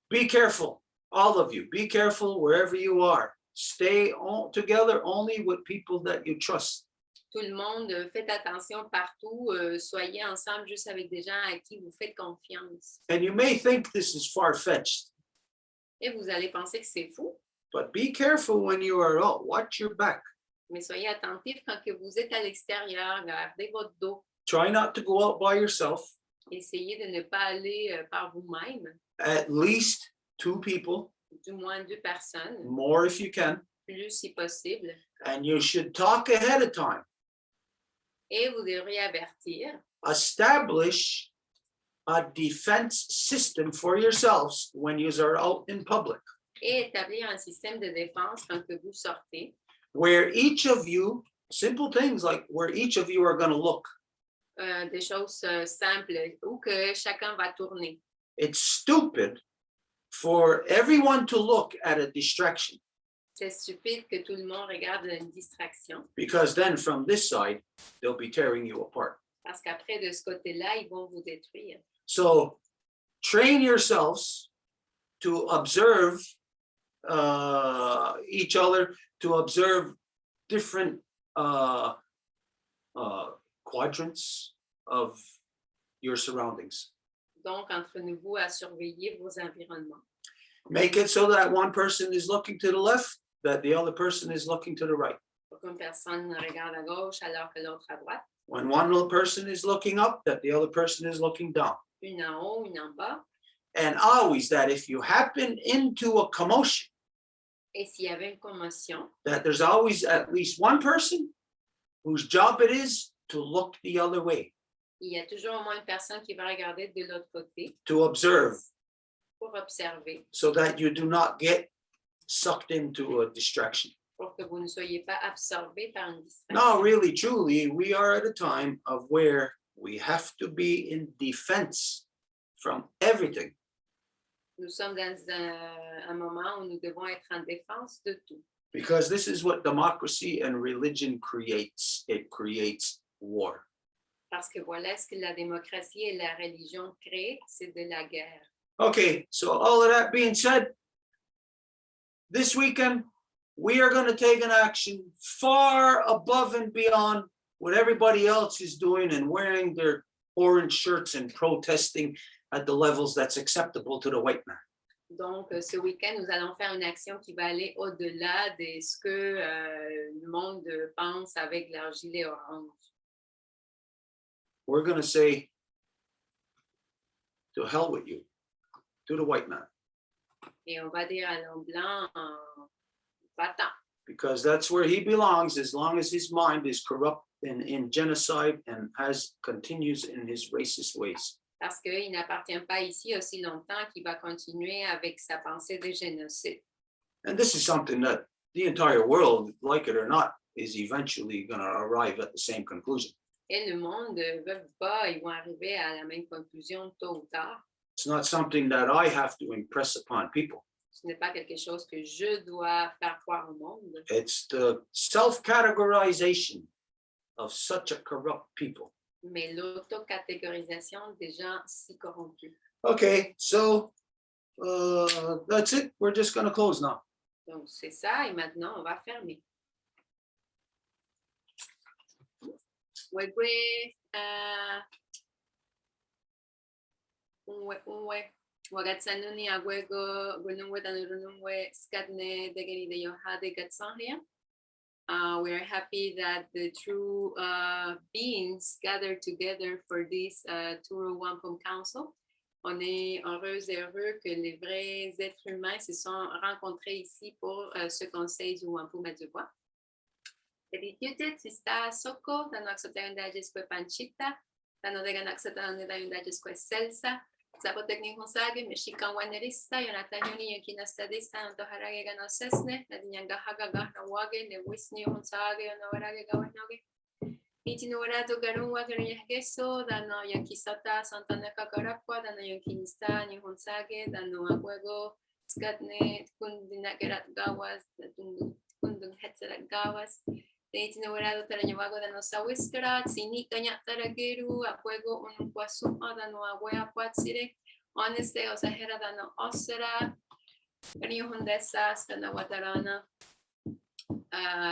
Be careful, all of you. Be careful wherever you are. Stay together only with people that you trust. Tout le monde, faites attention partout. Soyez ensemble juste avec des gens à qui vous faites confiance. And you may think this is far-fetched. Et vous allez penser que c'est fou. But be careful when you are out. Watch your back. Mais soyez attentifs quand que vous êtes à l'extérieur. Gardez votre dos. Try not to go out by yourself. Essayez de ne pas aller par vous-même. At least 2 people. Du moins 2 personnes. More if you can. Plus si possible. And you should talk ahead of time. Et vous devriez avertir. Establish a defense system for yourselves when you are out in public. Et établir un système de défense quand que vous sortez. Where each of you, simple things like where each of you are going to look. Des choses simples où que chacun va tourner. It's stupid for everyone to look at a distraction. C'est stupide que tout le monde regarde une distraction. Because then from this side, they'll be tearing you apart. Parce qu'après, de ce côté-là, ils vont vous détruire. So train yourselves to observe each other, to observe different quadrants of your surroundings. Donc, entraînez-vous à surveiller vos environnements. Make it so that one person is looking to the left, that the other person is looking to the right. Pour qu'une personne regarde à gauche alors que l'autre à droite. When one little person is looking up, that the other person is looking down. Une en haut, une en bas. And always that if you happen into a commotion, Et s'il y avait une commotion, that there's always at least one person whose job it is to look the other way. il y a toujours au moins une personne qui va regarder de l'autre côté To observe, pour observer, so that you do not get sucked into a distraction. pour que vous ne soyez pas absorbé par une distraction. No, really, truly, we are at a time of where we have to be in defense from everything. Nous sommes dans un moment où nous devons être en défense de tout. Because this is what democracy and religion creates. It creates war. Parce que voilà ce que la démocratie et la religion créent, c'est de la guerre. Okay, so all of that being said, this weekend, we are going to take an action far above and beyond what everybody else is doing and wearing their orange shirts and protesting at the levels that's acceptable to the white man. Donc, ce week-end, nous allons faire une action qui va aller au-delà de ce que le monde pense avec leur gilet orange. We're going to say, to hell with you, to the white man. Et on va dire à l'homme blanc, va-t'en. Because that's where he belongs, as long as his mind is corrupt and in genocide and continues in his racist ways. Parce qu'il n'appartient pas ici aussi longtemps qu'il va continuer avec sa pensée de génocide. And this is something that the entire world, like it or not, is eventually going to arrive at the same conclusion. Et le monde veut pas, ils vont arriver à la même conclusion tôt ou tard. It's not something that I have to impress upon people. Ce n'est pas quelque chose que je dois faire croire au monde. It's the self-categorization of such a corrupt people. Mais l'autocatégorisation des gens si corrompus. Okay, so that's it. We're just going to close now. Donc, c'est ça, et maintenant, on va fermer. Wegwe, wagatsanuni agwego, gunungwe tanurunungwe, skatne degeni de yohade gatsanria. We're happy that the true beings gathered together for this Turo Wampum Council. On est heureux et heureux que les vrais êtres humains se sont rencontrés ici pour ce conseil du Wampum et du Voies. Dedicated sista soko, dano aksotayunda jesque panchita, dano degan aksotayunda jesque selsa, Zapotecni Gonzague, Mexican Wanerista, Yonatani, Yakinastadista, Antoharage Ganosesne, Nadianga Hagaga, Nawage, Newisni Gonzague, Novarage Gawanoge, Itinorado Garunwa, Gareso, Dano Yankisata, Santana Kakarapua, Dano Yankinista, Nihonsage, Dano Aguego, Skatne, Kundinakerat Gawas, Kundun Hetzerat Gawas. Itinerado Tarañabago de Nosa Wiskara, Sinika Tarageru, a Fuego, un Quasuma, Dano Aguea Quatsire, Honeste, Osahera, Dano Osera, Rihundesas, Dana Watarana,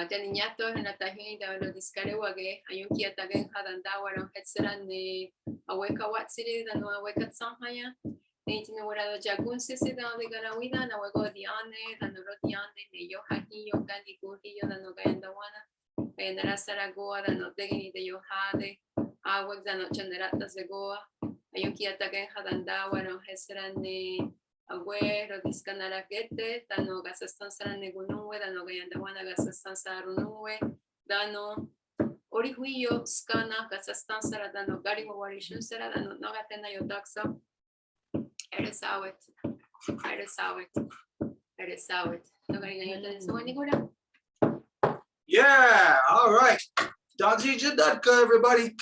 Janinato, Natahini, Dano Discarewage, Ayuki Atagan Hadandawa, Hetzeran, Aweka Watsire, Dano Aweka Samhaya, Itinerado Jagunse, Dano de Garawida, Nawego Diane, Dano Rotiane, Yohahi, Yokandi Gurhi, Dano Gayandawana. Venera Saragoa, Dano Tegini de Yohade, Awak Dano Chaneratas de Goa, Ayuki Atagen Hadandawa, no Hesrane, Agüero, Discanaragete, Dano Gasastan Saranegunue, Dano Gayandawana, Gasastan Sarunue, Dano Orihuyo, Scana, Gasastan Sara, Dano Garimo Warishun Sara, Dano Nogatena Yotaxo, Eresawet, Eresawet, Eresawet, Nogarina Yotanigura. Yeah, all right. Doggy Jadudka, everybody.